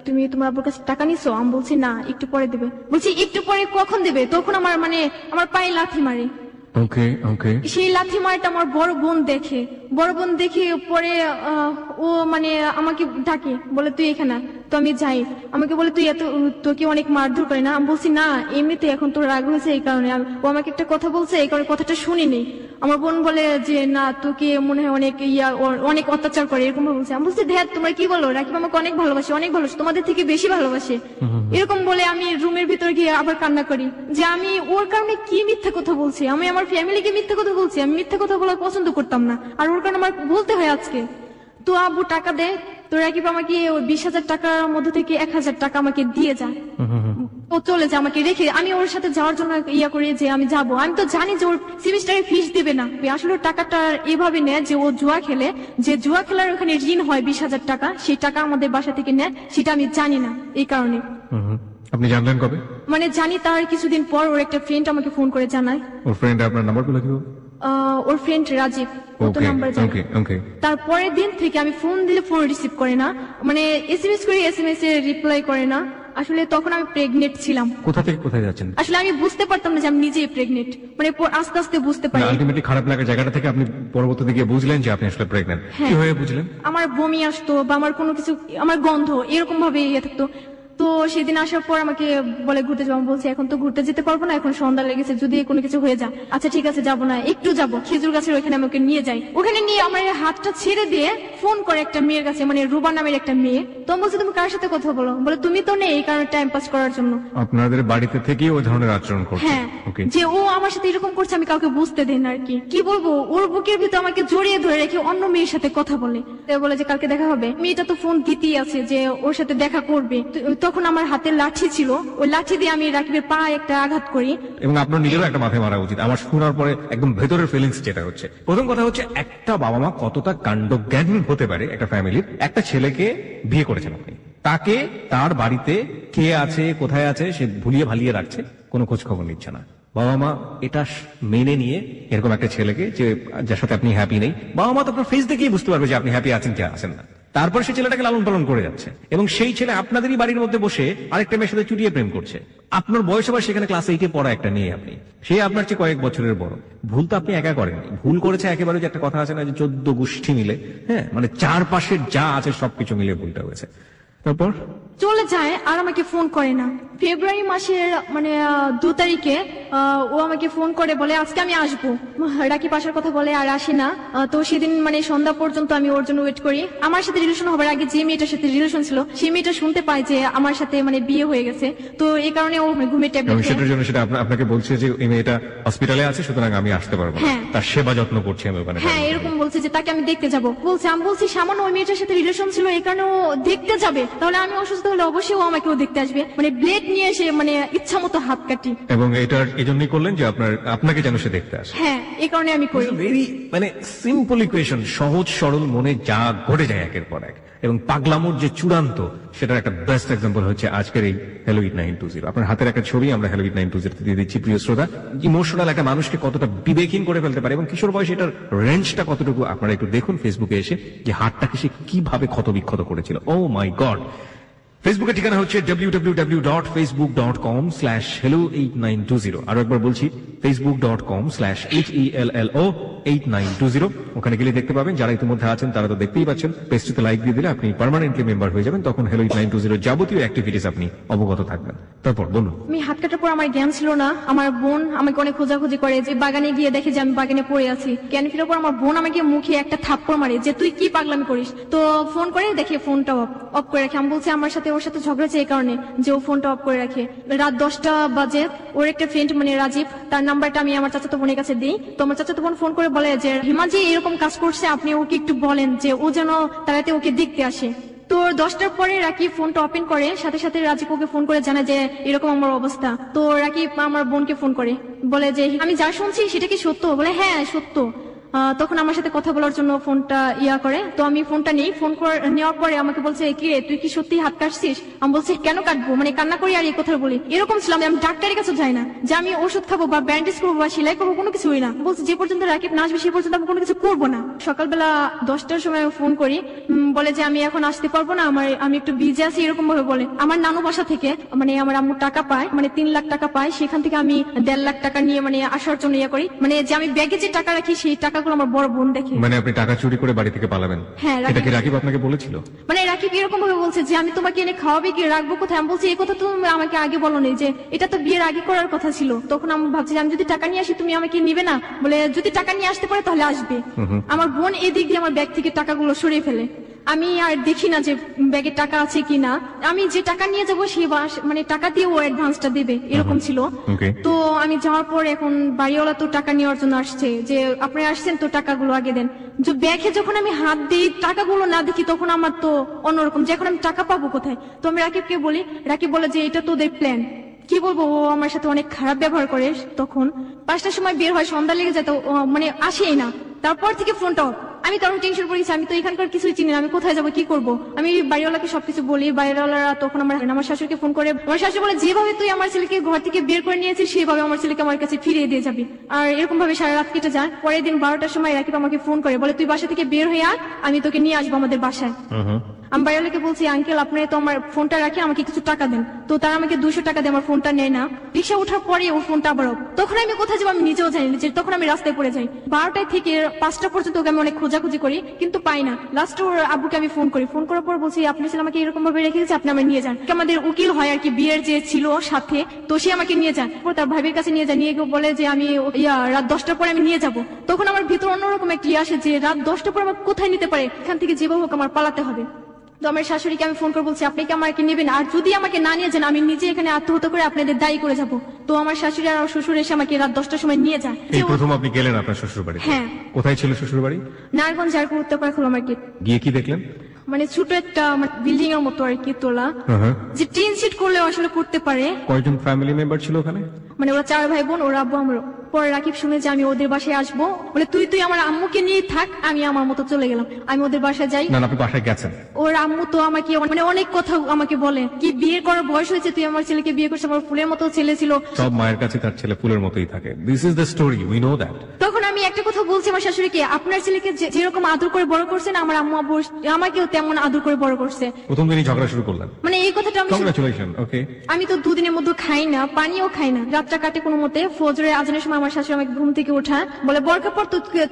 তুমি তোমার আব্বুর কাছে টাকা নিছো? আমি বলছি না, একটু পরে দেবে। বলছি একটু পরে কখন দেবে? তখন আমার মানে আমার পায়ে লাথি মারে। ওকে ওকে। সেই লাথি মারটা আমার বড় বোন দেখে, বড় বোন দেখে পরে ও মানে আমাকে ডাকে, বলে তুই এখানে। তো আমি যাই, আমাকে বলে তুই তোকে অনেক মারধর করে না? আমি বলছি না, এমনিতে এখন তোর রাগ হয়েছে এই কারণে। ও আমাকে একটা কথা বলছে, এই কারণে কথাটা শুনিনি। আমার বোন বলে যে না, তোকে মনে হয় অনেক অনেক অত্যাচার করে, এরকম বলছে। আমি বলছি ধ্যাত তোমরা কি বলো, রাকিব আমাকে অনেক ভালোবাসে, অনেক ভালোবাসে, তোমাদের থেকে বেশি ভালোবাসে, এরকম বলে আমি রুমের ভিতর গিয়ে আবার কান্না করি যে আমি ওর কারণে কি মিথ্যা কথা বলছি, আমি আমার ফ্যামিলিকে মিথ্যা কথা বলছি। আমি মিথ্যা কথা বলা পছন্দ করতাম না, আর ওর কারণে আমার বলতে হয় আজকে। তো আব্বু টাকা দেয়, তো রাকিব আমাকে ওই 20,000 টাকার মধ্যে থেকে 1,000 টাকা আমাকে দিয়ে যায়। ও চলে যায় আমাকে রেখে। আমি ওর সাথে যাওয়ার জন্য করি যে আমি যাবো, আমি তো জানি যে ওর সেমিস্টারে ফিস দেবে না। আসলে টাকাটা এভাবে নেয় যে ও জুয়া খেলে, যে জুয়া খেলার ওখানে ঋণ হয় 20,000 টাকা, সেই টাকা আমাদের বাসা থেকে নেয়, সেটা আমি জানি না। এই কারণে। আপনি জানলেন কবে? মানে জানি তার কিছুদিন পর ওর একটা ফ্রেন্ড আমাকে ফোন করে জানায়। ওর ফ্রেন্ড আপনার নাম্বার গুলো কি? ওর ফ্রেন্ড রাজীব, ও তো নাম্বার জানে। তারপরের দিন থেকে আমি ফোন দিলে ফোন রিসিভ করে না, মানে এসএমএস করে এসএমএস এর রিপ্লাই করে না। আসলে তখন আমি প্রেগনেন্ট ছিলাম। কোথা থেকে কোথায় যাচ্ছেন? আসলে আমি বুঝতে পারতাম না যে আমি নিজেই প্রেগনেন্ট, মানে আস্তে আস্তে বুঝতে পারি। আলটিমেটলি খারাপ লাগার জায়গাটা থেকে আপনি পরবর্তীতে গিয়ে বুঝলেন যে আপনি আসলে প্রেগনেন্ট। কি হয়ে বুঝলেন? আমার বমি আসতো বা আমার কোনো কিছু, আমার গন্ধ এরকম ভাবে থাকতো। তো সেদিন আসার পর আমাকে বলে ঘুরতে যাবো। বলছি এখন তো ঘুরতে যেতে পারবো না, এখন সন্ধ্যা লেগেছে, যদি কোনো কিছু হয়ে যায়। আচ্ছা ঠিক আছে যাবো না, একটু যাবো খেজুর গাছের ওখানে আমাকে নিয়ে যাই। ওখানে নিয়ে আমার হাতটা ছেড়ে দিয়ে ফোন করে একটা মেয়ের কাছে, মানে রুবা নামের একটা মেয়ে। তো বলছে তুমি কার সাথে কথা বলো? বলে তুমি তো নেই, এই কারণে টাইম পাস করার জন্য। আপনাদের বাড়িতে থেকেই ওই ধরনের আচরণ করছে? হ্যাঁ, যে ও আমার সাথে এরকম করছে আমি কাউকে বুঝতে দেই না আর কি। কি বলবো, ওর বুকের ভিতর আমাকে জড়িয়ে ধরে রেখে অন্য মেয়ের সাথে কথা বলে। বলে যে কালকে দেখা হবে। মেয়েটা তো ফোন দিতেই আছে যে ওর সাথে দেখা করবে। তখন আমার হাতে লাঠি ছিল, ওই লাঠি দিয়ে আমি রাকিবের পা একটা আঘাত করি। এবং আপনার নিজেরও একটা মাথায় মারা উচিত। আমার শোনার পরে একদম ভেতরের ফিলিংস যেটা হচ্ছে, প্রথম কথা হচ্ছে একটা বাবা মা কতটা কাণ্ডজ্ঞানহীন হতে পারে একটা ফ্যামিলির। একটা ছেলেকে বিয়ে করেছেন আপনি, তাকে তার বাড়িতে কে আছে কোথায় আছে সে ভুলিয়ে ভালিয়ে রাখছে, কোনো খোঁজ খবর নিচ্ছে না। বাবা মা এটা মেনে নিয়ে এরকম একটা ছেলেকে, যে যার সাথে আপনি হ্যাপি নেই, বাবা মা তো আপনার ফেস দেখেই বুঝতে পারবে যে আপনি হ্যাপি আছেন কি আছেন না। তারপর সে ছেলেটাকে লালন পালন করে যাচ্ছে এবং সেই ছেলে আপনাদেরই বাড়ির মধ্যে বসে আরেকটা মেয়ের সাথে চুটিয়ে প্রেম করছে। আপনার বয়স আবার সেখানে ক্লাস 8-এ পড়া একটা নিয়ে আপনি, সে আপনার চেয়ে কয়েক বছরের বড়। ভুল তো আপনি একা করেননি, ভুল করেছে একেবারে যে একটা কথা আছে না যে 14 গোষ্ঠী মিলে, হ্যাঁ মানে চারপাশের যা আছে সবকিছু মিলে ভুলটা হয়েছে। তারপর চলে যায় আর আমাকে ফোন করে না। ফেব্রুয়ারি মাসের মানে 2 তারিখে ও আমাকে ফোন করে বলে আজকে আমি আসবো। রাকিব আসার কথা বলে আর আসে না। তো সেদিন মানে সন্ধ্যা পর্যন্ত আমি ওর জন্য ওয়েট করি। আমার সাথে রিলেশন হবার আগে যে মেয়েটার সাথে রিলেশন ছিল সেই মেয়েটা শুনতে পায় যে আমার সাথে মানে বিয়ে হয়ে গেছে। তো এই কারণে ও ঘুমের ট্যাবলেট সেটার জন্য সেটা আপনাকে বলছে যে এই মেয়েটা হসপিটালে আছে সুতরাং আমি আসতে পারবো না, তার সেবা যত্ন করছি আমি ওখানে। হ্যাঁ এরকম বলছে যে তাকে আমি দেখতে যাবো বলছে। আমি বলছি সামান্য ওই মেয়েটার সাথে রিলেশন ছিল এই কারণে ও দেখতে যাবে, তাহলে আমি অসুস্থ হলে অবশ্যই ও আমাকে দেখতে আসবে। মানে ব্লেড নিয়ে এসে মানে ইচ্ছা মতো হাত কাটি। এবং এটার এই জন্যই করলেন যে আপনাকে যেন সে দেখতে আসে। হ্যাঁ এই কারণে আমি করি। ভেরি মানে সিম্পল ইকুয়েশন, সহজ সরল মনে যা ঘটে যায় একের পর এক, এবং পাগলামোর যে চূড়ান্ত সেটার একটা বেস্ট এক্সাম্পল হচ্ছে আজকের এই হ্যালো ইট 920। আপনার হাতের একটা ছবি আমরা হ্যালো ইট 920 দিয়ে দিচ্ছি প্রিয় শ্রোতা। ইমোশনাল একটা মানুষকে কতটা বিবেকহীন করে ফেলতে পারে এবং কিশোর বয়সে এটার রেঞ্জটা কতটুকু আপনারা একটু দেখুন ফেসবুকে এসে, যে হাতটাকে সে কিভাবে ক্ষতবিক্ষত করেছিল। ও মাই গড। ফেসবুকের ঠিকানা হচ্ছে www.facebook.com/hello8920। আরো একবার বলছি facebook.com/HELLO8920। ওখানে গেলে দেখতে পাবেন, যারা ইতিমধ্যে আছেন তারা তো দেখতেই পাচ্ছেন। পেজটিতে লাইক দিয়ে দিলে আপনি পার্মানেন্টলি মেম্বার হয়ে যাবেন, তখন হ্যালো 8920 যাবতীয় অ্যাক্টিভিটিস আপনি অবগত থাকবেন। তারপর বলুন। আমি হাত কাটার পর আমার জ্ঞান ছিল না। আমার বোন আমাকে অনেক খোঁজাখুঁজি করে, যে বাগানে গিয়ে দেখে যে আমি বাগানে পড়ে আছি। জ্ঞান ফেরার পর আমার বোন আমাকে মুখে একটা থাপ্পড় মারে যে তুই কি পাগলামি করিস। তো ফোন করে দেখে ফোনটা অফ করে রাখে। আমি বলছি আমার সাথে ওর সাথে ঝগড়া হয়েছে এই কারণে যে ও ফোনটা অফ করে রাখে। রাত 10টা বাজে ওর একটা ফ্রেন্ড মানে রাজীব, তার নাম্বারটা আমি আমার চাচাতো বোনের কাছে দিই। তো আমার চাচাতো বোন ফোন করে বলে যে হিমাজি এরকম কাজ করছে, আপনি ওকে একটু বলেন যে ও যেন তাড়াতাড়ি ওকে দেখতে আসে। তো 10টার পরে রাকিব ফোনটা ওপেন করে, সাথে সাথে রাজীব ওকে ফোন করে জানায় যে এরকম আমার অবস্থা। তো রাকিব আমার বোনকে ফোন করে বলে যে আমি যা শুনছি সেটা কি সত্য? বলে হ্যাঁ সত্য। তখন আমার সাথে কথা বলার জন্য ফোনটা করে। তো আমি ফোনটা নিই। ফোন নেওয়ার পরে আমাকে বলছে কি রে তুই কি সত্যি হাত কাটছিস? আমি বলছি কেন কাটবো, মানে কান্না করি আর এই কথা বলি। এরকম ছিলাম আমি ডাক্তারের কাছে যাই না যে আমি ওষুধ খাবো বা ব্যান্ডেজ করবো বা সেলাই করবো, কোনো কিছু হই না। বলছি যে পর্যন্ত রাকিব না আসবে সে পর্যন্ত আমি কোনো কিছু করবো না। সকালবেলা 10টার সময় ফোন করি, বলে যে আমি এখন আসতে পারবো না, আমি একটু বিজি আছি এরকম ভাবে বলে। আমার নানু বাসা থেকে মানে আমার আম্মু টাকা পায়, মানে 3 লাখ টাকা পায়, সেখান থেকে আমি 1.5 লাখ টাকা নিয়ে মানে আসার জন্য করি। মানে যে আমি ব্যাগে যে টাকা রাখি সেই টাকাগুলো আমার বড় বোন দেখে। মানে আপনি টাকা চুরি করে বাড়ি থেকে পালাবেন? হ্যাঁ। এটা কি রাকিব আপনাকে বলেছিল? মানে রাকিব এরকম ভাবে বলছে যে আমি তোমাকে এনে খাওয়াবে কি রাখবো কোথায়? আমি বলছি এই কথা তুমি আমাকে আগে বলোনি, যে এটা তো বিয়ের আগে করার কথা ছিল। তখন আমি ভাবছি আমি যদি টাকা নিয়ে আসি তুমি আমাকে নিবে না? বলে যদি টাকা নিয়ে আসতে পারে তাহলে আসবে। আমার বোন এদিক দিয়ে আমার ব্যাগ থেকে টাকাগুলো সরিয়ে ফেলে। আমি আর দেখি না যে ব্যাগে টাকা আছে কিনা। আমি যে টাকা নিয়ে যাবো সে মানে টাকা দিয়ে ও অ্যাডভান্সটা দেবে এরকম ছিল। তো আমি যাওয়ার পর এখন বাড়িওয়ালা তো টাকা নেওয়ার জন্য আসছে, যে আপনি আসছেন তো টাকাগুলো আগে দেন। যে ব্যাগে যখন আমি হাত দিই টাকাগুলো না দেখি তখন আমার তো অন্যরকম, যে এখন আমি টাকা পাবো কোথায়? তো আমি রাকিবকে বলি, রাকিব বলে যে এটা তোদের প্ল্যান। কি বলবো, ও আমার সাথে অনেক খারাপ ব্যবহার করে। তখন 5টার সময় বের হয়, সন্ধ্যা লেগে যায়, তো মানে আসেই না। তারপর থেকে ফোনটা আমি কারণ টেনশন পড়ে গেছি, আমি তো এখানকার কিছুই চিনি না, আমি কোথায় যাবো কি করবো। আমি বাড়িওয়ালাকে সবকিছু বলি। বাড়িওয়ালারা তখন আমার শাশুড়িকে ফোন করে, আমার শাশুড়ি বলে যেভাবে তুই আমার ছেলেকে ঘর থেকে বের করে নিয়েছিস সেভাবে আমার ছেলেকে আমার কাছে ফিরিয়ে দিয়ে যাবি। আর এরকম ভাবে সারা রাত কেটে যায়। পরের দিন 12টার সময় রাকিব আমাকে ফোন করে বলে তুই বাসা থেকে বের হয়ে আয়, আমি তোকে নিয়ে আসবো আমাদের বাসায়। আমি বাড়িওয়ালাকে বলছি আঙ্কেল আপনি তো আমার ফোনটা রাখি, আমাকে কিছু টাকা দেন। তো তারা আমাকে 200 টাকা দিয়ে আমার ফোনটা নেয় না। রিক্সা ওঠার পরে ওর ফোনটা আবার তখন আমি কোথায় যাবো আমি নিজেও জানি না, তখন আমি রাস্তায় পড়ে যাই। 12টা থেকে 5টা পর্যন্ত ওকে আমি অনেক খোঁজাখুঁজি করি কিন্তু পাই না। লাস্ট ওর আব্বুকে আমি ফোন করি। ফোন করার পর বলছি আপনি ছেলে আমাকে এরকম ভাবে রেখে দিয়েছে, আপনি আমার নিয়ে যান। আমাদের উকিল হয় আর কি বিয়ের যে ছিল সাথে, তো সে আমাকে নিয়ে যান। তার ভাবির কাছে নিয়ে যায়, নিয়ে বলে যে আমি রাত 10টার পরে আমি নিয়ে যাবো। তখন আমার ভিতর অন্যরকম একটি আসে যে রাত 10টার পর আমার কোথায় নিতে পারে, এখান থেকে যেভাবে হোক আমার পালাতে হবে। তো আমার শাশুড়িকে আমি ফোন করে বলছি আপনি কি আমাকে নেবেন, আর যদি আমাকে না নিয়ে যান আমি নিজে এখানে আত্মহত্যা করে আপনাদের দায়ী করে যাব। তো আমার শাশুড়ি আর শ্বশুর এসে আমাকে রাত 10টার সময় নিয়ে যায়। এই প্রথম আপনি গেলেন আপনার শ্বশুর বাড়ি? হ্যাঁ। কোথায় ছিল শ্বশুর বাড়ি? নারায়ণগঞ্জ জারপুর উত্তরপাড়া খোলা মার্কেট। গিয়ে কি দেখলেন? মানে ছোট একটা বিল্ডিং এর মতো আর কি তোলা, যে টিন শিট করলে আসলে করতে পারে। কয়জন ফ্যামিলি মেম্বার ছিল ওখানে? মানে ওরা 4 ভাই বোন, ওরা আব্বু আমরা। পরে রাকিব শুনে যে আমি ওদের বাসায় আসবো, বলে তুই আমার আম্মুকে নিয়ে থাক। আমি আমার মতো চলে গেলাম, আমি ওদের বাসায় যাই। না আপনি বাসায় গেছেন? ওর আম্মু তো আমাকে মানে অনেক কথা আমাকে বলে, কি বিয়ে করার বয়স হয়েছে, তুই আমার ছেলেকে বিয়ে করছিস, আমার ফুলের মতো ছেলে ছিল। সব মায়ের কাছে তার ছেলে ফুলের মতোই থাকে। This is the story, we know that. তখন আমি একটা কথা বলছি আমার শাশুড়িকে, আপনার ছেলেকে যেরকম আদর করে বড় করছে না আমার আম্মু আব্বু, আমাকেও তেমন আদর করে বড় করছে। প্রথম দিনই ঝগড়া শুরু করলেন? মানে এই কথাটা কংগ্রাচুলেশন। ওকে, আমি তো দুদিনের মধ্যে খাই না, পানিও খাই না, রাতটা কাটে কোনো মতে। ফজরের আজানের সময় আমার শাশুড়ি আমাকে ঘুম থেকে ওঠা, বলে বরকা পর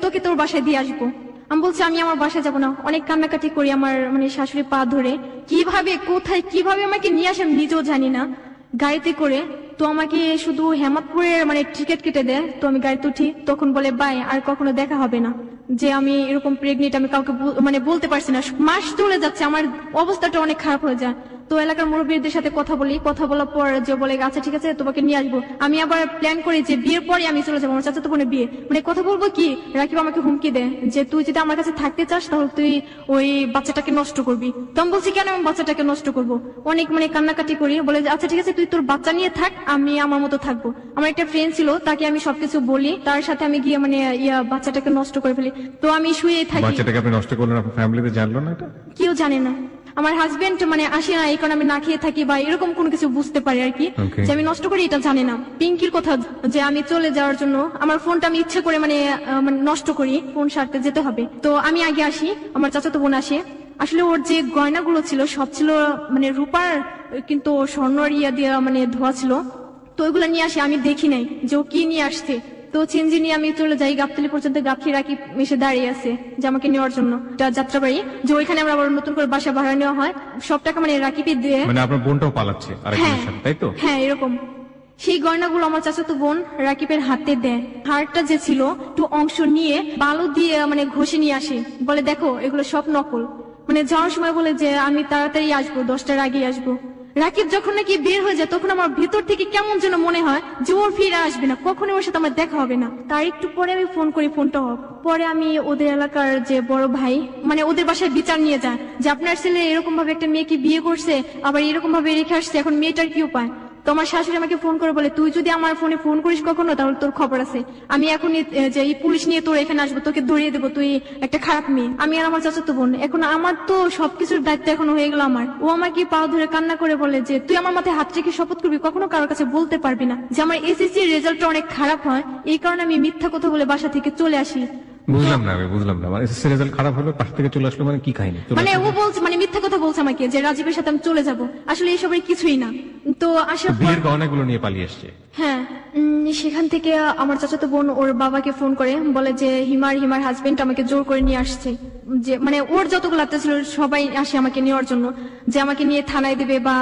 তোকে তোর বাসায় দিয়ে আসবো। আমি বলছি আমি আমার বাসায় যাবো না, অনেক কান্নাকাটি করি। আমার মানে শাশুড়ি পা ধরে কিভাবে কোথায় কিভাবে আমাকে নিয়ে আসে আমি নিজেও জানি না, গাড়িতে করে। তো আমাকে শুধু হেমাদপুরের মানে টিকিট কেটে দেয়। তো আমি গাড়িতে উঠি, তখন বলে বাই, আর কখনো দেখা হবে না। যে আমি এরকম প্রেগনেন্ট, আমি কাউকে মানে বলতে পারছি না। মাস চলে যাচ্ছে, আমার অবস্থাটা অনেক খারাপ হয়ে যায়। তো এলাকার মুরব্বীদের সাথে কথা বলি, কথা বলার পর যে বলে আচ্ছা ঠিক আছে তোমাকে নিয়ে আসবো। আমি আবার প্ল্যান করি যে বিয়ের পরে আমি চলে যাবো, আমার চাচাতো বোনের বিয়ে। মানে কথা বলবো কি, রাকিব আমাকে হুমকি দেয় যে তুই যদি আমার কাছে থাকতে চাস তাহলে তুই ওই বাচ্চাটাকে নষ্ট করবি। তো আমি বলছি কেন আমি বাচ্চাটাকে নষ্ট করবো, অনেক মানে কান্নাকাটি করি। বলে আচ্ছা ঠিক আছে তুই তোর বাচ্চা নিয়ে থাক, আমি আমার মতো থাকবো। আমার একটা ফ্রেন্ড ছিল, তাকে আমি সবকিছু বলি, তার সাথে আমি গিয়ে মানে বাচ্চাটাকে নষ্ট করে ফেলি। তো আমি শুয়ে থাকি। বাচ্চাটাকে আপনি নষ্ট করলেন, আপনার ফ্যামিলিতে জানলো না এটা? কেউ জানে না। আমার হাজবেন্ড মানে আসে না, এই কারণে আমি না খেয়ে থাকি বা এরকম কোনো কিছু বুঝতে পারি আর কি, যে আমি নষ্ট করি এটা জানে না। পিঙ্কির কথা যে আমি চলে যাওয়ার জন্য আমার ফোনটা আমি ইচ্ছে করে মানে নষ্ট করি, ফোন সারতে যেতে হবে। তো আমি আগে আসি, আমার চাচাতো বোন আসে। আসলে ওর যে গয়নাগুলো ছিল সব ছিল মানে রূপার, কিন্তু স্বর্ণ দিয়ে মানে ধোয়া ছিল। তো ওইগুলো নিয়ে আসে, আমি দেখি নাই যে ও কি নিয়ে আসছে। তো চিনজি নিয়ে আমি চলে যাই গাবতলী পর্যন্ত। গাবতলী রাকিব এসে দাঁড়িয়ে আছে যে আমাকে নেওয়ার জন্য যাত্রাবাড়ি, যে ওইখানে আমরা আবার নতুন করে বাসা ভাড়া নেওয়া হয়। সব টাকা মানে রাকিবই দিয়ে। মানে আপনার বোনটাও পালাচ্ছে আরেকজনের সাথে, তাই তো? হ্যাঁ এরকম। সেই গয়নাগুলো আমার চাচাতো বোন রাকিবের হাতে দেয়। হারটা যে ছিল একটু অংশ নিয়ে বালু দিয়ে মানে ঘষে নিয়ে আসে, বলে দেখো এগুলো সব নকল। মানে যাওয়ার সময় বলে যে আমি তাড়াতাড়ি আসবো, 10টার আগে আসবো। রাকিব যখন নাকি বের হয়ে যায় তখন আমার ভিতর থেকে কেমন যেন মনে হয় যে ওর ফিরে আসবে না, কখনো ওর সাথে আমার দেখা হবে না। তার একটু পরে আমি ফোন করি, ফোনটা অফ। পরে আমি ওদের এলাকার যে বড় ভাই মানে ওদের বাসায় বিচার নিয়ে যায় যে আপনার ছেলে এরকম ভাবে একটা মেয়েকে বিয়ে করছে, আবার এরকম ভাবে রেখে আসছে, এখন মেয়েটার কি উপায়। তো আমার শাশুড়ি আমাকে ফোন করে বলে তুই যদি আমার ফোনে ফোন করিস কখনো তাহলে তোর খবর আছে, আমি এখন যে এই পুলিশ নিয়ে তোর এখানে আসবো, তোকে ধরিয়ে দেবো, তুই একটা খারাপ মেয়ে। আমি আর আমার চাচাতো বোন, এখন আমার তো সবকিছুর দায়িত্ব এখন হয়ে গেল আমার। ও আমাকে পা ধরে কান্না করে বলে যে তুই আমার মাথায় হাত রেখে শপথ করবি কখনো কারোর কাছে বলতে পারবি না যে আমার এসএসসি এর রেজাল্টটা অনেক খারাপ হয়, এই কারণে আমি মিথ্যা কথা বলে বাসা থেকে চলে আসি। বুঝলাম না, আমি বুঝলাম না। মানে এসএসসি রেজাল্ট খারাপ হলো, পাশ থেকে চলে আসলো, মানে কি কাহিনী? মানে ও বলছে মানে মিথ্যা কথা বলছে আমাকে যে রাজীবের সাথে আমি চলে যাব, আসলে এইসবের কিছুই না। তো আসার পর বিয়ের গহনাগুলো নিয়ে পালিয়ে আসছে। হ্যাঁ, সেখান থেকে আমার চাচাতো বোন ওর বাবাকে ফোন করে বলে যে হিমার হাজবেন্ড আমাকে জোর করে নিয়ে আসছে, যে মানে ওর যতগুলো আত্মীয় ছিল সবাই আসে আমাকে নেওয়ার জন্য, যে আমাকে নিয়ে থানায় দেবে বা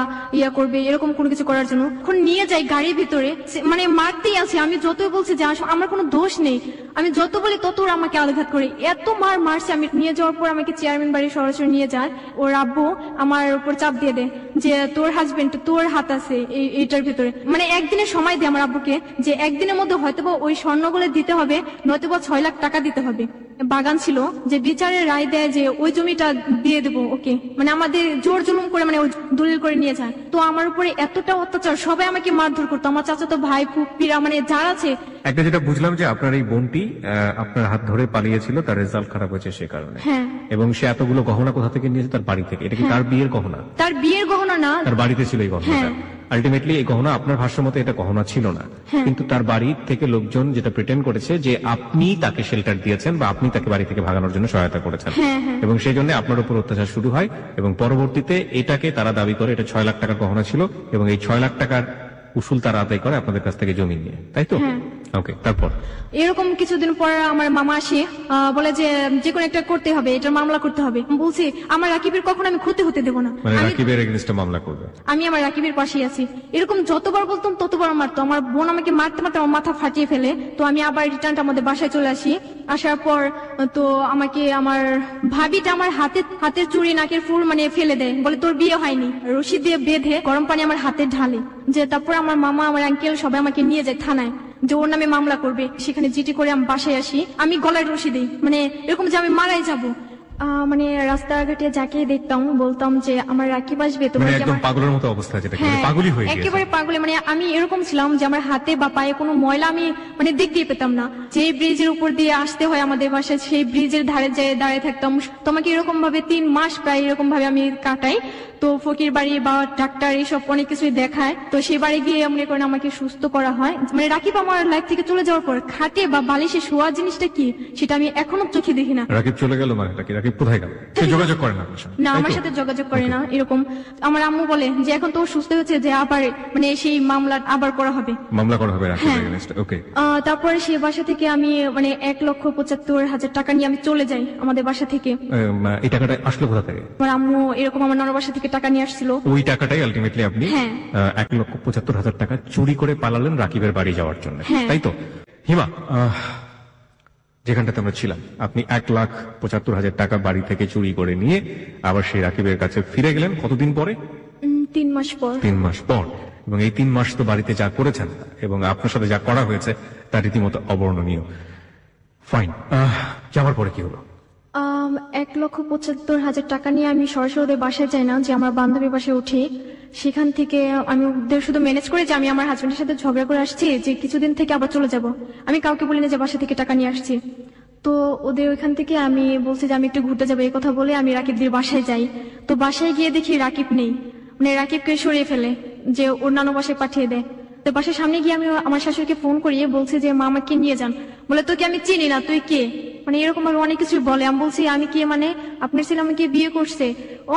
করবে এরকম কোনো কিছু করার জন্য। এখন নিয়ে যাই গাড়ির ভিতরে, মানে মারতেই আছে। আমি যতই বলছি যে আমার কোনো দোষ নেই, আমি যত বলি তত ওরা আমাকে আঘাত করে, এত মারছে। আমি নিয়ে যাওয়ার পর আমাকে চেয়ারম্যান বাড়ি সরাসরি নিয়ে যায়। ওর আব্বু আমার উপর চাপ দিয়ে দেয় যে তোর হাজবেন্ড, তোর হাত আছে এইটার ভিতরে। মানে একদিনের সময় দেয় আমার আব্বুকে যে একদিনের মধ্যে হয়তোবা ওই স্বর্ণগুলো দিতে হবে, নয়তোবা 6 লাখ টাকা দিতে হবে। বাগান ছিল যে বিচারের রায় দেয় যে ওই জমিটা দিয়ে দেবো ওকে, মানে আমাদের জোর জুলুম করে মানে দলিল করে নিয়ে যায়। তো আমার উপরে এতটা অত্যাচার, সবাই আমাকে মারধর করতো, আমার চাচাতো ভাই ফুপিরা মানে যারা আছে। একটা যেটা বুঝলাম যে আপনার এই বোনটি আপনার হাত ধরে পালিয়েছিল, তার রেজাল্ট খারাপ হয়েছে সে কারণে। হ্যাঁ, এবং সে এতগুলো গহনা কোথা থেকে নিয়েছে? তার বাড়ি থেকে। এটা কি তার বিয়ের গহনা? তার বিয়ের গহনা না, তার বাড়িতে ছিল এই গহনাটা। আলটিমেটলি এই গহনা আপনার ভাষ্য মতে এটা গহনা ছিল না, কিন্তু তার বাড়ি থেকে লোকজন যেটা প্রিটেন্ড করেছে যে আপনি তাকে শেল্টার দিয়েছেন বা আপনি তাকে বাড়ি থেকে ভাগানোর জন্য সহায়তা করেছেন, এবং সেই জন্য আপনার উপর অত্যাচার শুরু হয়। এবং পরবর্তীতে এটাকে তারা দাবি করে এটা 6 লাখ টাকার গহনা ছিল, এবং এই 6 লাখ টাকার উসুল তারা আদায় করে আপনাদের কাছ থেকে জমি নিয়ে, তাই তো? ওকে, তারপর এরকম কিছুদিন পর আমার মামা আসে, বলে যে কোনো একটা করতে হবে, এটা মামলা করতে হবে। বলছি আমার রাকিবের কখনো আমি ক্ষতি হতে দেবো না, মানে রাকিবের এগেইনস্টে মামলা করবে। আমি আমার রাকিবের পাশেই আছি। এরকম যতবার বলতাম ততবার মারতো। আমার বোন আমাকে মারতে মারতে আমার মাথা ফাটিয়ে ফেলে। তো আমি আবার রিটার্ন আমাদের বাসায় চলে আসি। আসার পর তো আমাকে আমার ভাবিটা আমার হাতের চুড়ি নাকের ফুল মানে ফেলে দেয়, বলে তোর বিয়ে হয়নি। রশি দিয়ে বেঁধে গরম পানি আমার হাতে ঢালে, যে তারপর আমার মামা আমার আঙ্কেল সবাই আমাকে নিয়ে যায় থানায় যে ওর নামে মামলা করবে। সেখানে জিটি করে আমি বাসায় আসি, আমি গলায় রশি দিই, মানে এরকম যে আমি মারাই যাব। মানে রাস্তাঘাটে যাকে দেখতাম বলতাম যে আমার রাকিব আসবে, মানে তোমরা কি একদম আমার পাগলের মতো অবস্থা, যেটা হ্যাঁ, পাগলই হয়ে গেছে। একেবারে পাগলে, মানে আমি এরকম ছিলাম যে আমার হাতে বা পায়ে কোনো ময়লা আমি মানে দেখতেই পেতাম না। যে ব্রিজের উপর দিয়ে আসতে হয় আমাদের বাসায়, সেই ব্রিজের ধারে যেয়ে দাঁড়িয়ে থাকতাম। তোমাকে এরকম ভাবে 3 মাস প্রায় এরকম ভাবে আমি কাটাই। তো ফকির বাড়ি বা ডাক্তার এইসব অনেক কিছুই দেখায়, তো সেই বাড়ি গিয়ে মনে করেন আমাকে সুস্থ করা হয়। মানে রাকিব আমার লাইফ থেকে চলে যাওয়ার পর খাটে বা বালিশে শোয়া জিনিসটা কি সেটা আমি এখনো চোখে দেখি না। রাকিব চলে গেল মানে রাকিব কোথায় গেল? সে যোগাযোগ করে না আপনার সঙ্গে? না, তাই আমার তো? সাথে যোগাযোগ করে না। এরকম আমার আম্মু বলে যে এখন তো ও সুস্থ হয়েছে, যে আবার মানে সেই মামলা আবার করা হবে, মামলা করা হবে রাকিবের হ্যাঁ। এগেইনস্টে। ওকে। তারপরে সেই বাসা থেকে আমি মানে 1,75,000 টাকা নিয়ে আমি চলে যাই আমাদের বাসা থেকে। এই টাকাটা আসলো কোথা থেকে? আমার আম্মু এরকম আমার নানার বাসা থেকে টাকা নিয়ে আসছিল। ওই টাকাটাই আলটিমেটলি আপনি হ্যাঁ। 1,75,000 টাকা চুরি করে পালালেন রাকিবের বাড়ি যাওয়ার জন্য, হ্যাঁ। তাই তো? হিমা, যেখানটাতে আমরা ছিলাম, আপনি 1,75,000 টাকা বাড়ি থেকে চুরি করে নিয়ে আবার সেই রাকিবের কাছে ফিরে গেলেন কতদিন পরে? 3 মাস পর। 3 মাস পর। এবং এই 3 মাস তো বাড়িতে যা করেছেন এবং আপনার সাথে যা করা হয়েছে তা রীতিমতো অবর্ণনীয়। ফাইন, যাওয়ার পরে কি হলো? 1,75,000 টাকা নিয়ে আমি সরাসরি ওদের বাসায় যাই না, যে আমার বান্ধবীর বাসায় উঠি। সেখান থেকে আমি ওদের শুধু ম্যানেজ করে যে আমি আমার হাজবেন্ডের সাথে ঝগড়া করে আসছি, যে কিছুদিন থেকে আবার চলে যাব। আমি কাউকে বলি না যে বাসা থেকে টাকা নিয়ে আসছি। তো ওদের ওইখান থেকে আমি বলছি যে আমি একটু ঘুরতে যাবো, এই কথা বলে আমি রাকিবদের বাসায় যাই। তো বাসায় গিয়ে দেখি রাকিব নেই, মানে রাকিবকে সরিয়ে ফেলে, যে ওর নানু বাসায় পাঠিয়ে দেয়। তো বাসার সামনে গিয়ে আমি আমার শাশুড়িকে ফোন করিয়ে বলছি যে মা আমাকে নিয়ে যান। বলে তোকে আমি চিনি না, তুই কে? মানে এরকম ভাবে অনেক কিছু বলে। আমি বলছি আমি কে মানে আপনার ছেলে আমাকে বিয়ে করছে,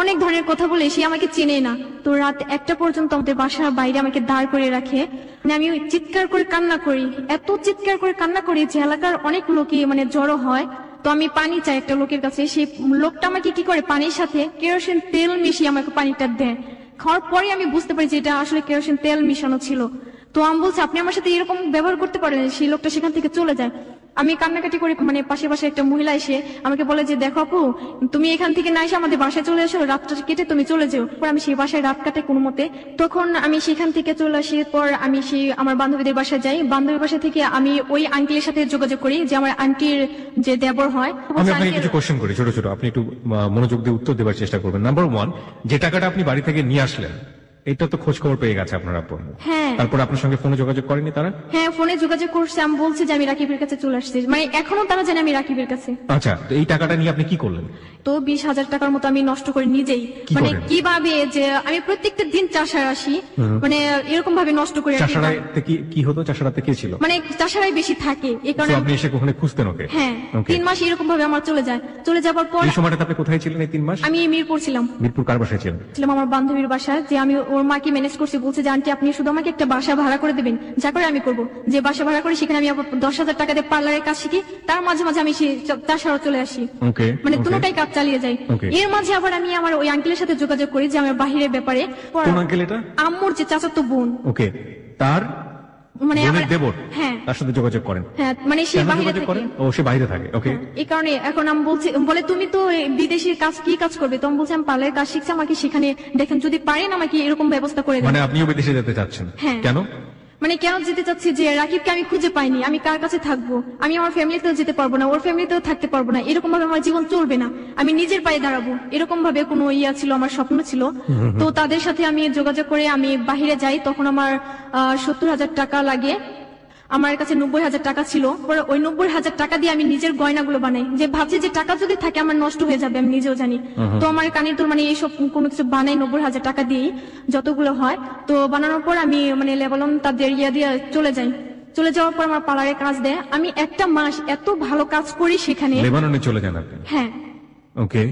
অনেক ধরনের কথা বলে, সে আমাকে চিনে না। তো রাত 1টা পর্যন্ত আমাদের বাসার বাইরে আমাকে দাঁড় করে রাখে। মানে আমি চিৎকার করে কান্না করি, এত চিৎকার করে কান্না করি যে এলাকার অনেক লোকই মানে জড়ো হয়। তো আমি পানি চাই একটা লোকের কাছে, সেই লোকটা আমাকে কি করে পানির সাথে কেরোসিন তেল মিশিয়ে আমাকে পানিটা দেয়। খাওয়ার পরে আমি বুঝতে পারি যে এটা আসলে কেরোসিন তেল মিশানো ছিল। তো আমি বলছি আপনি আমার সাথে এরকম ব্যবহার করতে পারেন? সেই লোকটা সেখান থেকে চলে যায়। আমি কান্নাকাটি করে, মানে পাশে পাশে একটা মহিলা এসে আমাকে বলে যে দেখো আপু, তুমি এখান থেকে না এসে আমাদের বাসায় চলে এসো, রাতটা কেটে তুমি চলে যাও। পর আমি সেই বাসায় রাত কাটে কোনো মতে। তখন আমি সেখান থেকে চলে আসি। পর আমি সেই আমার বান্ধবীদের বাসায় যাই। বান্ধবীর বাসা থেকে আমি ওই আন্টির সাথে যোগাযোগ করি, যে আমার আন্টির যে দেবর হয়। আমি আপনাকে কিছু কোশ্চেন করি, ছোট ছোট, আপনি একটু মনোযোগ দিয়ে উত্তর দেওয়ার চেষ্টা করবেন। নাম্বার 1, যে টাকাটা আপনি বাড়ি থেকে নিয়ে আসলেন, এটা তো খোঁজ খবর পেয়ে গেছে আপনার আপু? হ্যাঁ। তারপর আপনার সঙ্গে ফোনে যোগাযোগ করেনি তারা? হ্যাঁ, ফোনে যোগাযোগ করছে। আমি বলছি যে আমি রাকিবের কাছে চলে আসছি, মানে এখনো তারা জানে আমি রাকিবের কাছে। আচ্ছা, তো এই টাকাটা নিয়ে আপনি কি করলেন? তো 20,000 টাকার মতো আমি নষ্ট করি নিজেই। কি মানে করেন? কিভাবে যে আমি প্রত্যেকটা দিন চাষায় আসি, মানে এরকম ভাবে নষ্ট করে আর কি। চাষাড়াতে কি হতো? চাষাড়াতে কে ছিল? মানে চাষারাই বেশি থাকে, এই তো কারণে আপনি এসে ওখানে খুঁজতেন ওকে? হ্যাঁ, Okay. 3 মাস এরকম ভাবে আমার চলে যায়। চলে যাবার পর এই সময়টা আপনি কোথায় ছিলেন এই 3 মাস? আমি মিরপুর ছিলাম। মিরপুর কার বাসায় ছিলেন? ছিলাম আমার বান্ধবীর বাসায়, যে আমি ওর মাকে ম্যানেজ করছি। বলছে যে আন্টি আপনি শুধু আমাকে একটা বাসা ভাড়া করে দেবেন, যা করে আমি করবো। যে বাসা ভাড়া করি সেখানে আমি আবার 10,000 টাকা দিয়ে পার্লারের কাজ শিখি, তার মাঝে মাঝে আমি চাষারও চলে আসি। ওকে, মানে দুটোটাই কাজ চালিয়ে যাই। Okay. এর মাঝে আবার আমি আমার ওই আঙ্কেলের সাথে যোগাযোগ করি, যে আমার বাহিরের ব্যাপারে। কোন আঙ্কেল এটা? আম্মুর যে চাচাতো বোন, ওকে, তার মানে বোনের আমার দেবর, হ্যাঁ তার সাথে যোগাযোগ করেন? হ্যাঁ, মানে সে কেন বাহিরে যোগাযোগ থাকে। করেন? ও, সে বাইরে থাকে। ওকে, এই কারণে এখন আমি বলছি, বলে তুমি তো বিদেশের কাজ কি কাজ করবে? তো আমি বলছি আমি পার্লারের কাজ শিখছি, আমাকে সেখানে দেখেন যদি পারেন আমাকে এরকম ব্যবস্থা করে দেন। মানে আপনিও বিদেশে যেতে চাচ্ছেন? হ্যাঁ। কেন? মানে কেন যেতে চাচ্ছি, যে রাকিবকে আমি খুঁজে পাইনি, আমি কার কাছে থাকবো? আমি আমার ফ্যামিলিতেও যেতে পারবো না, ওর ফ্যামিলিতেও থাকতে পারবো না, এরকম ভাবে আমার জীবন চলবে না। আমি নিজের পায়ে দাঁড়াবো, এরকম ভাবে কোনো ইয়া ছিল, আমার স্বপ্ন ছিল। তো তাদের সাথে আমি যোগাযোগ করে আমি বাহিরে যাই। তখন আমার 70,000 টাকা লাগে। আমার কাছে 90,000 টাকা ছিল। পরে ওই 90,000 টাকা দিয়ে আমি নিজের গয়নাগুলো বানাই, যে ভাবছি যে টাকা যদি থাকে আমার নষ্ট হয়ে যাবে, আমি নিজেও জানি। তো আমার কানের দুল মানে এইসব কোনো কিছু বানাই 90,000 টাকা দিয়েই, যতগুলো হয়। তো বানানোর পর আমি মানে লেবালন তাদের ইয়া দিয়ে চলে যাই। চলে যাওয়ার পর আমার পার্লারে কাজ দেয়। আমি একটা মাস এত ভালো কাজ করি সেখানে। লেবাননে চলে যান আপনি? হ্যাঁ। ওকে,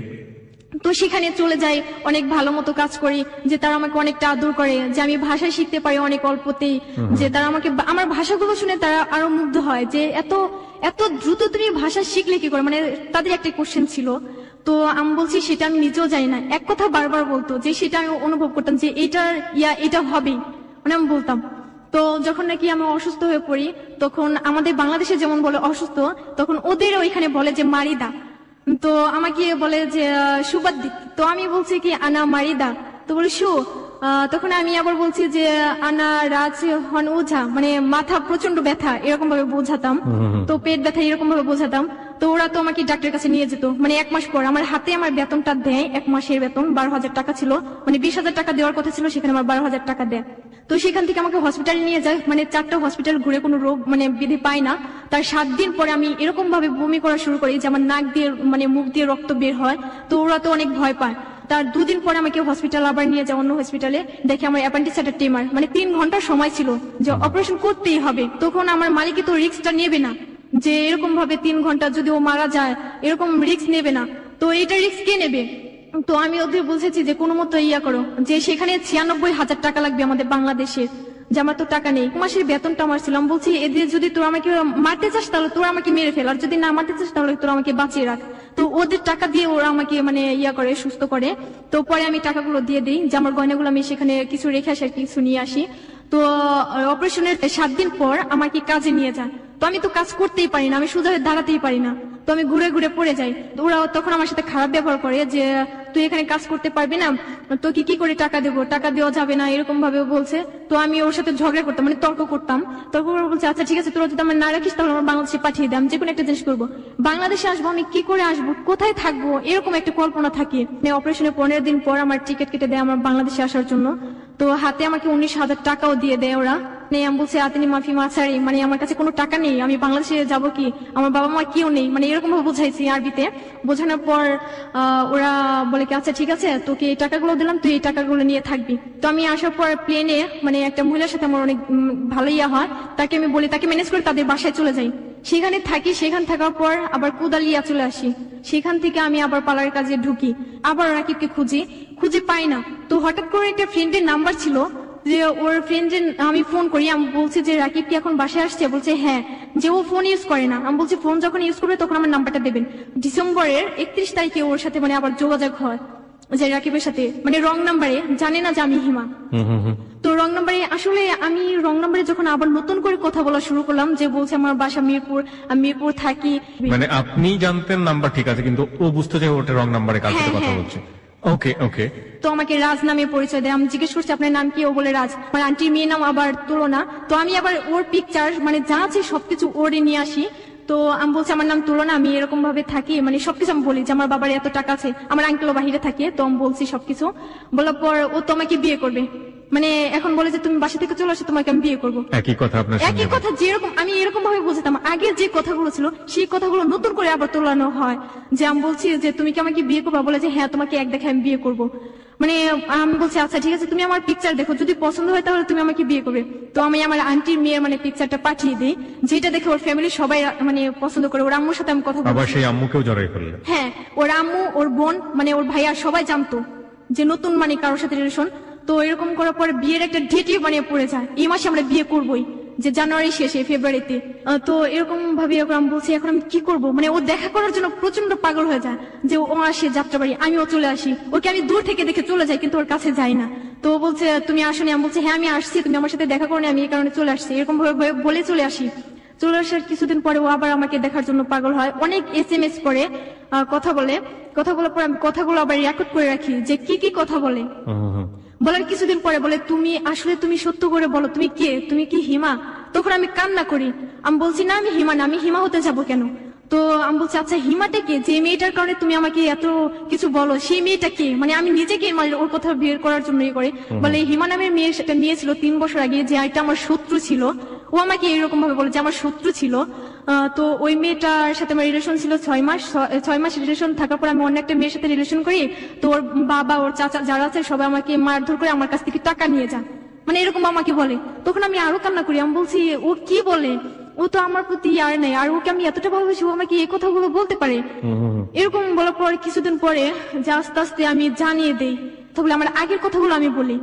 তো সেখানে চলে যাই, অনেক ভালো মতো কাজ করি, যে তারা আমাকে অনেকটা আদর করে, যে আমি ভাষা শিখতে পারি অনেক অল্পতেই, যে তারা আমাকে আমার ভাষাগুলো শুনে তারা আরো মুগ্ধ হয়, যে এত এত দ্রুত তুমি ভাষা শিখলে কি করে। মানে তাদের একটা কোশ্চেন ছিল। তো আমি বলছি সেটা আমি নিজেও জানি না। এক কথা বারবার বলতো, যে সেটা আমি অনুভব করতাম যে এটা হবেই, মানে আমি বলতাম। তো যখন নাকি আমি অসুস্থ হয়ে পড়ি, তখন আমাদের বাংলাদেশে যেমন বলে অসুস্থ, তখন ওদের ওইখানে বলে যে মারিদা। তো আমাকে বলে যে সুবাদ্দি। তো আমি বলছি কি আনা মারিদা। তো বলে তখন আমি আবার বলছি যে আনা রাজ হন ওঝা, মানে মাথা প্রচন্ড ব্যথা এরকম ভাবে বোঝাতাম। তো পেট ব্যথা এরকম ভাবে বোঝাতাম। তো ওরা তো আমাকে ডাক্তারের কাছে নিয়ে যেত, মানে 1 মাস পর আমার হাতে আমার বেতনটা দেয়, 1 মাসের বেতন 12,000 টাকা ছিল, মানে 20,000 টাকা দেওয়ার কথা ছিল, সেখানে আমার 12,000 টাকা দেয়। তো সেখান থেকে আমাকে হসপিটালে নিয়ে যায়, মানে 4টা হসপিটাল ঘুরে কোনো রোগ মানে বিধি পাই না। তার 7 দিন পরে আমি এরকম ভাবে বমি করা শুরু করি যে আমার নাক দিয়ে মানে মুখ দিয়ে রক্ত বের হয়। তো ওরা তো অনেক ভয় পায়। তার 2 দিন পরে আমাকে হসপিটাল আবার নিয়ে যায়, অন্য হসপিটালে, দেখে আমার অ্যাপেন্ডিসাইটিস টিউমার, মানে 3 ঘন্টার সময় ছিল যে অপারেশন করতেই হবে। তখন আমার মালিকই তো রিস্কটা নেবে না, যে এরকম ভাবে 3 ঘন্টা যদি ও মারা যায় এরকম রিস্ক নেবে না, তো এটা রিস্ক কে নেবে? তো আমি ওদের বলছি যে কোনো মতো ইয়া করো, যে সেখানে 96,000 টাকা লাগবে আমাদের বাংলাদেশের, যে আমার তো টাকা নেই। মাসের বেতনটা আমার ছিলাম, বলছি এদের যদি তোর আমাকে মারতে চাস তাহলে তোরা আমাকে মেরে ফেল, আর যদি না মারতে চাস তাহলে তোরা আমাকে বাঁচিয়ে রাখ। তো ওদের টাকা দিয়ে ওরা আমাকে মানে ইয়া করে, সুস্থ করে। তো পরে আমি টাকাগুলো দিয়ে দিই, যে আমার গয়নাগুলো আমি সেখানে কিছু রেখে আসি আর কিছু নিয়ে আসি। তো অপারেশনের 7 দিন পর আমাকে কাজে নিয়ে যান। তো আমি তো কাজ করতেই পারি না, আমি সোজা হয়ে দাঁড়াতেই পারি না, তো আমি ঘুরে ঘুরে পড়ে যাই। ওরা তখন আমার সাথে খারাপ ব্যবহার করে, যে তুই এখানে কাজ করতে পারবি না, তোকে কি করে টাকা দেবো, টাকা দেওয়া যাবে না, এরকম ভাবে বলছে। তো আমি ওর সাথে ঝগড়া করতাম, মানে তর্ক করতাম। তখন ওরা বলছে আচ্ছা ঠিক আছে, তোরা যদি আমার না রাখিস তাহলে আমার বাংলাদেশে পাঠিয়ে দে, আমি যে কোনো একটা জিনিস করবো। বাংলাদেশে আসবো, আমি কি করে আসবো, কোথায় থাকবো, এরকম একটা কল্পনা থাকে। অপারেশনের 15 দিন পর আমার টিকিট কেটে দেয় আমার বাংলাদেশে আসার জন্য। তো হাতে আমাকে 19,000 টাকাও দিয়ে দেয় ওরা। আমি বলছি আতিনি মাফি মাছারি, মানে আমার কাছে কোনো টাকা নেই, আমি বাংলাদেশে যাব কি, আমার বাবা মা কেউ নেই, মানে এরকম ভাবে বুঝাইছি আরবিতে। বোঝানোর পর ওরা বলে কি আচ্ছা ঠিক আছে, তোকে এই টাকাগুলো দিলাম, তুই এই টাকাগুলো নিয়ে থাকবি। তো আমি আসার পর প্লেনে মানে একটা মহিলার সাথে আমার অনেক ভালো ইয়া হয়, তাকে আমি বলি, তাকে ম্যানেজ করে তাদের বাসায় চলে যাই, সেখানে থাকি। সেখান থাকার পর আবার কুদালিয়া চলে আসি, সেখান থেকে আমি আবার পার্লারের কাজে ঢুকি, আবার রাকিবকে খুঁজে পাই না। তো হঠাৎ করে একটা ফ্রেন্ডের নাম্বার ছিল, যে ওর ফ্রেন্ডের আমি ফোন করি, আমি বলছি যে রাকিব কি এখন বাসায় আসছে, বলছে হ্যাঁ, যে ও ফোন ইউজ করে না। আমি বলছি ফোন যখন ইউজ করবে তখন আমার নাম্বারটা দেবেন। ডিসেম্বরের 31 তারিখে ওর সাথে মানে আবার যোগাযোগ হয়, যে রাকিবের সাথে, মানে রং নাম্বারে, জানে না যে আমি হিমা। তো রং নাম্বারে, আসলে আমি রং নাম্বারে যখন আবার নতুন করে কথা বলা শুরু করলাম, যে বলছে আমার বাসা মিরপুর, আমি মিরপুর থাকি, মানে আপনি জানতেন নাম্বার ঠিক আছে, কিন্তু ও বুঝতে চাই ওটা রং নাম্বারে কার সাথে কথা বলছে। ওকে ওকে। তো আমাকে রাজ নামে পরিচয় দেয়। আমি জিজ্ঞেস করছি আপনার নাম কি, ও বলে রাজ। আমার আন্টির মেয়ের নাম আবার তুলনা। তো আমি আবার ওর পিকচার মানে যা আছে সবকিছু ওরে নিয়ে আসি। তো আমি বলছি আমার নাম তুলনা, আমি এরকম ভাবে থাকি, মানে সবকিছু আমি বলি, যে আমার বাবার এত টাকা আছে, আমার আঙ্কেলও বাহিরে থাকে। তো আমি বলছি সবকিছু বলার পর ও তো আমাকে বিয়ে করবে, মানে এখন বলে যে তুমি বাসা থেকে চলে আসো, তোমাকে আমি বিয়ে করবো। একই কথা আপনার সঙ্গে? একই কথা, যেরকম আমি এরকম ভাবে বুঝতাম, আগের যে কথাগুলো ছিল সেই কথাগুলো নতুন করে আবার তোলানো হয়। যে আমি বলছি যে তুমি কি আমাকে বিয়ে করবা, বলে যে হ্যাঁ তোমাকে এক দেখে আমি বিয়ে করবো। মানে আমি বলছি আচ্ছা ঠিক আছে, তুমি আমার পিকচার দেখো, যদি পছন্দ হয় তাহলে তুমি আমাকে বিয়ে করবে। তো আমি আমার আন্টির মেয়ের মানে পিকচারটা পাঠিয়ে দিই, যেটা দেখে ওর ফ্যামিলি সবাই মানে পছন্দ করে। ওর আম্মুর সাথে আমি কথা বলছি, আবার সেই আম্মুকেও জড়াই ফেললেন? হ্যাঁ, ওর আম্মু, ওর বোন, মানে ওর ভাইয়া সবাই জানতো যে নতুন মানে কারোর সাথে রিলেশন। তো এরকম করার পরে বিয়ের একটা ডেটই বানিয়ে পড়ে যায়, এই মাসে আমরা বিয়ে করবোই, যে জানুয়ারি শেষে ফেব্রুয়ারিতে। তো এরকম ভাবে আমি বলছি এখন আমি কি করব, মানে ও দেখা করার জন্য প্রচন্ড পাগল হয়ে যায়, যে ও আসে যাত্রাবাড়ি, আমিও চলে আসি, ওকে আমি দূর থেকে দেখে চলে যাই, কিন্তু ওর কাছে যাই না। তো ও বলছে তুমি আসনি, আমি বলছি হ্যাঁ আমি আসছি, তুমি আমার সাথে দেখা করো, আমি এই কারণে চলে আসছি, এরকম ভাবে বলে চলে আসি। চলে আসার কিছুদিন পরে ও আবার আমাকে দেখার জন্য পাগল হয়, অনেক SMS করে, কথা বলার পর আমি কথাগুলো আবার রেকর্ড করে রাখি, যে কি কথা বলে। বলার কিছুদিন পরে বলে তুমি সত্য করে বলো, তুমি কে, তুমি কি হিমা? তখন আমি কান্না করি, আমি বলছি না আমি হিমা না, আমি হিমা হতে যাবো কেন? তো আমি বলছি আচ্ছা হিমাটা কে, যে মেয়েটার কারণে তুমি আমাকে এত কিছু বলো, সেই মেয়েটা কে? মানে আমি নিজেকে ওর কথা বের করার জন্য করে বলে, হিমা নামের একটা মেয়ে ছিল 3 বছর আগে, যে এটা আমার শত্রু ছিল। ও আমাকে এরকম ভাবে বলে যে আমার শত্রু ছিল। তো ওই মেয়েটার সাথে আমার রিলেশন ছিল 6 মাস রিলেশন থাকার পর আমি অন্য একটা মেয়ের সাথে রিলেশন করি। তো ওর বাবা, ওর চাচা যারা আছে সবাই আমাকে মারধর করে আমার কাছ থেকে টাকা নিয়ে যায়, মানে এরকম আমাকে বলে। তখন আমি আরো কান্না করি, আমি বলছি ও কি বলে, ও তো আমার প্রতি আর নেই, আর ওকে আমি এতটা ভালোবাসি, ও আমাকে এই কথাগুলো বলতে পারে? এরকম বলার পর কিছুদিন পরে যে আস্তে আস্তে আমি জানিয়ে দেই, তাহলে আমার আগের কথাগুলো আমি বলি।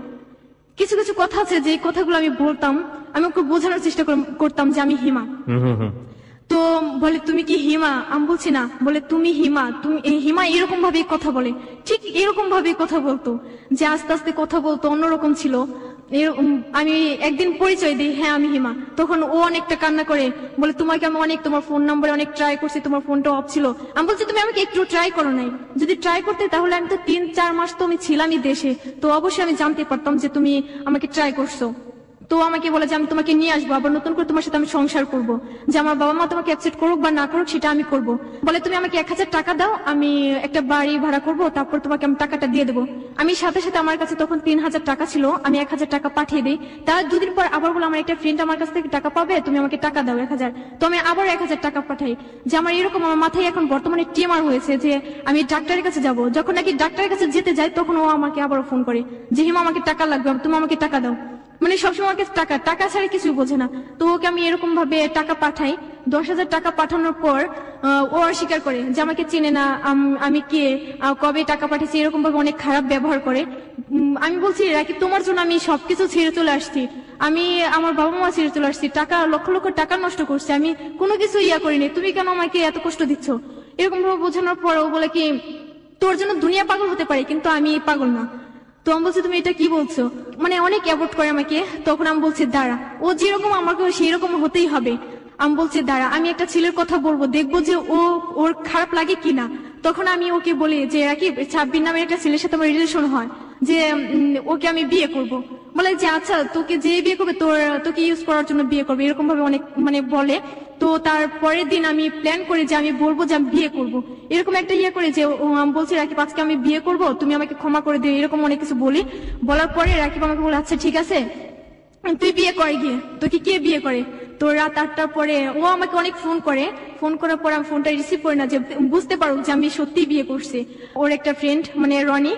কিছু কিছু কথা আছে যে কথাগুলো আমি বলতাম, আমি ওকে বোঝানোর চেষ্টা করতাম যে আমি হিমা। তো বলে তুমি কি হিমা? আমি বলছি না। বলে তুমি হিমা, তুমি হিমা, এরকম ভাবে কথা বলে, ঠিক এরকম ভাবে কথা বলতো, যে আস্তে আস্তে কথা বলতো অন্যরকম ছিল। আমি একদিন পরিচয় দিই, হ্যাঁ আমি হিমা, তখন ও অনেকটা কান্না করে বলে তোমাকে আমি অনেক, তোমার ফোন নাম্বারে অনেক ট্রাই করছি, তোমার ফোনটা অফ ছিল। আমি বলছি তুমি আমাকে একটু ট্রাই করো নাই, যদি ট্রাই করতে তাহলে আমি তো 3-4 মাস তো আমি ছিলামই দেশে, তো অবশ্যই আমি জানতে পারতাম যে তুমি আমাকে ট্রাই করছো। তো আমাকে বলে যে আমি তোমাকে নিয়ে আসবো, আবার নতুন করে তোমার সাথে আমি সংসার করব, যে আমার বাবা মা তোমাকে অ্যাকসেপ্ট করুক বা না করুক সেটা আমি করব। বলে তুমি আমাকে 1000 টাকা দাও, আমি একটা বাড়ি ভাড়া করব, তারপর তোমাকে আমি টাকাটা দিয়ে দেবো। আমি সাথে সাথে আমার কাছে তখন 3000 টাকা ছিল, আমি 1000 টাকা পাঠিয়ে দিই। তার 2 দিন পর আবার বলে আমার একটা ফ্রেন্ড আমার কাছ থেকে টাকা পাবে, তুমি আমাকে টাকা দাও 1000। তো আমি আবার 1000 টাকা পাঠাই। যে আমার এরকম আমার মাথায় এখন বর্তমানে টিমার হয়েছে যে আমি ডাক্তারের কাছে যাব। যখন নাকি ডাক্তারের কাছে যেতে যাই তখন ও আমাকে আবারও ফোন করে যে হিমা আমাকে টাকা লাগবে, তুমি আমাকে টাকা দাও। মানে সবসময় আমাকে টাকা ছাড়া কিছু বোঝে না। তো ওকে আমি এরকম ভাবে টাকা পাঠাই। 10,000 টাকা পাঠানোর পর ও অস্বীকার করে যে আমাকে চেনে না, আমি কে, কবে টাকা পাঠিয়েছি, এরকম ভাবে অনেক খারাপ ব্যবহার করে। আমি বলছি রাকিব তোমার জন্য আমি সবকিছু ছেড়ে চলে আসছি, আমি আমার বাবা মা ছেড়ে চলে আসছি, টাকা লক্ষ লক্ষ টাকা নষ্ট করছি, আমি কোনো কিছু করিনি, তুমি কেন আমাকে এত কষ্ট দিচ্ছ? এরকম ভাবে বোঝানোর পর ও বলে কি তোর জন্য দুনিয়া পাগল হতে পারে কিন্তু আমি পাগল না। তো আমি বলছি তুমি এটা কি বলছো, মানে অনেক অ্যাভয়েড করে আমাকে। তখন আমি বলছি দাঁড়া, ও যেরকম আমাকে সেই রকম হতেই হবে। আমি বলছি দাঁড়া, আমি একটা ছেলের কথা বলবো, দেখবো যে ওর খারাপ লাগে কিনা। তখন আমি ওকে বলি যে রাকিব, সাব্বির নামের একটা ছেলের সাথে আমার রিলেশন হয়, যে ওকে আমি বিয়ে করব। বলে যে আচ্ছা তোকে যে বিয়ে করবে তোকে ইউজ করার জন্য বিয়ে করবে, এরকম ভাবে অনেক মানে বলে। তো তার পরের দিন আমি প্ল্যান করি যে আমি বলবো যে আমি বিয়ে করব, এরকম একটা করে যে আমি বলছি রাকিব আজকে আমি বিয়ে করব, তুমি আমাকে ক্ষমা করে দিও, এরকম অনেক কিছু বলি। বলার পরে রাকিব আমাকে বলে আচ্ছা ঠিক আছে তুই বিয়ে করে গিয়ে, তোকে কে বিয়ে করে। তো রাত 8টার পরে ও আমাকে অনেক ফোন করার পর আমি ফোনটা রিসিভ করি না, যে বুঝতে পারো যে আমি সত্যি বিয়ে করছি। ওর একটা ফ্রেন্ড মানে রনি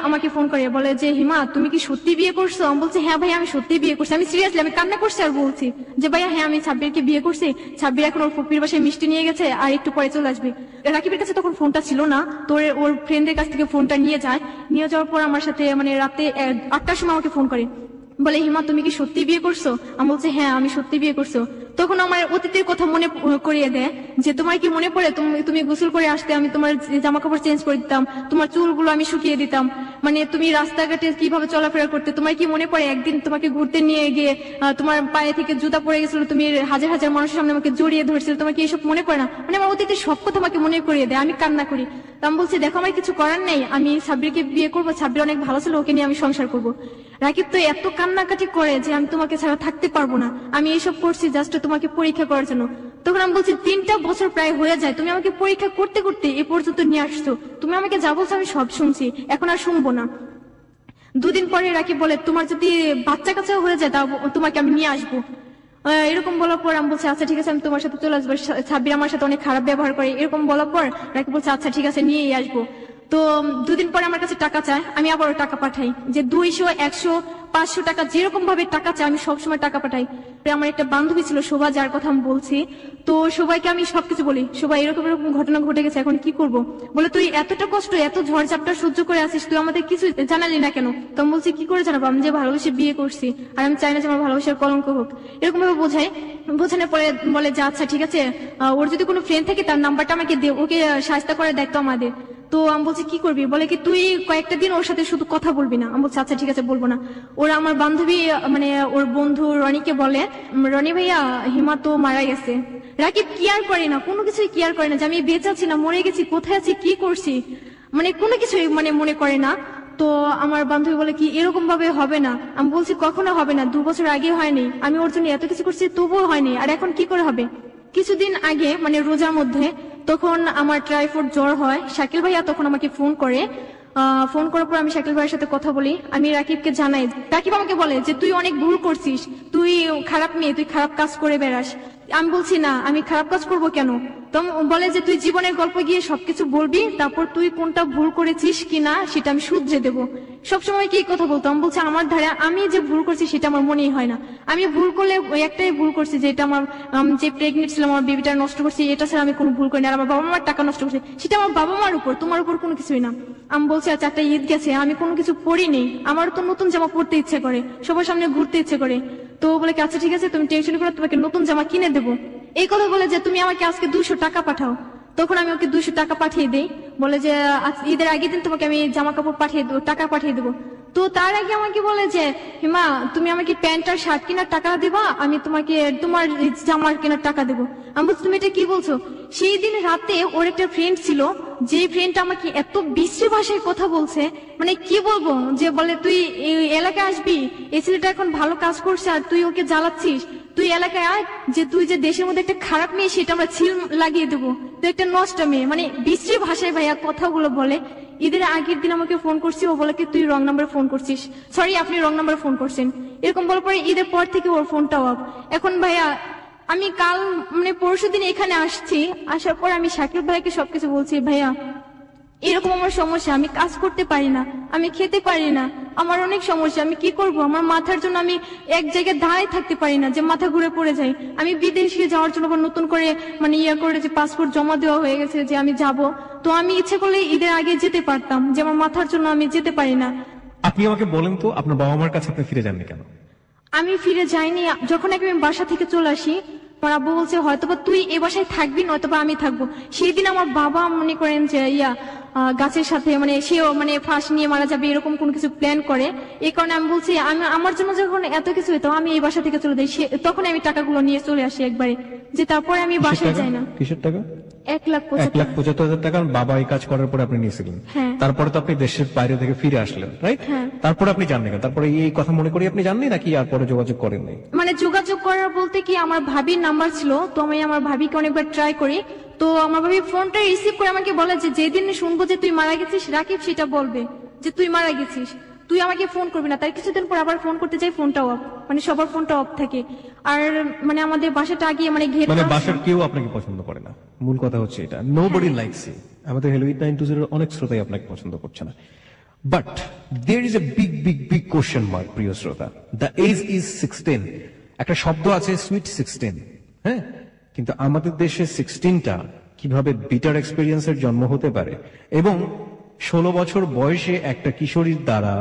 আমাকে ফোন করে বলে যে হিমা তুমি কি সত্যি বিয়ে করছো? আমি বলছি হ্যাঁ ভাই আমি সত্যি বিয়ে করছি, আমি সিরিয়াসলি আমি কান্না করছি আর বলছি যে ভাইয়া হ্যাঁ আমি সাব্বিরকে বিয়ে করছি, সাব্বির এখন ওর ফুপির বাসায় মিষ্টি নিয়ে গেছে আর একটু পরে চলে আসবে। রাকিবের কাছে তখন ফোনটা ছিল না, তো ওর ফ্রেন্ডের কাছ থেকে ফোনটা নিয়ে যাওয়ার পর আমার সাথে মানে রাতে 8টার সময় আমাকে ফোন করে, বলে হিমা তুমি কি সত্যি বিয়ে করছো? আমি বলছি হ্যাঁ আমি সত্যি বিয়ে করছো। তখন আমার অতীতের কথা মনে করিয়ে দেয় যে তোমার কি মনে পড়ে তুমি গোসল করে আসতে, আমি তোমার জামা কাপড় চেঞ্জ করে দিতাম, তোমার চুলগুলো আমি শুকিয়ে দিতাম, মানে তুমি রাস্তাঘাটে কিভাবে চলাফেরা করতে, তোমার কি মনে পড়ে একদিন তোমাকে ঘুরতে নিয়ে গিয়ে তোমার পায়ে থেকে জুতা পড়ে গেছিল, তুমি হাজার হাজার মানুষের সামনে আমাকে জড়িয়ে ধরছিল, তোমার কি এসব মনে পড়ে না? মানে আমার অতীতের সব কথা আমাকে মনে করিয়ে দেয়, আমি কান্না করি। আমি বলছি দেখো আমার কিছু করার নেই, আমি সাব্বিরকে বিয়ে করবো, সাব্বির অনেক ভালো ছিল, ওকে নিয়ে আমি সংসার করবো। রাকিব তো এত কান্নাকাটি করে যে আমি তোমাকে ছাড়া থাকতে পারবো না, আমি এইসব করছি জাস্ট তোমাকে পরীক্ষা করার জন্য। তখন আমি বলছি 3টা বছর প্রায় হয়ে যায়, তুমি আমাকে পরীক্ষা করতে করতে এ পর্যন্ত নিয়ে আসছো, তুমি আমাকে যা বলছো আমি সব শুনছি, এখন আর শুনবো না। 2 দিন পরে রাকিব বলে তোমার যদি বাচ্চা কাচ্চাও হয়ে যায় তাও তোমাকে আমি নিয়ে আসবো। এরকম বলার পর আমি বলছি আচ্ছা ঠিক আছে আমি তোমার সাথে চলে আসবো, সাব্বির আমার সাথে অনেক খারাপ ব্যবহার করে, এরকম বলার পর রাকিব বলছে আচ্ছা ঠিক আছে নিয়েই আসবো। তো 2 দিন পরে আমার কাছে টাকা চায়, আমি আবারও টাকা পাঠাই, যে 200, 100, 500 টাকা যেরকম ভাবে টাকা চায় আমি সবসময় টাকা পাঠাই। আমার একটা বান্ধবী ছিল শোভা, যার কথা আমি বলছি, তো সবাইকে আমি সবকিছু বলি, সবাই এরকম এরকম ঘটনা ঘটে গেছে, এখন কি করব? বলে তুই এতটা কষ্ট এত ঝড় ঝাপটা সহ্য করে আসিস, তুই আমাদের কিছু জানালি না কেন? তো আমি বলছি কি করে জানাবো, আমি যে ভালোবেসে বিয়ে করছি আর আমি চাই না যে আমার ভালোবাসার কলঙ্ক হোক, এরকম ভাবে বোঝানোর পরে বলে যে আচ্ছা ঠিক আছে ওর যদি কোনো ফ্রেন্ড থাকে তার নাম্বারটা আমাকে দে, ওকে সাহায্য করার দায়িত্ব আমাদের। তো আমি বলছি কি করবি? বলে কি তুই কয়েকটা দিন ওর সাথে শুধু কথা বলবি না। আমি বলছি আচ্ছা ঠিক আছে বলবো না। ওরা আমার বান্ধবী মানে ওর বন্ধু রনিকে বলে রনি ভাইয়া হিমা তো মারা গেছে। রাকিব কেয়ার করে না, কোনো কিছুই কেয়ার করে না যে আমি বেঁচে আছি না মরে গেছি, কোথায় আছি কি করছি, মানে কোনো কিছুই মানে মনে করে না। তো আমার বান্ধবী বলে কি এরকম ভাবে হবে না। আমি বলছি কখনো হবে না, 2 বছর আগে হয়নি, আমি ওর জন্য এত কিছু করছি তবুও হয়নি, আর এখন কি করে হবে? কিছুদিন আগে মানে রোজার মধ্যে তখন আমার টাইফয়েড জ্বর হয়, শাকিল ভাইয়া তখন আমাকে ফোন করার পর আমি শাকিল ভাইয়ের সাথে কথা বলি, আমি রাকিবকে জানাই। রাকিব আমাকে বলে যে তুই অনেক ভুল করছিস, তুই খারাপ মেয়ে, তুই খারাপ কাজ করে বেড়াস। আমি বলছি না আমি খারাপ কাজ করব কেন? তো বলে যে তুই জীবনের গল্প গিয়ে সবকিছু বলবি, তারপর তুই কোনটা ভুল করেছিস কিনা সেটা আমি শুধরে দেবো। সবসময় কি কথা বলতো? আমি বলছি আমার ধারে আমি যে ভুল করছি সেটা আমার মনেই হয় না, আমি ভুল করলে একটাই ভুল করছি যে এটা আমার যে প্রেগনেন্ট ছিলাম আমার বেবিটা নষ্ট করছি, এটা ছাড়া আমি কোনো ভুল করিনি। আর আমার বাবা মার টাকা নষ্ট করছে সেটা আমার বাবা মার উপর, তোমার উপর কোনো কিছুই না। আমি বলছি আচ্ছা একটা ঈদ গেছে আমি কোনো কিছু পরিনি, আমার তো নতুন জামা পরতে ইচ্ছে করে, সবার সামনে ঘুরতে ইচ্ছে করে। তো বলে আচ্ছা ঠিক আছে তুমি টেনশন করো, তোমাকে নতুন জামা কিনে দেবো। এই কথা বলে যে তুমি আমাকে আজকে 200 টাকা পাঠাও। তখন আমি ওকে 200 টাকা পাঠিয়ে দিই, বলে যে ঈদের আগের দিন তোমাকে আমি জামা কাপড় পাঠিয়ে দেবো, টাকা পাঠিয়ে দেবো। তো তার আগে আমাকে বলে যে হিমা তুমি আমাকে প্যান্ট আর শার্ট কেনার টাকা দিবা, আমি তোমাকে তোমার জামার কেনার টাকা দেবো। আমি বলছি তুমি এটা কি বলছো? সেই দিন রাতে ওর একটা ফ্রেন্ড ছিল, যে ফ্রেন্ডটা আমাকে এত বিশ্রী ভাষায় কথা বলছে, মানে কি বলবো, যে বলে তুই এই এলাকায় আসবি, এই ছেলেটা এখন ভালো কাজ করছে আর তুই ওকে জ্বালাচ্ছিস, তুই এলাকায় আয়, যে তুই যে দেশের মধ্যে একটা খারাপ মেয়ে সেটা আমরা ছিল লাগিয়ে দেবো, তুই একটা নষ্ট মেয়ে, মানে বিশ্রী ভাষায় ভাইয়া কথাগুলো বলে। ঈদের আগের দিন আমাকে ফোন করছি, ও বলে কি তুই রং নাম্বার ফোন করছিস, সরি আপনি রং নাম্বার ফোন করছেন, এরকম বলার পরে ঈদের পর থেকে ওর ফোনটাও অফ। এখন ভাইয়া আমি কাল মানে পরশুদিন এখানে আসছি, আসার পর আমি শাকিল ভাইকে সবকিছু বলছি, ভাইয়া এরকম আমার সমস্যা, আমি কাজ করতে পারি না, আমি খেতে পারি না, আমার অনেক সমস্যা, আমি কি করব, আমার মাথার জন্য আমি এক জায়গায় দাঁড়ায় থাকতে পারি না, যে মাথা ঘুরে পড়ে যায়, আমি বিদেশে যাওয়ার জন্য আবার নতুন করে মানে করে যে পাসপোর্ট জমা দেওয়া হয়ে গেছে যে আমি যাব, তো আমি ইচ্ছে করলে ঈদের আগে যেতে পারতাম, যে আমার মাথার জন্য আমি যেতে পারি না। আপনি আমাকে বলেন তো আপনার বাবা মার কাছে আপনি ফিরে যাননি কেন? আমি ফিরে যাইনি, যখন আমি বাসা থেকে চলে আসি আমার আব্বু বলছে হয়তোবা তুই এ বাসায় থাকবি নয়তোবা আমি থাকবো। সেই দিন আমার বাবা মনে করেন যে গাছের সাথে মানে সেও মানে ফাঁস নিয়ে মারা যাবে এরকম কোন কিছু প্ল্যান করে, এই কারণে আমি বলছি আমার জন্য যখন এত কিছু হতো আমি এই বাসা থেকে চলে যাই, তখন আমি টাকাগুলো নিয়ে চলে আসি একবারে, যে তারপরে আমি বাসায় যাই না। কিসের টাকা? 1,75,000 টাকা বাবা এই কাজ করার পরে আপনি নিয়েছিলেন। হ্যাঁ। তারপরে তো আপনি দেশের বাইরে থেকে ফিরে আসলেন, রাইট? হ্যাঁ। তারপরে আপনি জাননি কেন? তারপরে এই কথা মনে করি আপনি জাননি নাকি আর পরে যোগাযোগ করেন নাই? মানে যোগাযোগ করার বলতে কি আমার ভাবির নাম্বার ছিল, তো আমি আমার ভাবিকে অনেকবার ট্রাই করি, তো আমার ভাবি ফোনটা রিসিভ করে আমাকে বলে যে যেদিন শুনবো যে তুই মারা গেছিস রাকিব সেটা বলবে যে তুই মারা গেছিস, তুই আমাকে ফোন করবি না। তার কিছুদিন পর আবার ফোন করতে যাই, ফোনটা অফ, মানে সবার ফোনটা অফ থাকে। আর মানে আমাদের বাসাটা আগে মানে ঘের মানে বাসার কেউ আপনাকে পছন্দ করে না, মূল কথা হচ্ছে এটা। Nobody likes you. আমাদের হেলো 8920 অনেক শ্রোতাই আপনাকে পছন্দ করছে না। But there is a big big big question mark, প্রিয় শ্রোতা। The age is 16। একটা শব্দ আছে সুইট 16, হ্যাঁ, কিন্তু আমাদের দেশে 16টা কিভাবে বিটার এক্সপেরিয়েন্সের জন্ম হতে পারে, এবং 16 বছর বয়সে একটা কিশোরীর দ্বারা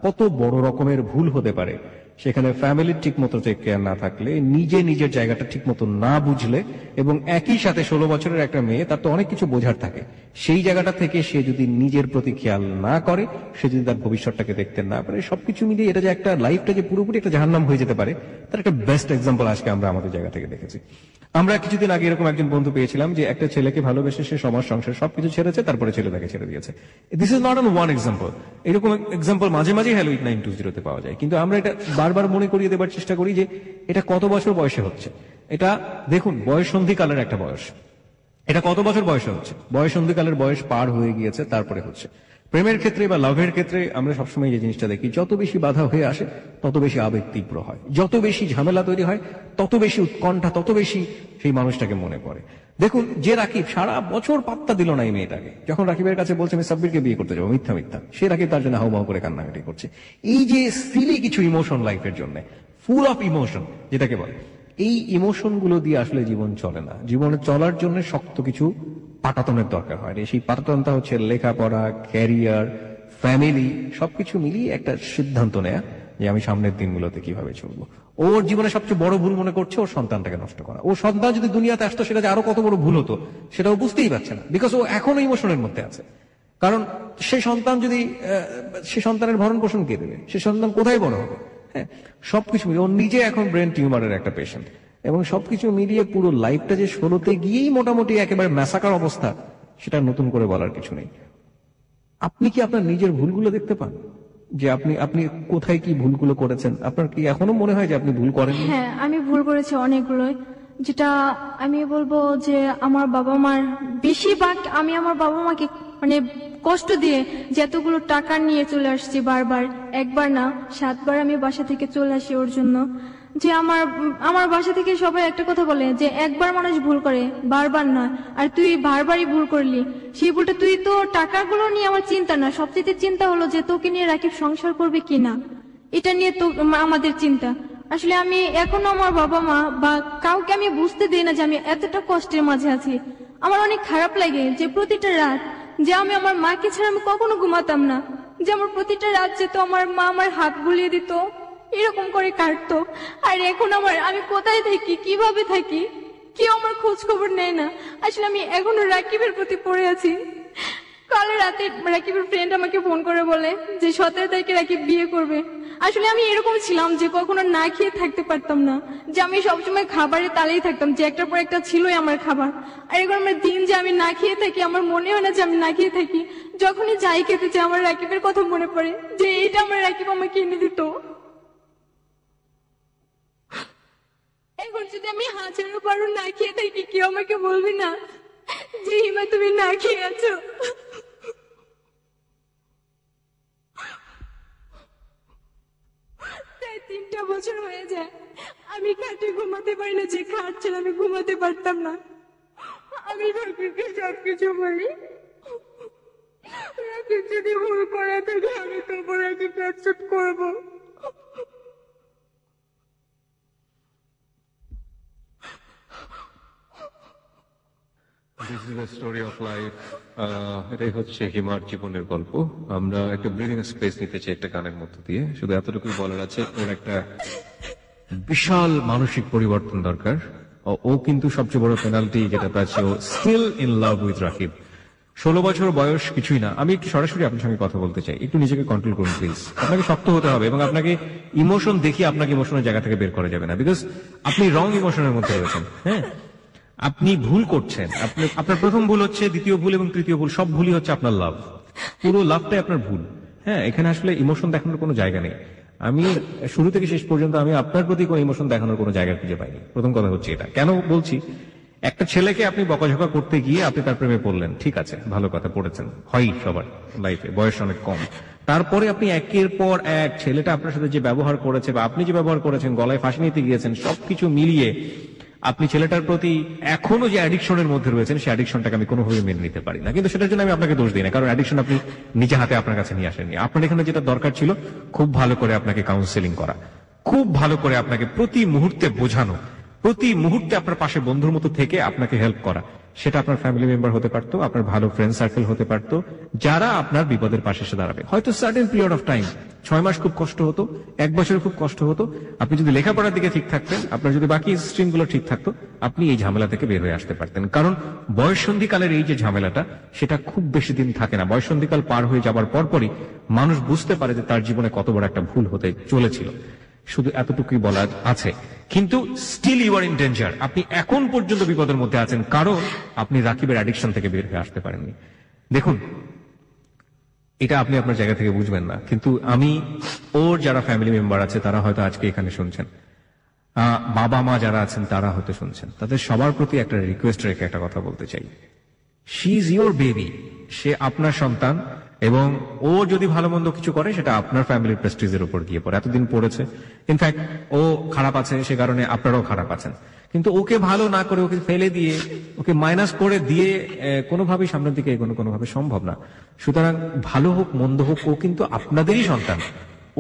কত বড় রকমের ভুল হতে পারে, সেখানে ফ্যামিলির ঠিক মতো টেক কেয়ার না থাকলে, নিজের জায়গাটা ঠিক মতো না বুঝলে, এবং একই সাথে 16 বছরের একটা মেয়ে, তার তো অনেক কিছু বোঝার থাকে, সেই জায়গাটা থেকে সে যদি নিজের প্রতি খেয়াল না করে, সে যদি তার ভবিষ্যৎটাকে দেখতে না পারে, সবকিছু মিলিয়ে এটা যে একটা লাইফটা যে পুরোপুরি একটা জাহান্নাম হয়ে যেতে পারে, তার একটা বেস্ট এক্সাম্পল আজকে আমরা আমাদের জায়গা থেকে দেখেছি। আমরা কিছুদিন আগে এরকম একজন বন্ধু পেয়েছিলাম যে একটা ছেলেকে ভালোবেসে সে সমাজ সংসার সবকিছু ছেড়েছে, তারপরে ছেলেটাকে ছেড়ে দিয়েছে। This is not on one example, এরকম এক্সাম্পল মাঝে মাঝে হ্যালো 8920 পাওয়া যায়। কিন্তু আমরা এটা বারবার মনে করিয়ে দেবার চেষ্টা করি যে এটা কত বছর বয়সে হচ্ছে। এটা দেখুন বয়ঃসন্ধিকালের একটা বয়স, এটা কত বছর বয়সে হচ্ছে? বয়ঃসন্ধিকালের বয়স পার হয়ে গিয়েছে, তারপরে হচ্ছে। প্রেমের ক্ষেত্রে বা লাভের ক্ষেত্রে আমরা সবসময় যে জিনিসটা দেখি, যত বেশি বাধা হয়ে আসে তত বেশি আবেগ তীব্র হয়, যত বেশি ঝামেলা তৈরি হয় তত বেশি উৎকণ্ঠা, তত বেশি সেই মানুষটাকে মনে পড়ে। দেখুন যে রাকিব সারা বছর পাত্তা দিল না এই মেয়েটাকে, যখন রাকিবের কাছে বলছে আমি সাব্বিরকে বিয়ে করতে যাবো, মিথ্যা মিথ্যা, সে রাকিব তার জন্য হাউমাউ করে কান্নাকাটি করছে। এই যে সিলি কিছু ইমোশন লাইফের জন্য, ফুল অফ ইমোশন যেটাকে বলে, এই ইমোশন গুলো দিয়ে আসলে জীবন চলে না। জীবনে চলার জন্য শক্ত কিছু পাটাতনের দরকার হয়। সেই পাটাতনটা হচ্ছে লেখাপড়া, ক্যারিয়ার, ফ্যামিলি, সবকিছু মিলিয়ে একটা সিদ্ধান্ত নেয়া যে আমি সামনের দিনগুলোতে কিভাবে চলবো। ওর জীবনে সবচেয়ে বড় ভুল মনে করছে ওর সন্তানটাকে নষ্ট করা। ওর সন্তান যদি দুনিয়াতে আসতো সেটা যে আরো কত বড় ভুল হতো সেটাও বুঝতেই পারছে না, বিকজ ও এখনো ইমোশনের মধ্যে আছে। কারণ সেই সন্তান যদি সে সন্তানের ভরণ পোষণ কে দেবে, সে সন্তান কোথায় বড় হবে? হ্যাঁ, সবকিছু মিলিয়ে ও নিজে এখন ব্রেন টিউমারের একটা পেশেন্ট, এবং সবকিছু মিলিয়ে পুরো লাইফটা যে 16তে গিয়েই মোটামুটি একেবারে ম্যাসাকার অবস্থা, সেটা নতুন করে বলার কিছু নেই। আপনি কি আপনার নিজের ভুলগুলো দেখতে পান যে আপনি আপনি কোথায় কি ভুলগুলো করেছেন? আপনার কি এখনো মনে হয় যে আপনি ভুল করেন? হ্যাঁ, আমি ভুল করেছি অনেকগুলো, যেটা আমি বলবো যে আমার বাবা মার বেশিরভাগ, আমি আমার বাবা মাকে মানে কষ্ট দিয়ে যতগুলো টাকা নিয়ে চলে আসছি বারবার, একবার না 7 বার আমি বাসা থেকে চলে আসি ওর জন্য। যে আমার বাসা থেকে সবাই একটা কথা বলে যে একবার মানুষ ভুল করে, বারবার নয়, আর তুই বারবারই ভুল করলি। সেই ভুলটা তুই তো টাকাগুলো নিয়ে আমার চিন্তা না, সবচেয়ে চিন্তা হলো যে তোকে নিয়ে রাকিব সংসার করবে কিনা, এটা নিয়ে তো আমাদের চিন্তা। আসলে আমি এখনো আমার বাবা মা বা কাউকে আমি বুঝতে দিই না যে আমি এতটা কষ্টের মাঝে আছি। আমার অনেক খারাপ লাগে যে প্রতিটা রাত যে আমি আমার মাকে ছাড়া আমি কখনো ঘুমাতাম না, যে আমার প্রতিটা রাত যেত আমার মা আমার হাত বুলিয়ে দিত, এরকম করে কাটতো। আর এখন আমি কোথায় থাকি, কিভাবে থাকি, কেউ আমার খোঁজ খবর নেয় না। আসলে আমি এখনো রাকিবের প্রতি পড়ে আছি। কাল রাতে রাকিবের ফ্রেন্ড আমাকে ফোন করে বলে যে 17 তারিখে রাকিব বিয়ে করবে। আসলে আমি এরকম ছিলাম যে কখনো না খেয়ে থাকতে পারতাম না, যে আমি সবসময় খাবারের তালেই থাকতাম, যে একটার পর একটা ছিলই আমার খাবার। আর এখন আমার দিন যে আমি না খেয়ে থাকি, আমার মনে হয় না যে আমি না খেয়ে থাকি। যখনই যাই খেতে চাই আমার রাকিবের কথা মনে পড়ে যে এইটা আমার রাকিব আমাকে এনে দিত। এখন যদি আমি হাজারো বারো না খেয়ে থাকি, কেউ আমাকে বলবে না যে হিমা তুমি না খেয়ে আছো? তাই 3টা বছর হয়ে যায় আমি খাটে ঘুমাতে পারি না, যে খাট ছিল আমি ঘুমাতে পারতাম না। আমি রাকিবকে সবকিছু বলি, রাকিব যদি ভুল করে থাকে আমি তবু রাকিবকে অ্যাকসেপ্ট করবো। This is the story of life. এটাই হচ্ছে হিমার জীবনের গল্প। আমরা একটা ব্রিদিং স্পেস নিতে চাই একটা গানের মধ্য দিয়ে। শুধু এতটুকুই বলার আছে, ওর একটা বিশাল মানসিক পরিবর্তন দরকার। ও কিন্তু সবচেয়ে বড় পেনাল্টি যেটা পাচ্ছে, ও still in love with Rakib. 16 বছর বয়স কিছুই না। আমি একটু সরাসরি আপনার সঙ্গে কথা বলতে চাই, একটু নিজেকে কন্ট্রোল করুন প্লিজ। আপনাকে শক্ত হতে হবে এবং আপনাকে ইমোশন দেখিয়ে আপনাকে ইমোশনের জায়গা থেকে বের করা যাবে না, বিকজ আপনি রং ইমোশনের মধ্যে রয়েছেন। হ্যাঁ, আপনি ভুল করছেন। আপনার প্রথম ভুল হচ্ছে, দ্বিতীয় ভুল এবং তৃতীয় ভুল, সব ভুলই হচ্ছে আপনার লাভ। পুরো লাভটাই আপনার ভুল। হ্যাঁ, এখানে আসলে ইমোশন দেখানোর কোনো জায়গা নেই। আমি শুরু থেকে শেষ পর্যন্ত আমি আপনার প্রতি কোনো ইমোশন দেখানোর কোনো জায়গা খুঁজে পাইনি। প্রথম কথা হচ্ছে এটা। কেন বলছি, একটা ছেলেকে আপনি বকাঝকা করতে গিয়ে আপনি তার প্রেমে পড়লেন, ঠিক আছে, ভালো কথা, পড়েছেন, হয় সবার লাইফে, বয়স অনেক কম। তারপরে আপনি একের পর এক ছেলেটা আপনার সাথে যে ব্যবহার করেছে বা আপনি যে ব্যবহার করেছেন, গলায় ফাঁসি নিতে গিয়েছেন, সবকিছু মিলিয়ে আপনি ছেলেটার প্রতি এখনো যে অ্যাডিকশনের মধ্যে রয়েছেন, সেই অ্যাডিকশনটাকে আমি কোনোভাবে মেনে নিতে পারি না। কিন্তু সেটার জন্য আমি আপনাকে দোষ দিই না, কারণ অ্যাডিকশন আপনি নিজে হাতে আপনার কাছে নিয়ে আসেননি। আপনার এখানে যেটা দরকার ছিল, খুব ভালো করে আপনাকে কাউন্সেলিং করা, খুব ভালো করে আপনাকে প্রতি মুহূর্তে বোঝানো, প্রতি মুহূর্তে আপনার পাশে বন্ধুর মতো থেকে আপনাকে হেল্প করা। সেটা আপনার ফ্যামিলি মেম্বার হতে পারতো, আপনার ভালো ফ্রেন্ড সার্কেল হতে পারতো, যারা আপনার বিপদের পাশে এসে দাঁড়াবে। হয়তো সার্টেন পিরিয়ড অফ টাইম, 6 মাস খুব কষ্ট হতো, 1 বছর খুব কষ্ট হতো। আপনি যদি লেখাপড়ার দিকে ঠিক থাকতেন, আপনার যদি বাকি স্ট্রিম গুলো ঠিক থাকতো, আপনি এই ঝামেলা থেকে বের হয়ে আসতে পারতেন। কারণ বয়ঃসন্ধিকালের এই যে ঝামেলাটা, সেটা খুব বেশি দিন থাকে না। বয়ঃসন্ধিকাল পার হয়ে যাবার পরপরই মানুষ বুঝতে পারে যে তার জীবনে কত বড় একটা ভুল হতে চলেছিল। শুধু এতটুকুই বলার আছে। কিন্তু still you are in danger. আপনি এখন পর্যন্ত বিপদের মধ্যে আছেন, কারণ আপনি রাকিবের অ্যাডিকশন থেকে বের হয়ে আসতে পারেননি। দেখুন, এটা আপনি আপনার জায়গা থেকে বুঝবেন না, কিন্তু আমি, ওর যারা ফ্যামিলি মেম্বার আছে তারা হয়তো আজকে এখানে শুনছেন, বাবা মা যারা আছেন তারা হয়তো শুনছেন, তাদের সবার প্রতি একটা রিকোয়েস্ট রেখে একটা কথা বলতে চাই। শি ইজ ইউর বেবি, সে আপনার সন্তান, এবং ও যদি ভালো মন্দ কিছু করে সেটা আপনার ফ্যামিলির প্রেস্টিজের উপর গিয়ে পড়ে। এতদিন পড়েছে, ইনফ্যাক্ট ও খারাপ আছে সে কারণে আপনারাও খারাপ আছেন, কিন্তু ওকে ভালো না করে, ওকে ফেলে দিয়ে, ওকে মাইনাস করে দিয়ে কোনোভাবেই সামনের দিকে এগোনো কোনোভাবে সম্ভব না। সুতরাং ভালো হোক মন্দ হোক, ও কিন্তু আপনাদেরই সন্তান।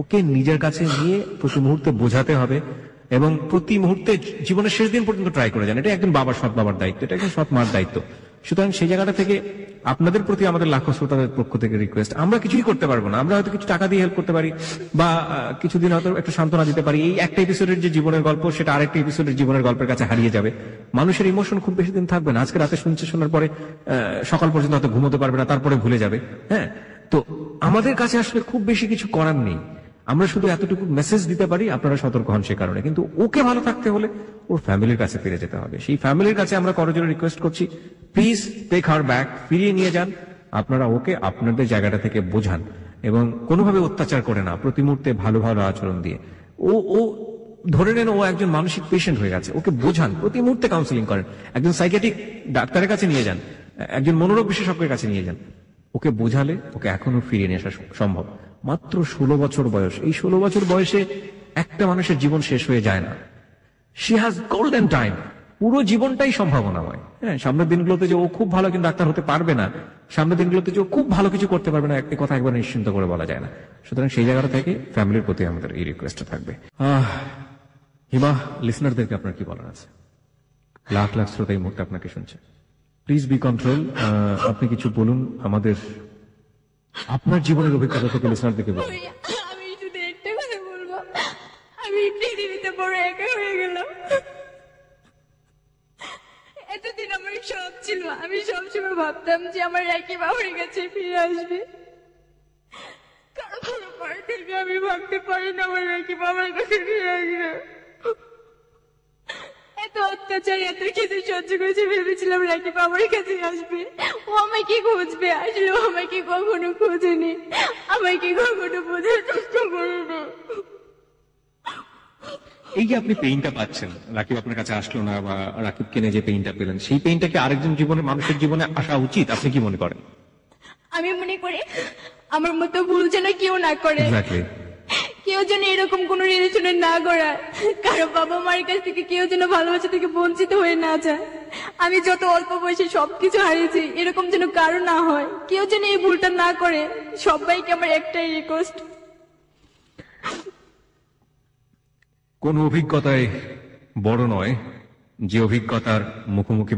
ওকে নিজের কাছে নিয়ে প্রতি মুহূর্তে বোঝাতে হবে এবং প্রতি মুহূর্তে জীবনের শেষ দিন পর্যন্ত ট্রাই করে যান। এটা একজন বাবার, সৎ বাবার দায়িত্ব, এটা একজন সৎ মার দায়িত্ব। সুতরাং সেই জায়গাটা থেকে আপনাদের প্রতি আমাদের লাখো শ্রোতাদের পক্ষ থেকে রিকোয়েস্ট, আমরা কিছুই করতে পারবো না, আমরা হয়তো কিছু টাকা দিয়ে হেল্প করতে পারি বা কিছুদিন হয়তো একটা সান্ত্বনা দিতে পারি। এই একটা এপিসোডের যে জীবনের গল্প, সেটা আরেকটা এপিসোডের জীবনের গল্পের কাছে হারিয়ে যাবে। মানুষের ইমোশন খুব বেশি দিন থাকবে না। আজকে রাতে শোনার পরে সকাল পর্যন্ত হয়তো ঘুমোতে পারবে না, তারপরে ভুলে যাবে। হ্যাঁ, তো আমাদের কাছে আসলে খুব বেশি কিছু করার নেই। আমরা শুধু এতটুকু মেসেজ দিতে পারি, আপনারা সতর্ক হন সে কারণে। কিন্তু ওকে ভালো থাকতে হলে ওর ফ্যামিলির কাছে ফিরে যেতে হবে। সেই ফ্যামিলির কাছে আমরা করজোরে রিকোয়েস্ট করছি, প্লিজ টেক হার ব্যাক, ফিরিয়ে নিয়ে যান। আপনারা ওকে আপনাদের জায়গাটা থেকে বোঝান এবং কোনোভাবে অত্যাচার করে না, প্রতি মুহূর্তে ভালো ভালো আচরণ দিয়ে। ও ধরে নেন ও একজন মানসিক পেশেন্ট হয়ে গেছে, ওকে বোঝান, প্রতি মুহূর্তে কাউন্সিলিং করেন, একজন সাইকিয়াট্রিক ডাক্তারের কাছে নিয়ে যান, একজন মনোরোগ বিশেষজ্ঞের কাছে নিয়ে যান। ওকে বোঝালে ওকে এখনো ফিরিয়ে নিয়ে আসা সম্ভব। মাত্র 16 বছর বয়স, এই 16 বছর বয়সে একটা মানুষের জীবন শেষ হয়ে যায় না। শি হ্যাজ গোল্ডেন টাইম, পুরো জীবনটাই সম্ভাবনাময়। হ্যাঁ, সামনের দিনগুলোতে যে ও খুব ভালো একজন ডাক্তার হতে পারবে না, সামনের দিনগুলোতে যে ও খুব ভালো কিছু করতে পারবে না, এই কথা একবার নিশ্চিন্ত করে বলা যায় না। সুতরাং সেই জায়গাটা থেকে ফ্যামিলির প্রতি আমাদের এই রিকোয়েস্টটা থাকবে। হিমা, লিসনারদেরকে আপনার কি বলার আছে? লাখ লাখ শ্রোতা এই মুহূর্তে আপনাকে শুনছে। Please be control. আপনি কিছু বলুন আমাদের, আপনার জীবনের অভিজ্ঞতা থেকে লিসনারদেরকে বলুন। আমি শুধু একটা কথা বলবো, আমি পৃথিবীতে বড় একা হয়ে গেলাম। এতদিন আমার সব ছিল, আমি সবসময় ভাবতাম যে আমার রাকিব আমার কাছে ফিরে আসবে, কারণ পর থেকে আমি ভাবতে পারি না আমার রাকিব আমার কাছে ফিরে আসবে। এত অত্যাচার এত কিছু সহ্য করেছে, ভেবেছিলাম রাকিব আমার কাছে আসবে, ও আমাকে খুঁজবে, আসলে ও আমাকে কখনো খোঁজেনি, আমাকে কখনো বোঝার চেষ্টা করেনি। এই যে আপনি পেইনটা পাচ্ছেন, রাকিব আপনার কাছে আসলো না বা রাকিবকে নিয়ে যে পেইনটা পেলেন, সেই পেইনটা কি আরেকজন জীবনে, মানুষের জীবনে আসা উচিত? আপনি কি মনে করেন? আমি মনে করি আমার মতো ভুল যেন কেউ না করে, Exactly. কেউ যেন এরকম কোন রিলেশনে না গড়ায়, কারো বাবা মায়ের কাছ থেকে কেউ যেন ভালোবাসা থেকে বঞ্চিত হয়ে না যায়। আমি যত অল্প বয়সে সবকিছু হারিয়েছি, এরকম যেন কারো না হয়, কেউ যেন এই ভুলটা না করে। সবাইকে আমার একটাই রিকোয়েস্ট, কোন অভিজ্ঞতায় বড় নয়, যে অভিজ্ঞতার মুখোমুখি